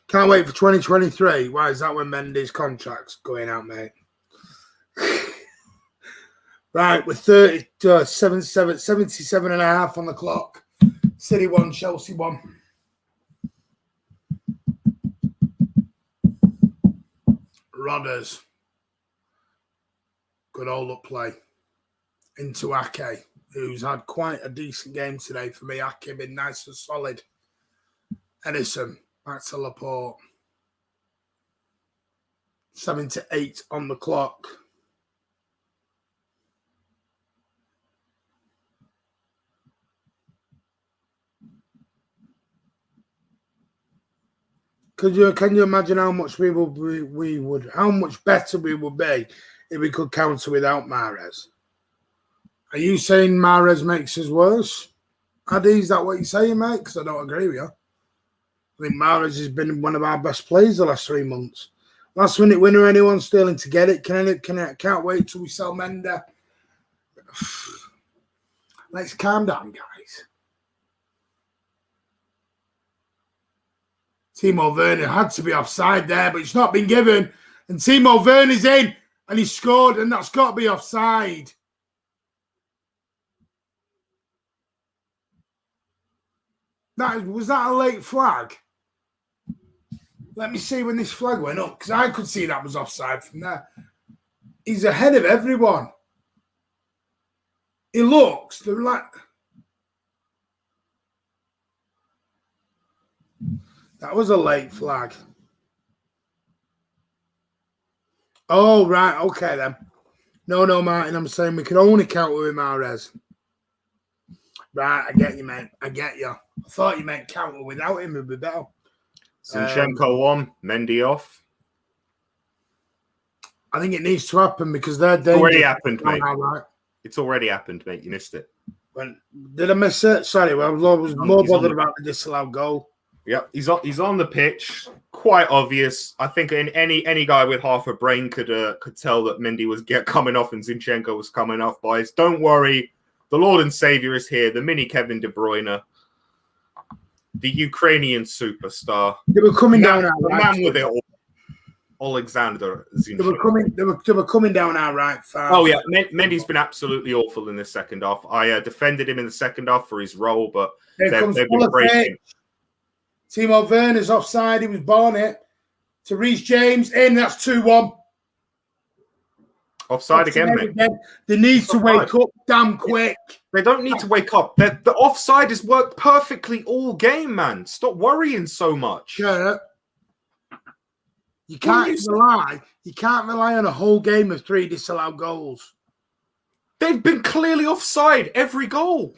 Can't wait for 2023. Why is that when Mendy's contract's going out, mate? Right, with 77 and a half on the clock. City 1, Chelsea 1. Rodders. Good old up play. Into Ake, who's had quite a decent game today for me. Ake been nice and solid. Edison, back to Laporte. 7 to 8 on the clock. Can you imagine how much how much better we would be if we could counter without Mahrez? Are you saying Mahrez makes us worse? Adi, is that what you're saying, mate? Because I don't agree with you. I think Mahrez has been one of our best players the last 3 months. Last minute winner, anyone stealing to get it? Can't wait till we sell Mender. Let's calm down, guys. Timo Werner had to be offside there, but it's not been given. And Timo Werner's in, and he scored, and that's got to be offside. Was that a late flag? Let me see when this flag went up, because I could see that was offside from there. He's ahead of everyone. He looks, they're like... That was a late flag. Oh, right. Okay, then. No, Martin. I'm saying we can only counter with Mahrez. Right. I get you, mate. I get you. I thought you meant counter without him would be better. Zinchenko on. Mendy off. I think it needs to happen because they're dangerous. It's already happened, mate. Right. It's already happened, mate. You missed it. Did I miss it? Sorry. Well, I was more bothered about the disallowed goal. Yeah, he's on the pitch. Quite obvious. I think any guy with half a brain could tell that Mendy was coming off and Zinchenko was coming off. Boys, don't worry. The Lord and Savior is here. The mini Kevin De Bruyne, the Ukrainian superstar. They were coming down. The man with it all. Alexander Zinchenko. They were coming down our right. Fast. Oh yeah, Mendy's been absolutely awful in the second half. I defended him in the second half for his role, but they've been breaking. Timo Werner's offside. He was born it. To Reece James in. That's 2-1. Offside again, mate. They need to wake up damn quick. They don't need to wake up. The offside has worked perfectly all game, man. Stop worrying so much. Yeah. You can't rely. You can't rely on a whole game of 3 disallowed goals. They've been clearly offside every goal.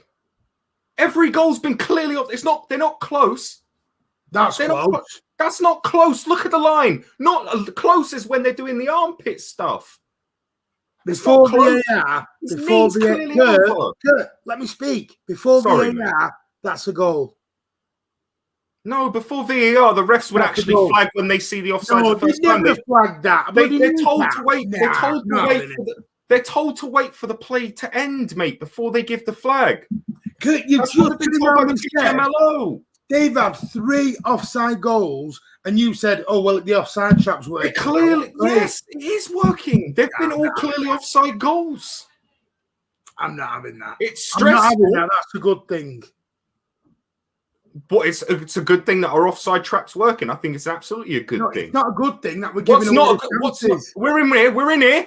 Every goal's been clearly off. They're not close. That's close. That's not close. Look at the line. Not close as when they're doing the armpit stuff. Before VAR, Kurt, let me speak. Before VAR, that's a goal. No, before VAR, the refs would actually flag when they see the offside the first time. They flag that. They're told to wait. They're told to wait for the play to end, mate, before they give the flag. Kurt, They've had 3 offside goals, and you said, "Oh well, the offside trap's working." Clearly, yes, it is working. They've been all clearly offside goals. I'm not having that. It's stressful. I'm not having that. That's a good thing. But it's a good thing that our offside trap's working. I think it's absolutely a good thing. It's not a good thing that we're giving away chances. We're in here. We're in here.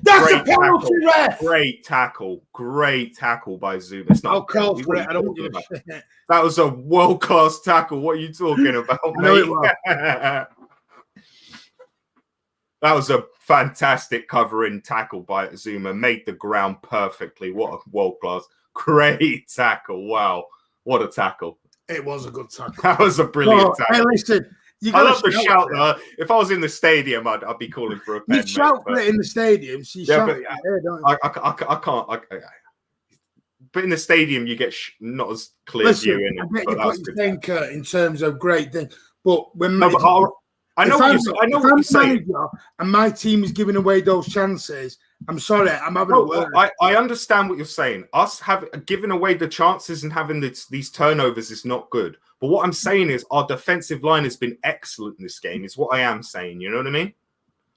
That's a penalty, ref. Great tackle by Zuma. It's not. I'll call for it. I don't give a shit. That was a world-class tackle. What are you talking about, mate? That was a fantastic covering tackle by Zuma. Made the ground perfectly. What a world-class, great tackle. Wow. What a tackle. It was a good tackle. That was a brilliant tackle. Hey, listen. I love the shout though. If I was in the stadium, I'd be calling for a pen. You shout for it in the stadium. So you shout it here, don't you? I can't. But in the stadium, you get not as clear view in it. I get you what you're saying, Kurt, in terms of great thing. But when I know what you're saying. And my team is giving away those chances. I'm sorry, I'm having a word. I understand what you're saying. Us giving away the chances and having these turnovers is not good. But what I'm saying is our defensive line has been excellent in this game, is what I am saying. You know what I mean?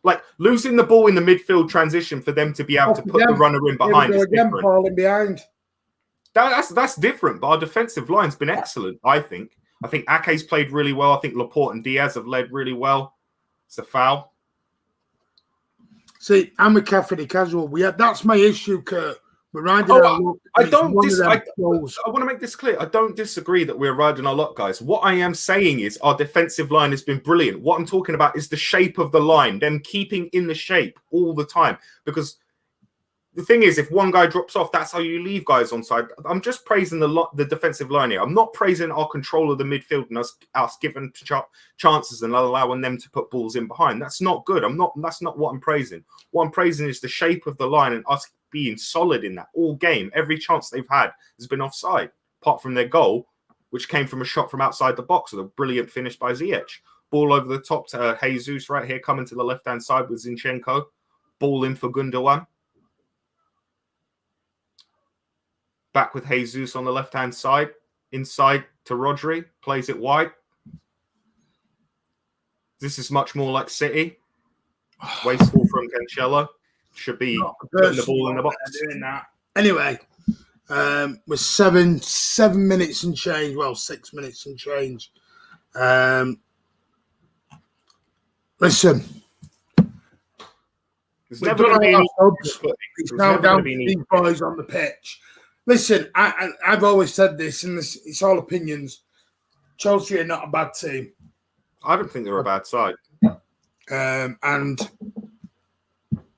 Like losing the ball in the midfield transition for them to be able to put the runner in behind is different. Falling behind. That's different. But our defensive line's been excellent, I think. I think Ake's played really well. I think Laporte and Diaz have led really well. It's a foul. See, I'm a Catholic casual. That's my issue, Kurt. We're riding our luck. I want to make this clear. I don't disagree that we're riding our luck, guys. What I am saying is our defensive line has been brilliant. What I'm talking about is the shape of the line, them keeping in the shape all the time. Because the thing is, if one guy drops off, that's how you leave guys on side. I'm just praising the defensive line here. I'm not praising our control of the midfield and us giving chances and allowing them to put balls in behind. That's not good. That's not what I'm praising. What I'm praising is the shape of the line and us being solid in that all game. Every chance they've had has been offside, apart from their goal, which came from a shot from outside the box with a brilliant finish by Ziyech. Ball over the top to Jesus right here, coming to the left-hand side with Zinchenko. Ball in for Gundogan. Back with Jesus on the left-hand side. Inside to Rodri. Plays it wide. This is much more like City. Wasteful from Cancelo. Should be putting the ball in the box. Doing that. Anyway, with 7 minutes and change. Well, 6 minutes and change. Listen. There's never going to be any. It's now down to these boys on the pitch. Listen, I've always said this, and it's all opinions. Chelsea are not a bad team. I don't think they're a bad side. And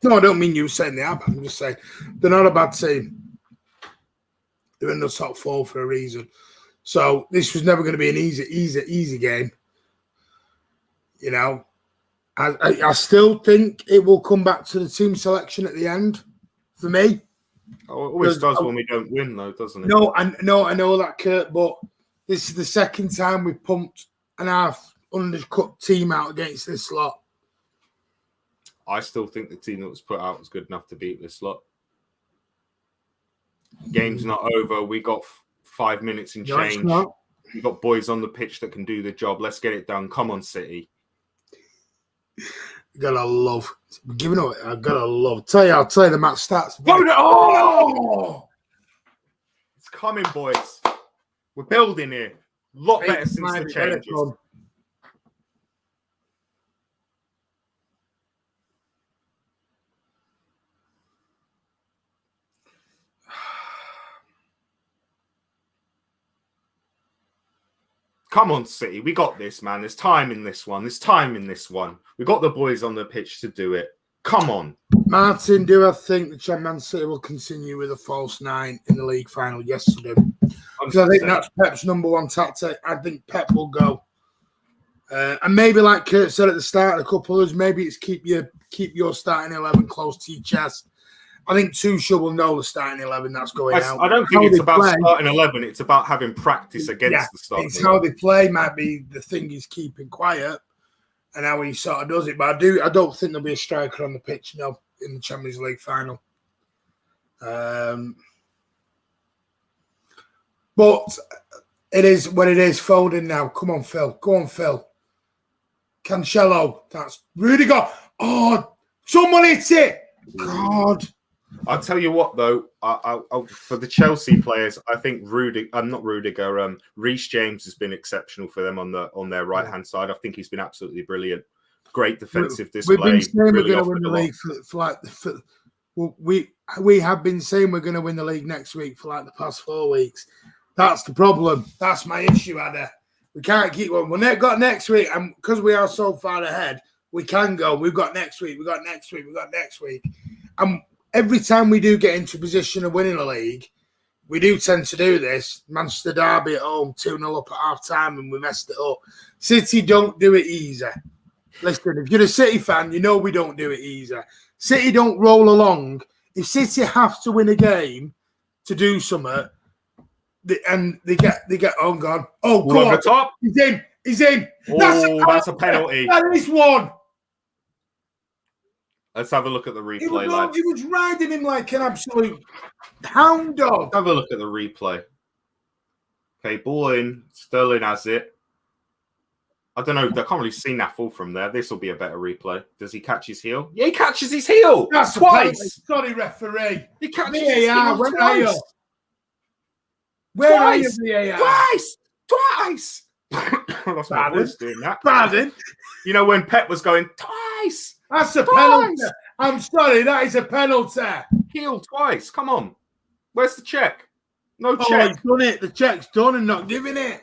no, I don't mean you saying they are bad. I'm just saying they're not a bad team. They're in the top 4 for a reason. So this was never going to be an easy game. You know, I still think it will come back to the team selection at the end for me. Oh, it always does when we don't win, though, doesn't it? No, I know that, Kurt, but this is the second time we've pumped an half undercut team out against this lot. I still think the team that was put out was good enough to beat this lot. Game's not over. We got 5 minutes in change. We got boys on the pitch that can do the job. Let's get it done. Come on, City. Gotta love giving away. I gotta love. I'll tell you the match stats. Oh, it's coming, boys. We're building here. A lot better since the changes. Come on, City. We got this, man. There's time in this one. We got the boys on the pitch to do it. Come on. Martin, do I think that Man City will continue with a false 9 in the league final? Yes, I do. Because I think that's Pep's number one tactic. I think Pep will go. And maybe, like Kurt said at the start, a couple of others, maybe it's keep your starting 11 close to your chest. I think Tuchel will know the starting 11 that's going out. I don't think it's about starting 11. It's about having practice against the starting 11. It's how they play might be the thing he's keeping quiet and how he sort of does it. But I don't think there'll be a striker on the pitch, in the Champions League final. But it is what it is. Foden now. Come on, Phil. Go on, Phil. Cancelo. That's Rudiger. Oh, someone hits it. God. I'll tell you what, though. For the Chelsea players, I think Reece James has been exceptional for them on their right hand side. I think he's been absolutely brilliant. Great defensive display. We've been saying we're going to win the league we have been saying we're going to win the league next week for like the past 4 weeks. That's the problem. That's my issue, Ada. We can't keep on. We've got next week, and because we are so far ahead, we can go. We've got next week. We've got next week. And every time we do get into a position of winning a league, we do tend to do this. Manchester Derby at home, 2-0 up at half-time, and we messed it up. City don't do it easy. Listen, if you're a City fan, you know we don't do it easy. City don't roll along. If City have to win a game to do something, and they get oh God. Oh, go on. Top. He's He's in. That's a penalty. That is one. Let's have a look at the replay, lads. He was riding him like an absolute hound dog. Have a look at the replay. Okay, ball in. Sterling has it. I don't know. I can't really see Naffle from there. This will be a better replay. Does he catch his heel? Yeah, he catches his heel. That's twice. Sorry, referee. He catches his heel twice. Where are you, VAR? Twice. That's my voice doing that. Pardon? You know when Pep was going twice. That's a penalty. I'm sorry, that is a penalty. Heel twice. Come on. Where's the check? No Oh, check. he's done it. The check's done and not giving it.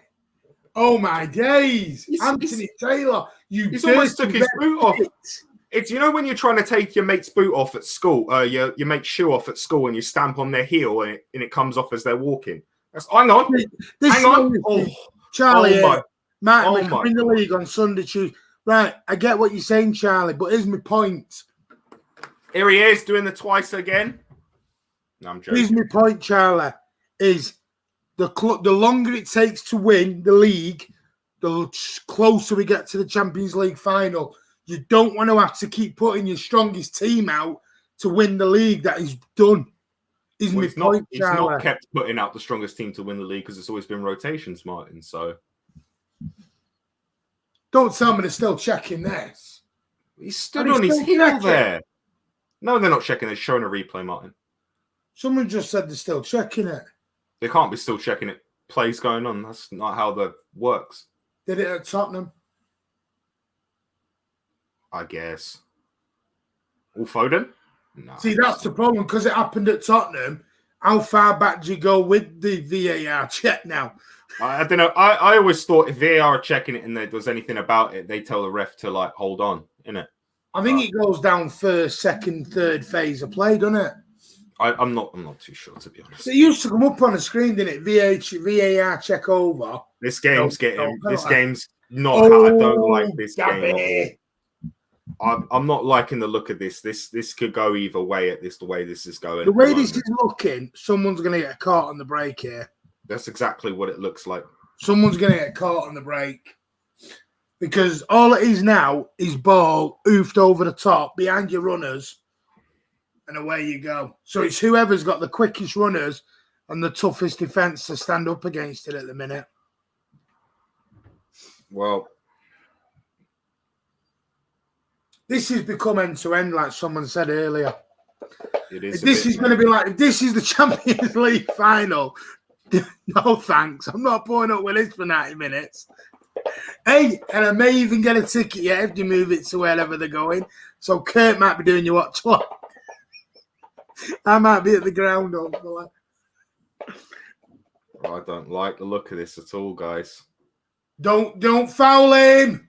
Oh my days. Anthony Taylor, he's almost took his boot off. It's, you know, when you're trying to take your mate's boot off at school, your mate's shoe off at school, and you stamp on their heel and it comes off as they're walking. Hang on. Hang on. Oh, Charlie, oh Martin, we're in the league on Sunday, Tuesday. Right, I get what you're saying, Charlie, but here's my point. Here he is doing the twice again. No, I'm joking. Here's my point, Charlie, is the longer it takes to win the league, the closer we get to the Champions League final. You don't want to have to keep putting your strongest team out to win the league. That is done. He's not kept putting out the strongest team to win the league because it's always been rotations, Martin. So don't tell me they're still checking this. He stood on his heel there. No, they're not checking. They're showing a replay, Martin. Someone just said they're still checking it. They can't be still checking it. Plays going on. That's not how that works. Did it at Tottenham? I guess. Foden? No. See, that's the problem because it happened at Tottenham. How far back do you go with the VAR check now? I don't know. I always thought if VAR are checking it and there was anything about it, they tell the ref to like hold on, innit? I think it goes down first, second, third phase of play, doesn't it? I'm not too sure, to be honest. It used to come up on the screen, didn't it? VAR check over. This game's not. I don't like this game. I'm not liking the look of this. This could go either way at the way this is going. The way this is looking, someone's going to get caught on the break here. That's exactly what it looks like. Someone's going to get caught on the break. Because all it is now is ball oofed over the top behind your runners, and away you go. So it's whoever's got the quickest runners and the toughest defence to stand up against it at the minute. Well, this has become end-to-end, like someone said earlier. It is. This is going to be like, if this is the Champions League final, no thanks. I'm not pulling up with this for 90 minutes. Hey, and I may even get a ticket yet if you move it to wherever they're going. So Kurt might be doing your watch log. I might be at the ground, hopefully. I don't like the look of this at all, guys. Don't foul him.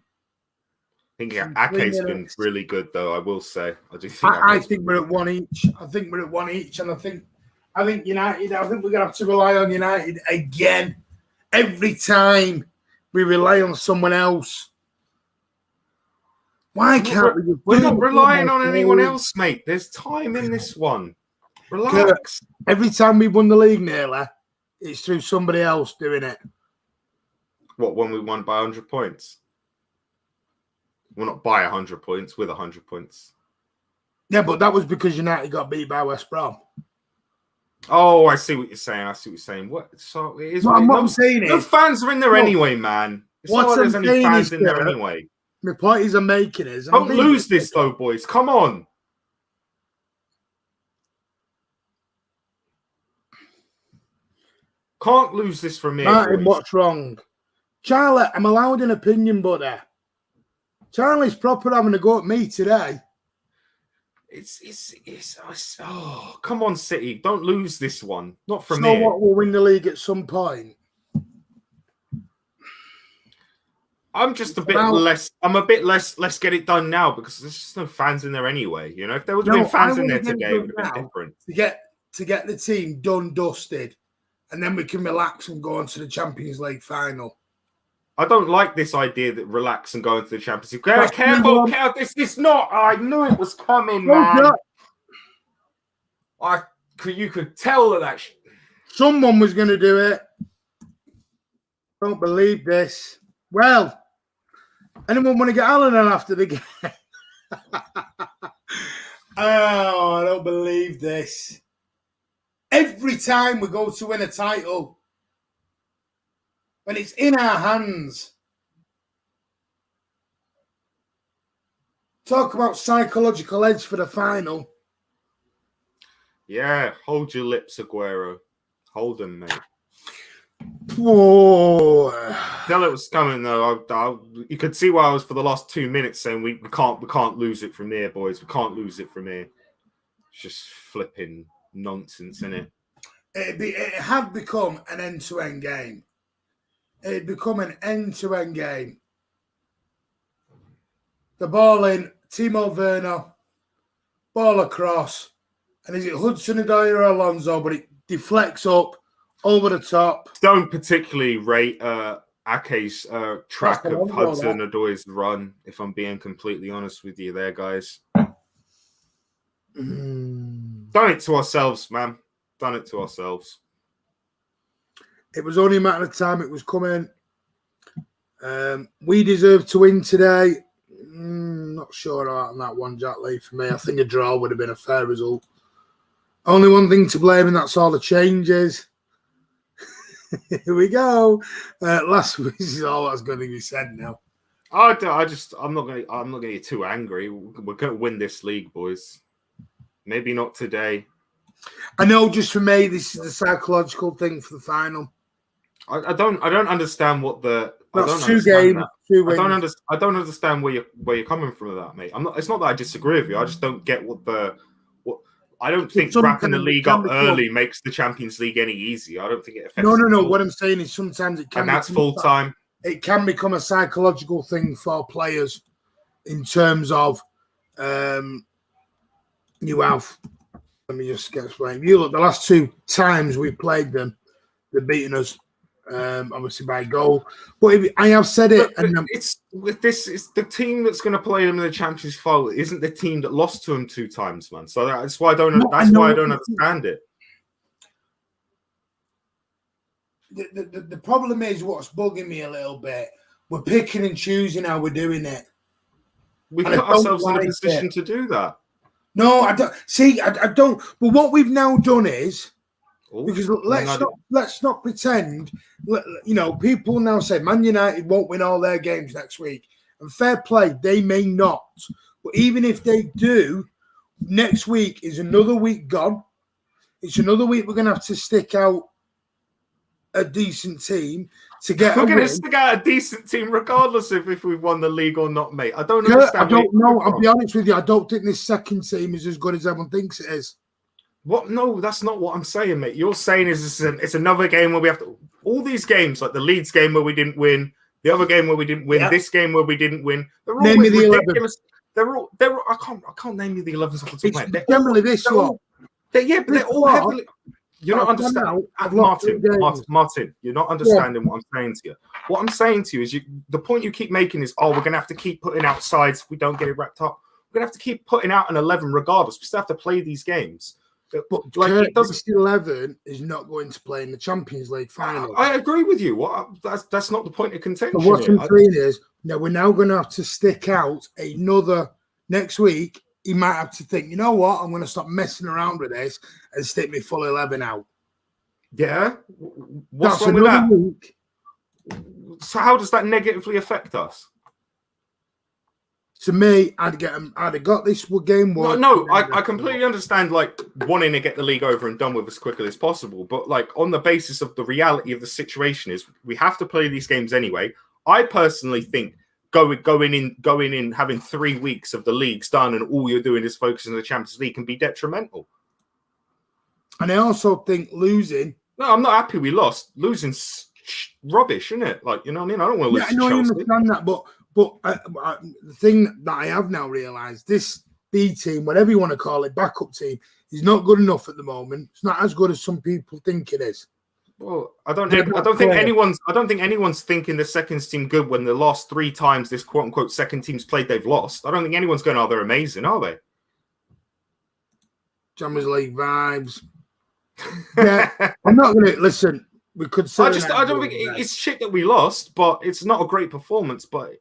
I think Ake's been really good, though. I will say. I think we're at one each. And I think United. I think we're gonna have to rely on United again. Every time we rely on someone else. Why can't we? We're not relying on anyone else, mate. There's time in this one. Relax. Every time we won the league, nearly, it's through somebody else doing it. What, when we won by 100 points? Well, not by 100 points, with 100 points. Yeah, but that was because United got beat by West Brom. Oh, I see what you're saying. What? So it is. What I'm saying is, the fans are in there anyway, man. It's not like there's any fans in there anyway. My point is, I'm making is. Don't lose this, though, boys. Come on. Can't lose this from me. Martin, what's wrong? Charlie, I'm allowed an opinion, buddy. Charlie's proper having a go at me today. Oh, come on, City. Don't lose this one. Not from me. So what, we'll win the league at some point? I'm just a bit less. I'm a bit less. Let's get it done now because there's just no fans in there anyway. You know, if there was been fans in there today, it would have been different. To get the team done, dusted, and then we can relax and go on to the Champions League final. I don't like this idea that relax and go into the Champions League. Careful, this is not. I knew it was coming, man. You could tell that. Someone was going to do it. Don't believe this. Well, Anyone want to get Alan on after the game? Oh, I don't believe this. Every time we go to win a title, when it's in our hands, talk about psychological edge for the final. Yeah, hold your lips, Aguero. Hold them, mate. Whoa. Tell it was coming though. You could see why I was for the last 2 minutes saying we can't lose it from here, boys. We can't lose it from here. It's just flipping nonsense, innit? It had become an end-to-end game. It had become an end-to-end game. The ball in, Timo Werner, ball across, and is it Hudson-Odoi or Alonso? But it deflects up over the top. Don't particularly rate Ake's track of Hudson-Odoi's run, if I'm being completely honest with you there, guys. Done it to ourselves, man. Done it to ourselves. It was only a matter of time it was coming. We deserve to win today. Not sure on that one, Jack Lee, for me. I think a draw would have been a fair result. Only one thing to blame, and that's all the changes. Here we go. Last week is all that's going to be said now. I'm not going to get too angry. We're going to win this league, boys. Maybe not today. I know, just for me, this is the psychological thing for the final. I don't understand what the. That's two games. I don't understand where you're coming from with that, mate. It's not that I disagree with you. I just don't get what. I don't think wrapping the league up early makes the Champions League any easier. I don't think it affects. No. What I'm saying is sometimes it can. And that's full time. It can become a psychological thing for players, in terms of, you have. Let me just get explained. You look, the last 2 times we played them, they've beaten us, obviously by goal. But I have said it, but it's the team that's going to play them in the Champions final isn't the team that lost to them 2 times, man. So that's why I don't. That's why I don't understand it. The problem is what's bugging me a little bit. We're picking and choosing how we're doing it. We put ourselves in a position to do that. No, I don't. See, I don't. But what we've now done is, because let's not pretend. You know, people now say Man United won't win all their games next week, and fair play, they may not. But even if they do, next week is another week gone. It's another week we're going to have to stick out a decent team to get. We're going to stick out a decent team regardless of if we've won the league or not, mate. I don't understand. I don't know. I'll be honest with you. I don't think this second team is as good as everyone thinks it is. What? No, that's not what I'm saying, mate. You're saying it's another game where we have to. All these games, like the Leeds game where we didn't win, the other game where we didn't win, this game where we didn't win. They're all name me the ridiculous. 11. They're all. I can't name you the 11s off the top of my head. Generally, this one. They're all heavily. You're not understanding, Martin. You're not understanding what I'm saying to you. What I'm saying to you is, the point you keep making is, we're going to have to keep putting out sides if we don't get it wrapped up. We're going to have to keep putting out an 11 regardless. We still have to play these games. But like, this 11 is not going to play in the Champions League final. I agree with you. That's not the point of contention. So what I'm saying is, we're now going to have to stick out another next week. He might have to think, you know what, I'm going to stop messing around with this and stick me full 11 out. Yeah? What's wrong with that? Week. So how does that negatively affect us? To me, I'd have got this game won. No, I completely understand, like, wanting to get the league over and done with as quickly as possible. But, like, on the basis of the reality of the situation is we have to play these games anyway. I personally think going in, having 3 weeks of the leagues done and all you're doing is focusing on the Champions League can be detrimental. And I also think losing. No, I'm not happy we lost. Losing's rubbish, isn't it? Like, you know what I mean? I don't want to lose. I know you understand that, but the thing that I have now realised, this B team, whatever you want to call it, backup team, is not good enough at the moment. It's not as good as some people think it is. Well, I don't think anyone's thinking the second team good when the last 3 times this quote unquote second team's played, they've lost. I don't think anyone's going, they're amazing, are they? Champions League vibes. Yeah, I'm not going to listen. we could say. I don't think it's shit that we lost, but it's not a great performance. But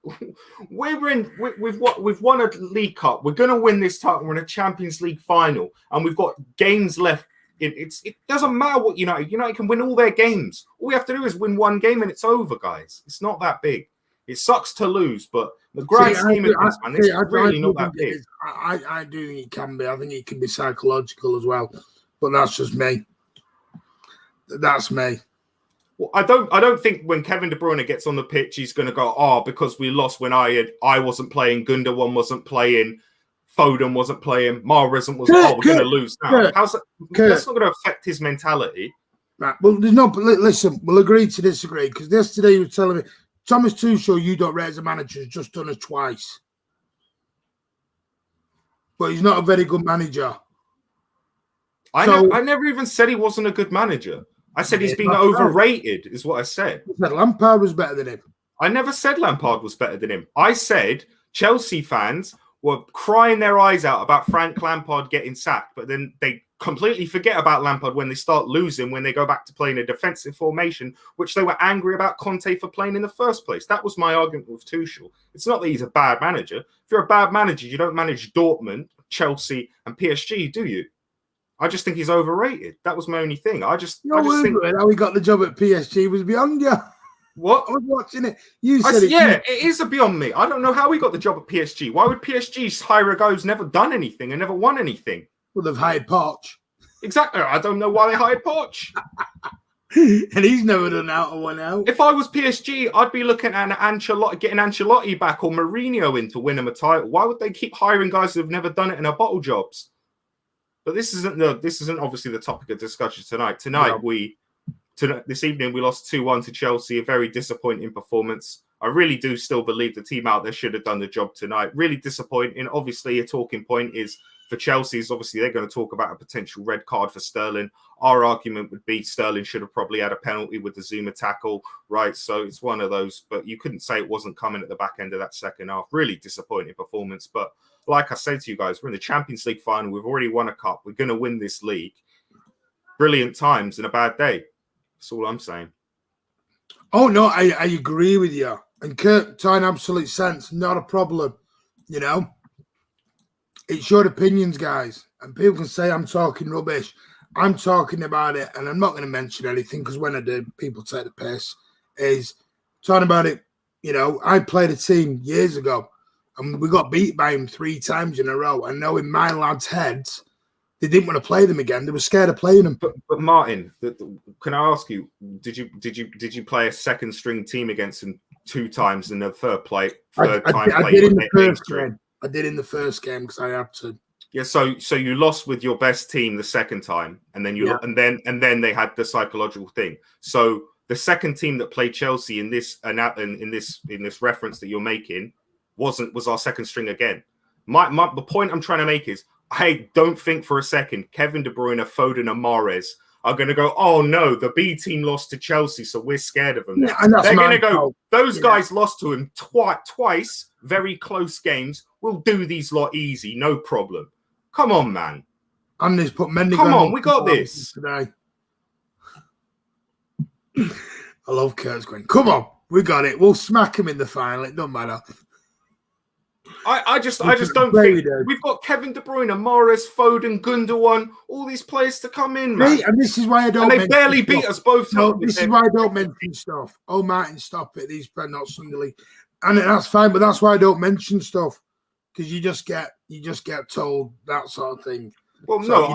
we've won a League Cup. We're going to win this title. We're in a Champions League final, and we've got games left. It doesn't matter what United can win all their games. All we have to do is win one game, and it's over, guys. It's not that big. It sucks to lose, but the grand scheme of this, man, it's really not that big. I do think it can be. I think it can be psychological as well, but that's just me. That's me. Well, I don't think when Kevin De Bruyne gets on the pitch, he's going to go, because we lost when I wasn't playing, Gundogan wasn't playing, Foden wasn't playing, Mahrez wasn't. We're going to lose now. How's that? That's not going to affect his mentality. Right. Well, there's no. Listen, we'll agree to disagree because yesterday you were telling me Thomas Tuchel, you don't rate as a manager, has just done it twice, but he's not a very good manager. I never even said he wasn't a good manager. I said he's being overrated, is what I said. Lampard was better than him. I never said Lampard was better than him. I said Chelsea fans were crying their eyes out about Frank Lampard getting sacked, but then they completely forget about Lampard when they start losing, when they go back to playing a defensive formation, which they were angry about Conte for playing in the first place. That was my argument with Tuchel. It's not that he's a bad manager. If you're a bad manager, you don't manage Dortmund, Chelsea, and PSG, do you? I just think he's overrated. That was my only thing. I just think how he got the job at PSG was beyond you. What? I was watching it. You said it. Yeah, it is beyond me. I don't know how he got the job at PSG. Why would PSG hire a guy who's never done anything and never won anything? Well, they've hired Poch. Exactly. I don't know why they hired Poch. And he's never done out or one out. If I was PSG, I'd be looking at getting Ancelotti back or Mourinho in to win him a title. Why would they keep hiring guys who've never done it in a bottle jobs? But this isn't obviously the topic of discussion tonight. This evening we lost 2-1 to Chelsea, a very disappointing performance. I really do still believe the team out there should have done the job tonight. Really disappointing. Obviously, a talking point is for Chelsea is obviously they're going to talk about a potential red card for Sterling. Our argument would be Sterling should have probably had a penalty with the Zuma tackle, right? So it's one of those, but you couldn't say it wasn't coming at the back end of that second half. Really disappointing performance, but like I said to you guys, we're in the Champions League final. We've already won a cup. We're going to win this league. Brilliant times and a bad day. That's all I'm saying. Oh, no, I agree with you. And Kurt, to an absolute sense, not a problem. You know, it's your opinions, guys. And people can say I'm talking rubbish. I'm talking about it, and I'm not going to mention anything because when I do, people take the piss. Is talking about it, you know, I played a team years ago. And we got beat by him 3 times in a row. I know in my lads' heads, they didn't want to play them again. They were scared of playing them. But Martin, can I ask you? Did you play a second string team against them 2 times in the third time? I did in the first game. I did in the first game because I had to. Yeah. So you lost with your best team the second time, and then and then they had the psychological thing. So the second team that played Chelsea in this reference that you're making was our second string again. The point I'm trying to make is I don't think for a second Kevin De Bruyne, Foden, and Mahrez are going to go, oh no, the B team lost to Chelsea, so we're scared of them. Yeah, they're going to go, those guys lost to him twice, very close games. We'll do these lot easy, no problem. Come on, man. And there's put Mendy. Come on, we got this today. I love Kurt's going, come on, we got it. We'll smack him in the final. It don't matter. I just don't think we've got Kevin De Bruyne, Mahrez, Foden, Gundogan, all these players to come in, man. And this is why I don't. And they barely beat us both. No, this is why I don't mention stuff. Oh, Martin, stop it. These are not Sunday League, and that's fine. But that's why I don't mention stuff because you just get told that sort of thing. Well, so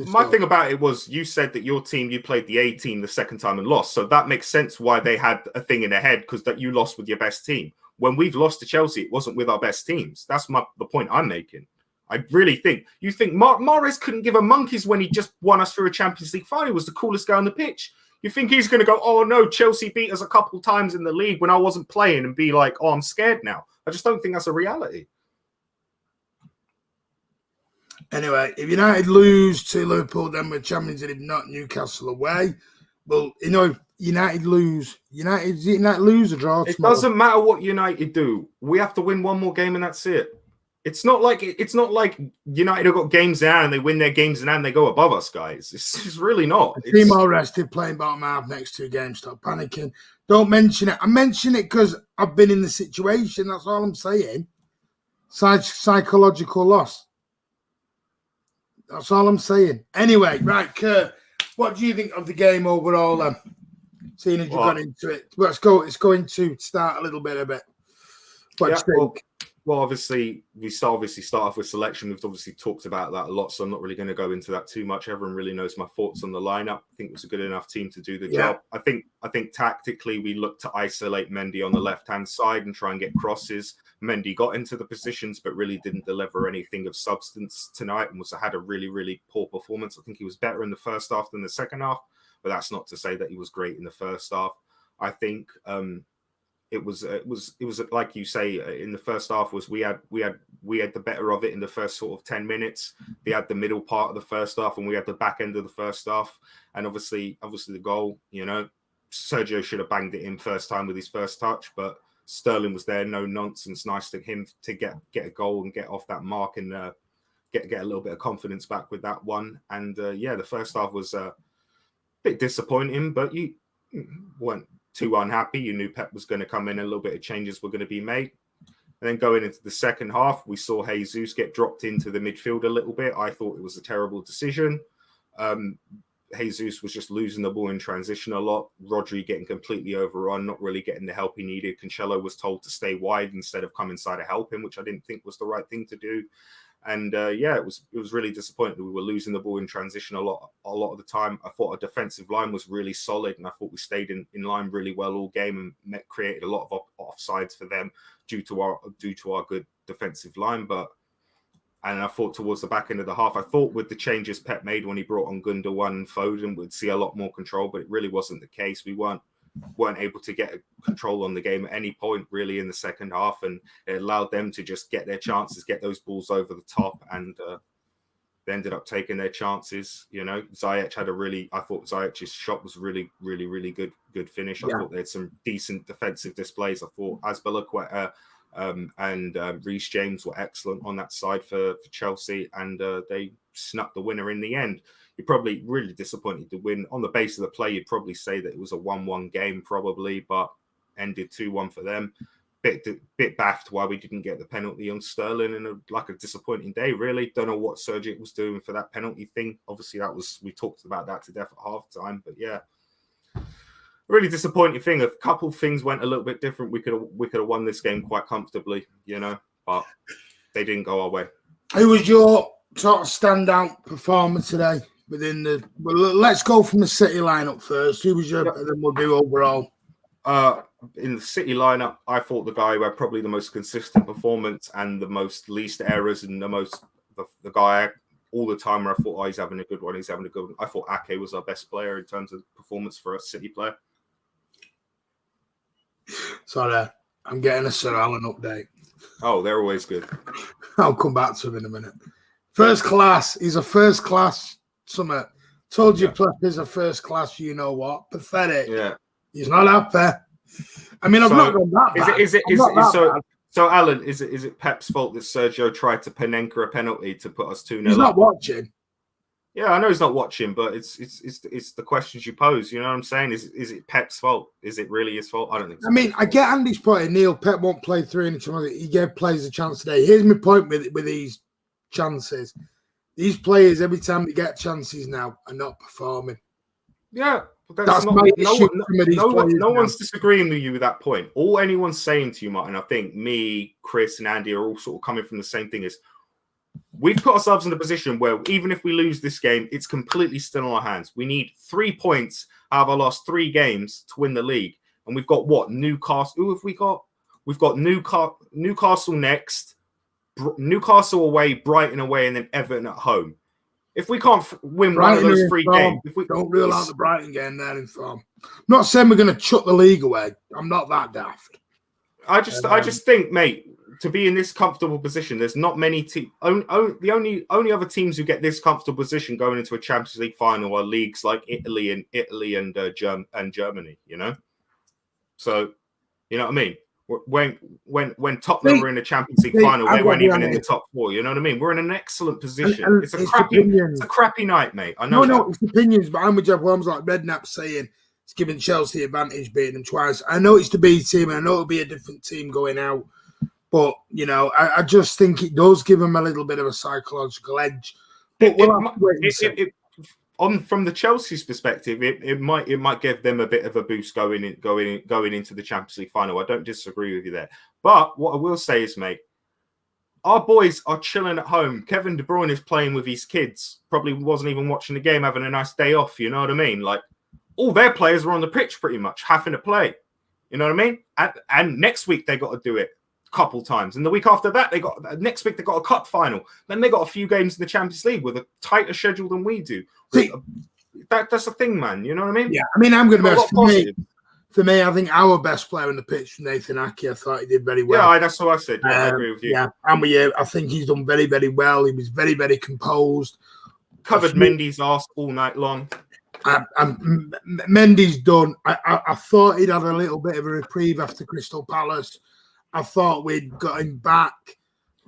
my thing about it was you said that your team, you played the A team the second time and lost, so that makes sense why they had a thing in their head because that you lost with your best team. When we've lost to Chelsea, it wasn't with our best teams. That's the point I'm making. I really think you think Mahrez couldn't give a monkeys when he just won us through a Champions League final. He was the coolest guy on the pitch. You think he's going to go, oh no, Chelsea beat us a couple times in the league when I wasn't playing and be like, oh, I'm scared now. I just don't think that's a reality. Anyway, if United lose to Liverpool, then we're champions, and if not, Newcastle away. Well, you know, if United lose or draw. It doesn't matter what United do. We have to win one more game and that's it. It's not like United have got games in hand and they win their games in hand and they go above us, guys. It's just really not. The team all rested, playing bottom half next 2 games. Stop panicking. Don't mention it. I mention it because I've been in the situation. That's all I'm saying. Psychological loss. That's all I'm saying. Anyway, right, Kurt, what do you think of the game overall then? Seeing as you got into it. Let's go. It's going to start a bit. What do you think? Well, obviously, we start off with selection. We've obviously talked about that a lot, so I'm not really going to go into that too much. Everyone really knows my thoughts on the lineup. I think it was a good enough team to do the job. I think tactically we looked to isolate Mendy on the left-hand side and try and get crosses. Mendy got into the positions, but really didn't deliver anything of substance tonight and had a really, really poor performance. I think he was better in the first half than the second half, but that's not to say that he was great in the first half. I think it was like you say in the first half was we had the better of it in the first sort of 10 minutes. They had the middle part of the first half and we had the back end of the first half. And obviously the goal, Sergio should have banged it in first time with his first touch, but Sterling was there, no nonsense. Nice to him to get a goal and get off that mark and get a little bit of confidence back with that one. And the first half was a bit disappointing, but you weren't too unhappy. You knew Pep was going to come in, a little bit of changes were going to be made. And then going into the second half, we saw Jesus get dropped into the midfield a little bit. I thought it was a terrible decision. Jesus was just losing the ball in transition a lot. Rodri getting completely overrun, not really getting the help he needed. Cancelo was told to stay wide instead of come inside to help him, which I didn't think was the right thing to do. And it was really disappointing. We were losing the ball in transition a lot of the time. I thought our defensive line was really solid, and I thought we stayed in line really well all game and created a lot of offsides for them due to our good defensive line. And I thought towards the back end of the half, I thought with the changes Pep made when he brought on Gundogan and Foden, we'd see a lot more control, but it really wasn't the case. We weren't able to get control on the game at any point really in the second half, and it allowed them to just get their chances, get those balls over the top, and they ended up taking their chances. Ziyech I thought Ziyech's shot was really, really, really good finish. I thought they had some decent defensive displays. I thought Azpilicueta and Reece James were excellent on that side for Chelsea, and they snuck the winner in the end. You're probably really disappointed to win. On the base of the play, you'd probably say that it was a 1-1 game probably, but ended 2-1 for them. Bit baffed why we didn't get the penalty on Sterling, and a disappointing day, really. Don't know what Sergio was doing for that penalty thing. Obviously, we talked about that to death at halftime, but yeah. Really disappointing thing. A couple of things went a little bit different. We could have won this game quite comfortably, but they didn't go our way. Who was your sort of standout performer today? Let's go from the City lineup first. Who was your? And then we'll do overall. In the City lineup, I thought the guy who had probably the most consistent performance and the most least errors, and the guy all the time where I thought, he's having a good one. He's having a good one. I thought Ake was our best player in terms of performance for a City player. Sorry, I'm getting a Sir Alan update. Oh, they're always good. I'll come back to him in a minute. First class. He's a first class. Summit. Told you, Plep is a first class. You know what? Pathetic. Yeah. He's not happy. I mean, I've not gone that bad. So, Alan, is it Pep's fault that Sergio tried to Panenka a penalty to put us 2-0 up? He's not watching. Yeah, I know he's not watching, but it's the questions you pose. You know what I'm saying? Is it Pep's fault? Is it really his fault? I don't think so. I mean, I get Andy's point. Neil, Pep won't play 3 in each. He gave players a chance today. Here's my point with these chances. These players, every time they get chances now, are not performing. Yeah, but that's my issue. No one's disagreeing with you with that point. All anyone's saying to you, Martin, I think me, Chris, and Andy are all sort of coming from the same thing: is we've put ourselves in a position where even if we lose this game, it's completely still in our hands. We need 3 points out of our last 3 games to win the league, and we've got what? Newcastle. Who have we got? We've got Newcastle next. Newcastle away, Brighton away, and then Everton at home. If we can't win Brighton one of those 3 games, don't rule out the Brighton game there in form. I'm not saying we're going to chuck the league away. I'm not that daft. I just think, mate, to be in this comfortable position, there's not many teams. The only other teams who get this comfortable position going into a Champions League final are leagues like Italy and Germany. So, you know what I mean. When Tottenham were in the Champions League final, they weren't even in the top 4. You know what I mean? We're in an excellent position. And it's a crappy night, mate. I know. No, it's opinions, but I'm with Jeff Worms like Redknapp saying it's giving Chelsea advantage beating them twice. I know it's the B team, and I know it'll be a different team going out, but I just think it does give them a little bit of a psychological edge. But from the Chelsea's perspective, it might give them a bit of a boost going into the Champions League final. I don't disagree with you there. But what I will say is, mate, our boys are chilling at home. Kevin De Bruyne is playing with his kids. Probably wasn't even watching the game, having a nice day off. You know what I mean? Like, all their players were on the pitch pretty much, having to play. You know what I mean? And next week they got to do it a couple times. And the week after that, next week they got a cup final. Then they got a few games in the Champions League with a tighter schedule than we do. See, that's the thing, man. You know what I mean? Yeah, I mean, I'm going to be for me, I think our best player on the pitch, Nathan Ake, I thought he did very well. Yeah, that's what I said. Yeah, I agree with you. Yeah, and I think he's done very, very well. He was very, very composed. Covered Mendy's arse all night long. Mendy's done. I thought he'd had a little bit of a reprieve after Crystal Palace. I thought we'd got him back.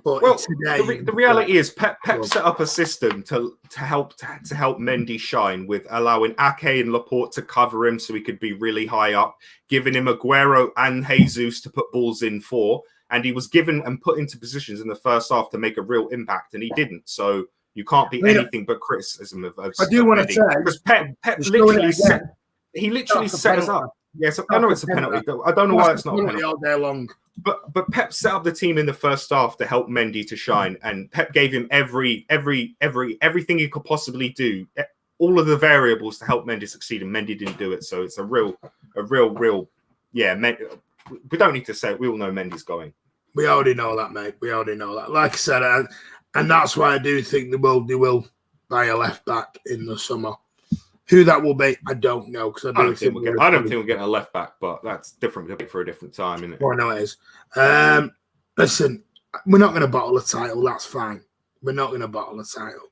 But today, the reality is Pep set up a system to help Mendy shine with allowing Ake and Laporte to cover him so he could be really high up, giving him Aguero and Jesus to put balls in for, and he was given and put into positions in the first half to make a real impact, and he didn't. So you can't be anything but criticism of I do want to say because Pep literally set us up. Yes, I know it's a penalty. I don't know why it's not a penalty all day long. But Pep set up the team in the first half to help Mendy to shine, and Pep gave him everything he could possibly do, all of the variables to help Mendy succeed, and Mendy didn't do it. So it's a real. Yeah, we don't need to say it. We all know Mendy's going. We already know that, mate. We already know that. Like I said, and that's why I do think they will buy a left back in the summer. Who that will be, I don't know. Because I don't think we're getting a left back, but that's different for a different time, isn't it? Well, no, it is. Listen, we're not going to bottle a title. That's fine. We're not going to bottle a title.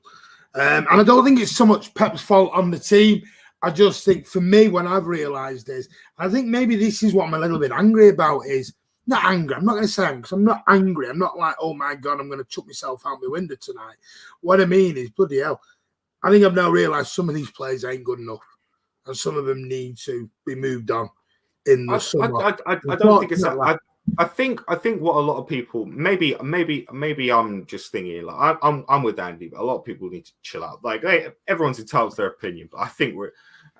And I don't think it's so much Pep's fault on the team. I just think, for me, when I've realised is, I think maybe this is what I'm a little bit angry about is, not angry. I'm not going to say angry because I'm not angry. I'm not like, oh my God, I'm going to chuck myself out my window tonight. What I mean is, bloody hell, I think I've now realised some of these players ain't good enough, and some of them need to be moved on in the summer. I don't think it's that. I think what a lot of people maybe I'm just thinking like I'm with Andy, but a lot of people need to chill out. Like, hey, everyone's entitled to their opinion, but I think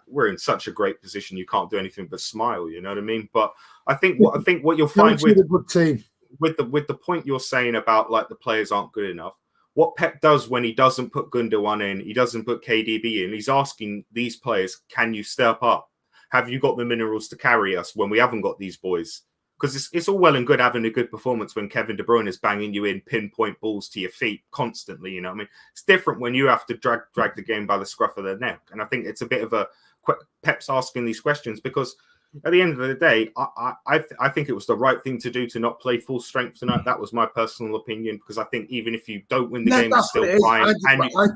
we're in such a great position. You can't do anything but smile. You know what I mean? But I think what you'll find with a good team, with the point you're saying about like the players aren't good enough. What Pep does when he doesn't put Gundogan in, he doesn't put KDB in, he's asking these players, can you step up? Have you got the minerals to carry us when we haven't got these boys? Because it's all well and good having a good performance when Kevin De Bruyne is banging you in pinpoint balls to your feet constantly. You know what I mean? It's different when you have to drag the game by the scruff of the neck. And I think it's a bit of a Pep's asking these questions because at the end of the day, I think it was the right thing to do to not play full strength tonight. That was my personal opinion because I think even if you don't win the game, it's still fine.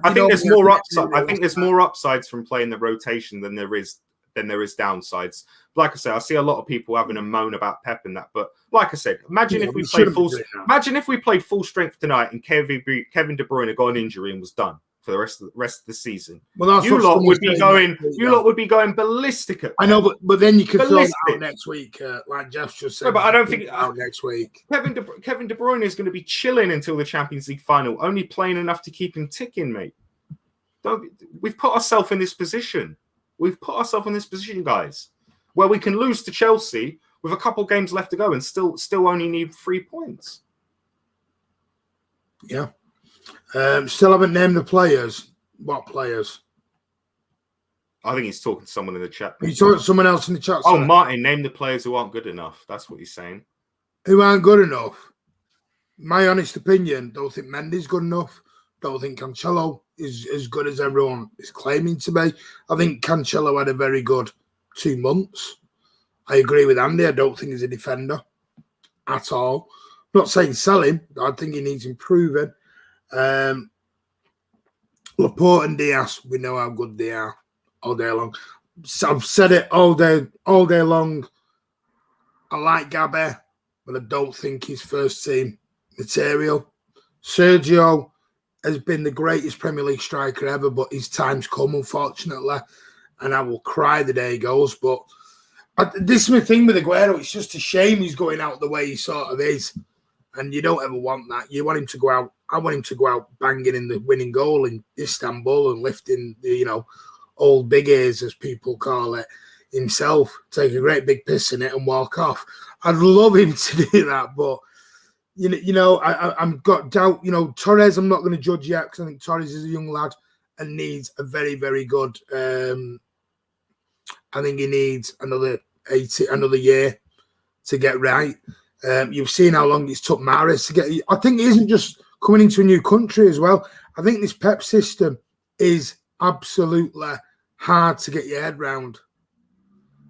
I think there's more upside. I think there's more upsides from playing the rotation than there is downsides. Like I said, I see a lot of people having a moan about Pep and that, but like I said, imagine if we played full strength tonight and Kevin De Bruyne had got an injury and was done for the rest of the season. Well, you lot would be going ballistic. I know, but then you could throw it out next week, like Jeff just said. No, but I don't think out next week. Kevin De Bruyne is going to be chilling until the Champions League final, only playing enough to keep him ticking, mate. We've put ourselves in this position. Guys, where we can lose to Chelsea with a couple games left to go and still only need 3 points. Yeah. Still haven't named the players. What players? I think he's talking to someone in the chat. He's talking to someone else in the chat. Oh, sorry. Martin, name the players who aren't good enough. That's what he's saying. Who aren't good enough? My honest opinion, don't think Mendy's good enough. Don't think Cancelo is as good as everyone is claiming to be. I think Cancelo had a very good 2 months. I agree with Andy. I don't think he's a defender at all. I'm not saying sell him. I think he needs improving. Laporte and Diaz, we know how good they are all day long. So I've said it all day long. I like Gabby. but I don't think he's first team material. Sergio has been the greatest Premier League striker ever, but his time's come, unfortunately, and I will cry the day he goes. But this is my thing with Aguero. It's just a shame he's going out the way he sort of is, and you don't ever want that. You want him to go out. I want him to go out banging in the winning goal in Istanbul and lifting the, old big ears, as people call it, himself, take a great big piss in it and walk off. I'd love him to do that, but I'm got doubt. Torres, I'm not going to judge yet because I think Torres is a young lad and needs a very, very good. I think he needs another year to get right. You've seen how long it's took Mahrez to get. I think he isn't just coming into a new country as well. I think this Pep system is absolutely hard to get your head round.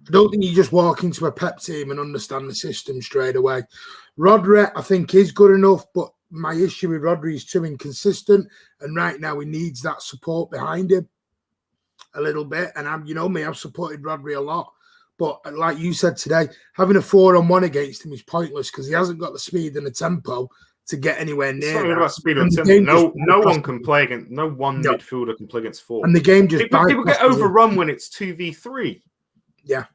I don't think you just walk into a Pep team and understand the system straight away. Rodri, I think, is good enough, but my issue with Rodri is too inconsistent, and right now he needs that support behind him a little bit. And I've supported Rodri a lot, but like you said today, having a 4-on-1 against him is pointless because he hasn't got the speed and the tempo to get anywhere near. It's not even about speed and tempo. No one can play against. No one midfielder can play against 4. And the game just people get overrun when it's 2v3. Yeah.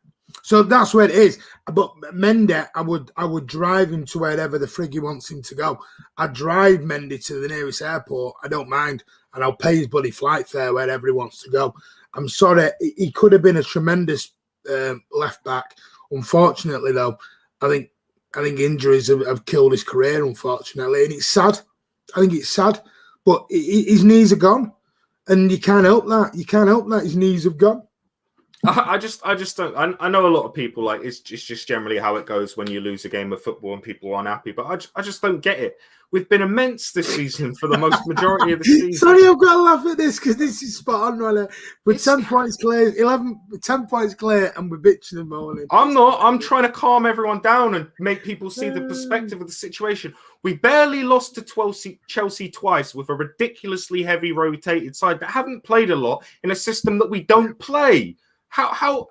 So that's where it is. But Mendy, I would drive him to wherever the frig he wants him to go. I'd drive Mendy to the nearest airport. I don't mind. And I'll pay his bloody flight fare wherever he wants to go. I'm sorry. He could have been a tremendous left back. Unfortunately, though, I think injuries have killed his career, unfortunately. And it's sad. I think it's sad. But his knees are gone. And you can't help that. You can't help that his knees have gone. I just don't. I know a lot of people, like, it's just generally how it goes when you lose a game of football and people are unhappy, but I just don't get it. We've been immense this season for the most majority of the season. Sorry, I've got to laugh at this because this is spot on, right? We're 10 points clear, 10 points clear, and we're bitching and moaning. I'm not. I'm trying to calm everyone down and make people see the perspective of the situation. We barely lost to Chelsea twice with a ridiculously heavy rotated side that haven't played a lot in a system that we don't play. How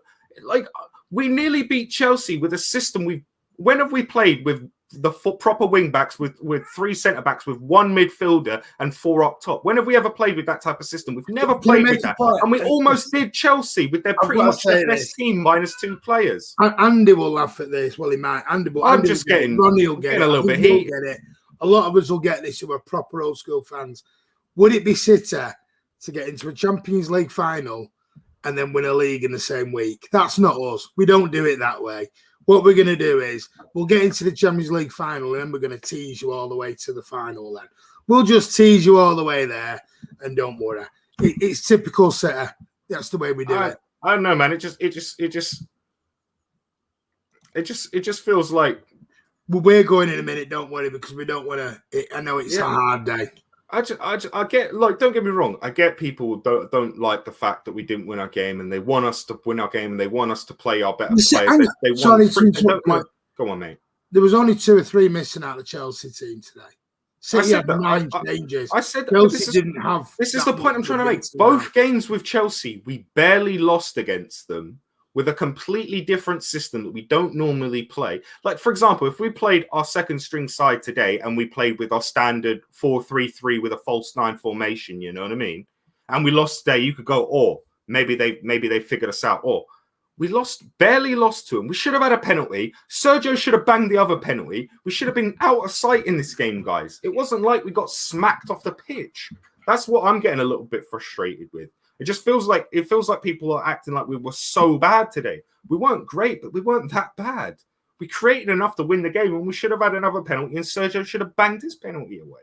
we nearly beat Chelsea with a system when have we played with the proper wing backs with 3 centre backs with 1 midfielder and 4 up top? When have we ever played with that type of system? We've never played with that. And we almost did Chelsea with their pretty much the best team minus 2 players. Andy will laugh at this. Well, he might. Ronnie will get it. A little bit. He'll get it. A lot of us will get this who are proper old school fans. Would it be City to get into a Champions League final and then win a league in the same week? That's not us. We don't do it that way. What we're going to do is we'll get into the Champions League final and then we're going to tease you all the way to the final then. We'll just tease you all the way there and don't worry. It's typical City. That's the way we do it. I don't know, man. It just feels like we're going in a minute, don't worry, because we don't want to. I know it's a hard day. I get, like, don't get me wrong. I get people don't like the fact that we didn't win our game, and they want us to win our game, and they want us to play our better players. Go on, mate. There was only 2 or 3 missing out of the Chelsea team today. City had 9 changes. I said Chelsea didn't have. This is the point I'm trying to make. Both games with Chelsea, we barely lost against them with a completely different system that we don't normally play. Like, for example, if we played our second string side today and we played with our standard 4-3-3 with a false 9 formation, you know what I mean? And we lost today, you could go, maybe they figured us out. Or we barely lost to them. We should have had a penalty. Sergio should have banged the other penalty. We should have been out of sight in this game, guys. It wasn't like we got smacked off the pitch. That's what I'm getting a little bit frustrated with. It feels like people are acting like we were so bad today. We weren't great, but we weren't that bad. We created enough to win the game, and we should have had another penalty, and Sergio should have banged his penalty away.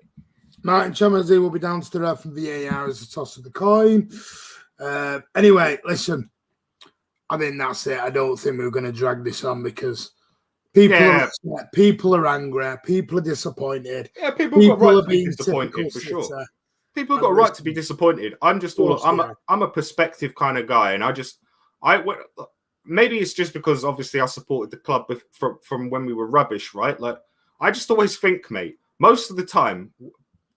Martin Chomazee will be down to the ref from VAR as the toss of the coin. Anyway, listen, I mean, that's it. I don't think we're going to drag this on because people are upset, people are angry, people are disappointed. Yeah, people got right to be disappointed for sure. People got a right to be disappointed. I'm just I'm a perspective kind of guy, and maybe it's just because obviously I supported the club from when we were rubbish, right? Like, I just always think, mate, most of the time,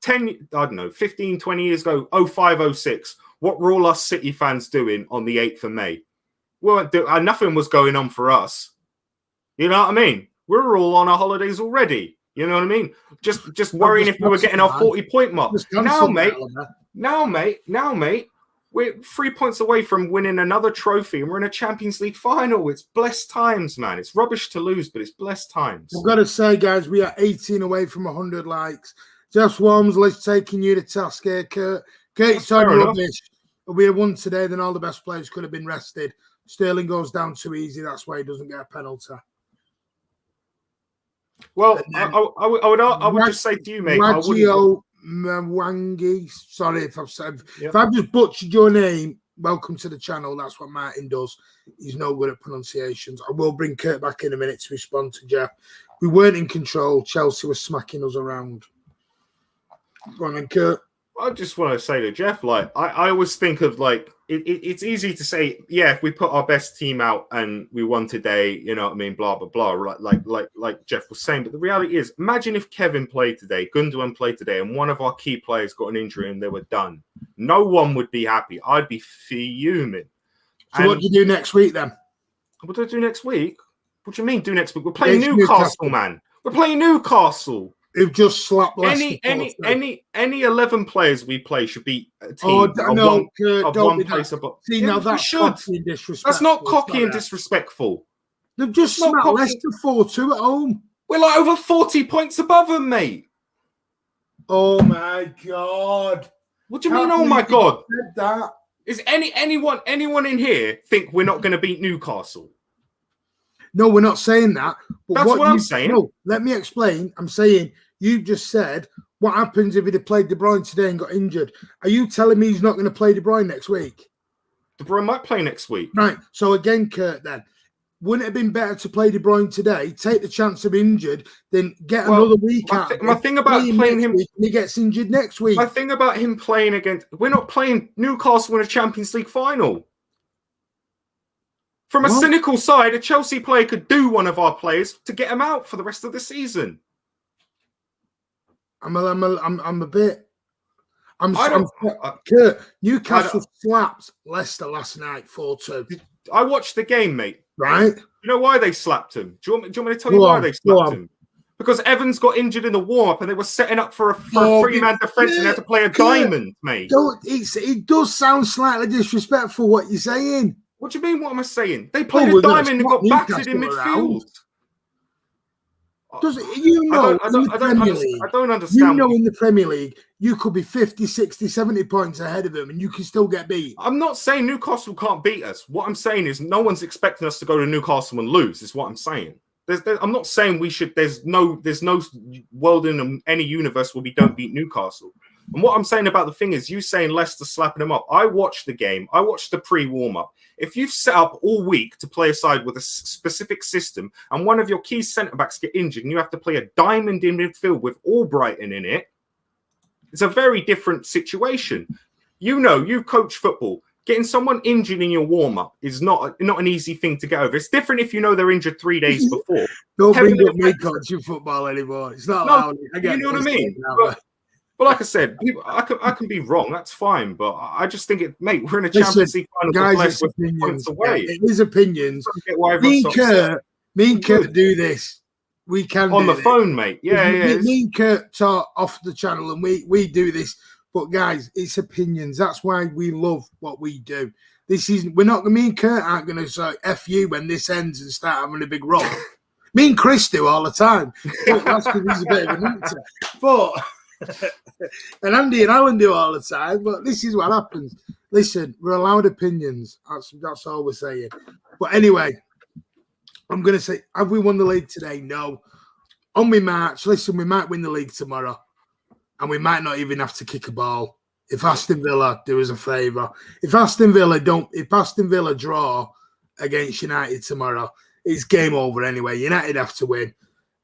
15, 20 years ago, 05, 06, what were all us City fans doing on the 8th of May? Nothing was going on for us. You know what I mean? we're all on our holidays already. You know what I mean? Just worrying if we were getting our 40-point mark. Now, mate, we're 3 points away from winning another trophy, and we're in a Champions League final. It's blessed times, man. It's rubbish to lose, but it's blessed times. I've got to say, guys, we are 18 away from 100 likes. Jeff Walmsley's taking you to task here, Kurt. Kurt, it's on rubbish. If we had won today, then all the best players could have been rested. Sterling goes down too easy. That's why he doesn't get a penalty. Well, I would just say to you, mate. Wagio Mwangi. Sorry if I've said. If I've just butchered your name, welcome to the channel. That's what Martin does. He's no good at pronunciations. I will bring Kurt back in a minute to respond to Jeff. We weren't in control. Chelsea was smacking us around. Go on then, Kurt. I just want to say to Jeff, like, I always think of, like, it's easy to say, yeah, if we put our best team out and we won today, you know what I mean, blah, blah, blah, like Jeff was saying. But the reality is, imagine if Kevin played today, Gundogan played today, and one of our key players got an injury and they were done. No one would be happy. I'd be fuming. So what do you do next week, then? What do I do next week? What do you mean do next week? We're playing Newcastle, man. We're playing Newcastle. Who've just slapped Leicester. Any 11 players we play should be a team one place above. See, now that's cocky and disrespectful. That's not cocky and disrespectful. They've just smacked Leicester 4-2 at home. We're like over 40 points above them, mate. Oh my God! What do you mean? Oh my God! Is anyone in here think we're not going to beat Newcastle? No, we're not saying that. But that's what I'm saying. No, let me explain. I'm saying you just said what happens if he'd have played De Bruyne today and got injured. Are you telling me he's not going to play De Bruyne next week? De Bruyne might play next week. Right. So again, Kurt, then, wouldn't it have been better to play De Bruyne today, take the chance of injured, than get another week out? My thing about playing him, week and he gets injured next week. My thing about him playing against, we're not playing Newcastle in a Champions League final. From a cynical side, a Chelsea player could do one of our players to get him out for the rest of the season. Kurt, Newcastle slapped Leicester last night 4-2. I watched the game, mate. Right? You know why they slapped him? Do you want me to tell you why they slapped him? Because Evans got injured in the warm-up and they were setting up for a three-man defence and they had to play a diamond, mate. It does sound slightly disrespectful what you're saying. What do you mean? What am I saying? They played a diamond and got battered in midfield. I don't understand. You know, in the Premier League, you could be 50, 60, 70 points ahead of them and you can still get beat. I'm not saying Newcastle can't beat us. What I'm saying is no one's expecting us to go to Newcastle and lose, is what I'm saying. I'm not saying we should. There's no world in any universe where we don't beat Newcastle. And what I'm saying about the thing is, you saying Leicester slapping them up. I watched the game. I watched the pre-warm-up. If you've set up all week to play a side with a specific system and one of your key centre-backs get injured and you have to play a diamond in midfield with Albrighton in it, it's a very different situation. You know, you coach football. Getting someone injured in your warm-up is not an easy thing to get over. It's different if you know they're injured 3 days before. Don't bring up me coaching football anymore. It's not allowed. You know what I mean? But like I said, I can be wrong. That's fine. But I just think mate, we're in a Champions League final. Guys, it's opinions. Away. It is opinions. Me and Kurt do this. We can on the phone, mate. Yeah. Me and Kurt talk off the channel, and we do this. But guys, it's opinions. That's why we love what we do. We're not. Me and Kurt aren't going to say F you when this ends and start having a big roll. Me and Chris do all the time. That's because he's a bit of a nutter. But. And Andy and Alan do all the time, but this is what happens. Listen, we're allowed opinions. That's all we're saying. But anyway, I'm going to say, have we won the league today? No. On we march. Listen, we might win the league tomorrow, and we might not even have to kick a ball. If Aston Villa do us a favour, if Aston Villa draw against United tomorrow, it's game over anyway. United have to win.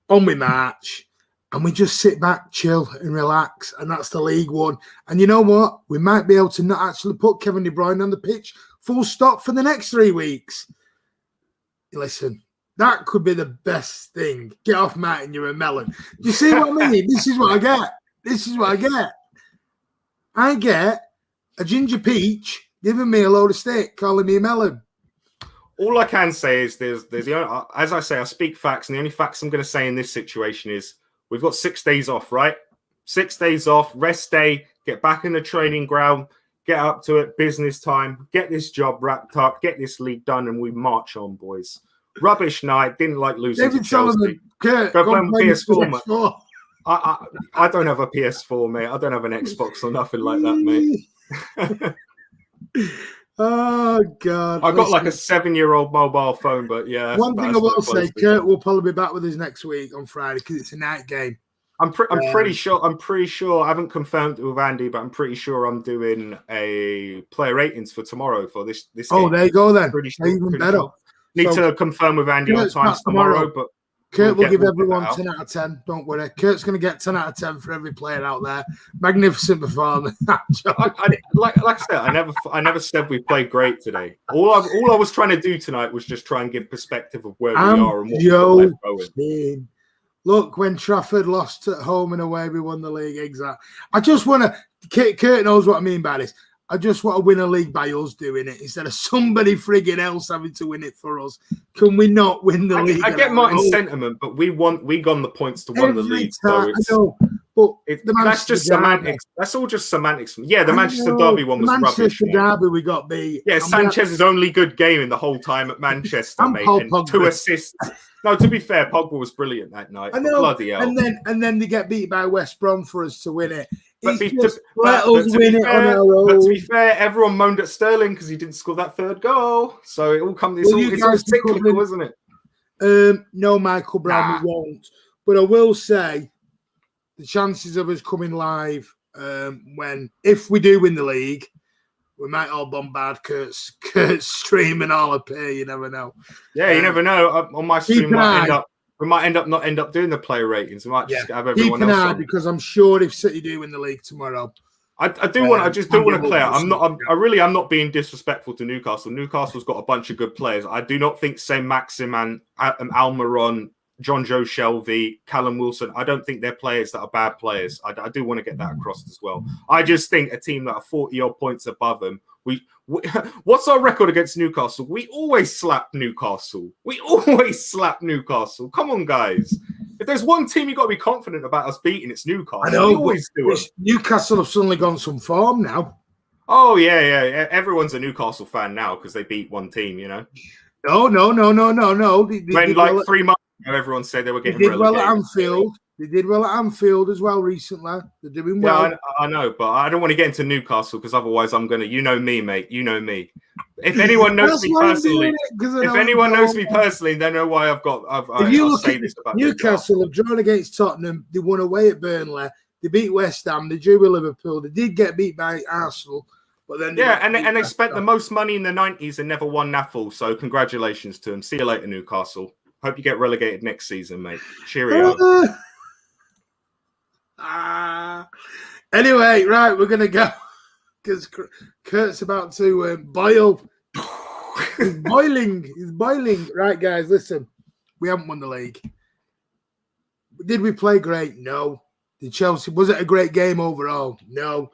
On we march. And we just sit back, chill, and relax. And that's the League One. And you know what? We might be able to not actually put Kevin De Bruyne on the pitch full stop for the next 3 weeks. Listen, that could be the best thing. Get off, Martin, you're a melon. Do you see what I mean? This is what I get. I get a ginger peach giving me a load of steak, calling me a melon. All I can say is there's the only, as I say, I speak facts, and the only facts I'm going to say in this situation is we've got 6 days off, right? 6 days off, rest day, get back in the training ground, get up to it, business time, get this job wrapped up, get this league done, and we march on, boys. Rubbish night, didn't like losing to Chelsea. Kurt, go play on PS4, mate. PS4. I don't have a PS4, mate. I don't have an Xbox or nothing like that, mate. Oh God! I got like a 7-year-old mobile phone, but yeah. One thing I will say, Kurt will probably be back with us next week on Friday because it's a night game. I'm pretty sure. I haven't confirmed it with Andy, but I'm pretty sure I'm doing a player ratings for tomorrow for this. Oh, game. there you go then. Even better. Sure. Need to confirm with Andy on times tomorrow, but Kurt will give everyone 10 out of 10. Don't worry. Kurt's going to get 10 out of 10 for every player out there. Magnificent performance. like I said, I never said we played great today. All I was trying to do tonight was just try and give perspective of where we are and what we're going. Look, when Trafford lost at home and away, we won the league. Exactly. I just want to. Kurt knows what I mean by this. I just want to win a league by us doing it instead of somebody frigging else having to win it for us. Can we not win the league? I get Martin's sentiment, but we got the points to win the league. So I know, but that's just semantics. That's all just semantics. Yeah, the Manchester Derby one was rubbish. Manchester Derby, we got beat. Yeah, Sanchez's only good game in the whole time at Manchester, mate, and 2 assists. No, to be fair, Pogba was brilliant that night. I know, bloody hell. And then they get beat by West Brom for us to win it. But to be fair, everyone moaned at Sterling because he didn't score that 3rd goal. So it all comes. It's all cyclical, isn't it? No, Michael Brown, we won't. But I will say, the chances of us coming live if we do win the league, we might all bombard Kurt's stream and all appear. You never know. Yeah, you never know. On my stream, we might end up doing the player ratings. We might just have everyone else on. Because I'm sure if City do win the league tomorrow, I just do want to clear. I'm not being disrespectful to Newcastle. Newcastle's got a bunch of good players. I do not think Saint-Maximin, Almiron, John Joe Shelby, Callum Wilson, I don't think they're players that are bad players. I do want to get that across as well. I just think a team that are 40-odd points above them, what's our record against Newcastle? We always slap Newcastle. Come on, guys. If there's one team you've got to be confident about us beating, it's Newcastle. I know, we always do it. Newcastle have suddenly gone some form now. Oh, yeah. Everyone's a Newcastle fan now because they beat one team, you know? No. When 3 months ago, everyone said they were getting relegated. Well at Anfield. They did well at Anfield as well recently. They're doing well. Yeah, I know, but I don't want to get into Newcastle because otherwise I'm going to, you know me, mate. You know me. If anyone knows me personally, they know why if you look at this about Newcastle, have drawn against Tottenham. They won away at Burnley. They beat West Ham. They drew with Liverpool. They did get beat by Arsenal. But then they spent the most money in the 90s and never won NAFL. So congratulations to them. See you later, Newcastle. Hope you get relegated next season, mate. Cheerio. Anyway, right, we're gonna go because Kurt's about to boil. He's boiling. Right, guys, listen. We haven't won the league. Did we play great? No. Did Chelsea? Was it a great game overall? No.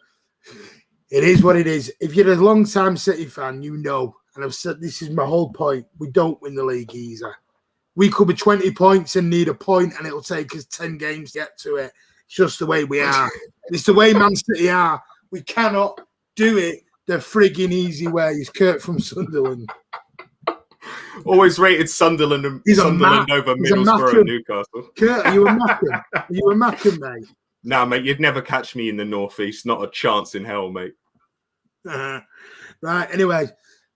It is what it is. If you're a long-time City fan, you know, and I've said this is my whole point. We don't win the league easy. We could be 20 points and need a point, and it'll take us 10 games to get to it. It's just the way we are. It's the way Man City are. We cannot do it the frigging easy way. He's Kurt from Sunderland. Always rated Sunderland over Middlesbrough and Newcastle. Kurt, are you a Mackem? Are you a Mackem, mate? Nah, mate, you'd never catch me in the Northeast. Not a chance in hell, mate. Right, anyway,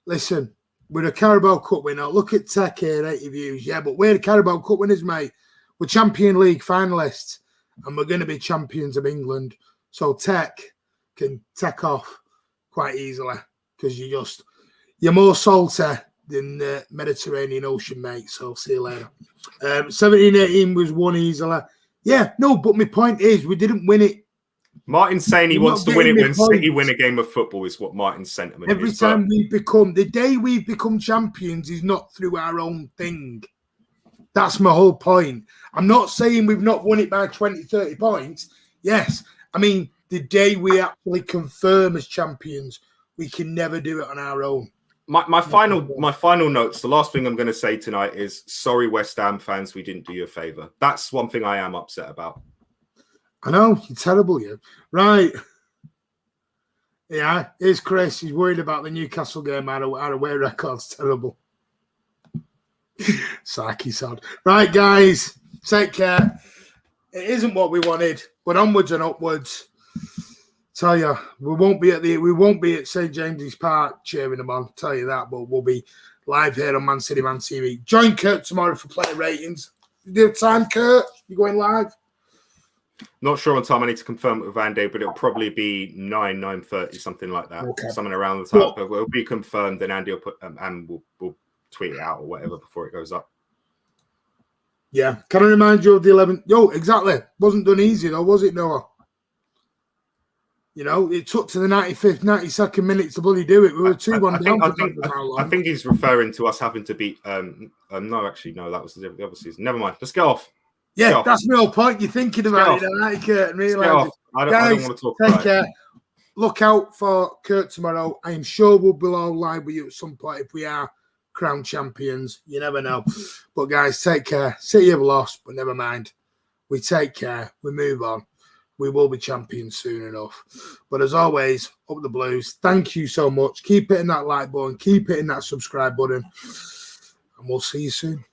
listen. We're a Carabao Cup winner. Look at Tech here, 80 views. Yeah, but we're the Carabao Cup winners, mate. We're Champion League finalists, and we're going to be champions of England. So Tech can take off quite easily because you're more salty than the Mediterranean Ocean, mate. So see you later. 17-18 was won easily. Yeah, no, but my point is we didn't win it. Martin's saying he wants to win it when City win a game of football is what Martin's sentiment is. Every time the day we've become champions is not through our own thing. That's my whole point. I'm not saying we've not won it by 20, 30 points. Yes. I mean, the day we actually confirm as champions, we can never do it on our own. My final notes. The last thing I'm going to say tonight is sorry, West Ham fans, we didn't do you a favour. That's one thing I am upset about. I know, you're terrible, you. Right. Yeah, here's Chris. He's worried about the Newcastle game. Our away record's terrible. Saki sod. Right, guys, take care. It isn't what we wanted, but onwards and upwards. Tell you, we won't be at St James's Park cheering them on. Tell you that, but we'll be live here on Man City Man TV. Join Kurt tomorrow for player ratings. Do you have time, Kurt? You going live? Not sure on time. I need to confirm it with Andy, but it'll probably be 9:30, something like that. Okay. Something around the time. But it'll be confirmed, and Andy will put and we'll tweet it out or whatever before it goes up. Yeah. Can I remind you of the 11th? Yo, exactly. Wasn't done easy though, was it, Noah? You know, it took to the 95th, 92nd minute to bloody do it. We were 2-1 down. I think he's referring to us having to beat. No, actually, no, that was the other season. Never mind. Let's go off. Yeah, that's my whole point. You're thinking about it, right, Kurt? And realize I don't want to talk take about care. it. Look out for Kurt tomorrow. I am sure we'll be all live with you at some point if we are crowned champions. You never know. But guys, take care. City have lost, but never mind. We take care. We move on. We will be champions soon enough. But as always, up the Blues. Thank you so much. Keep hitting that like button. Keep hitting that subscribe button. And we'll see you soon.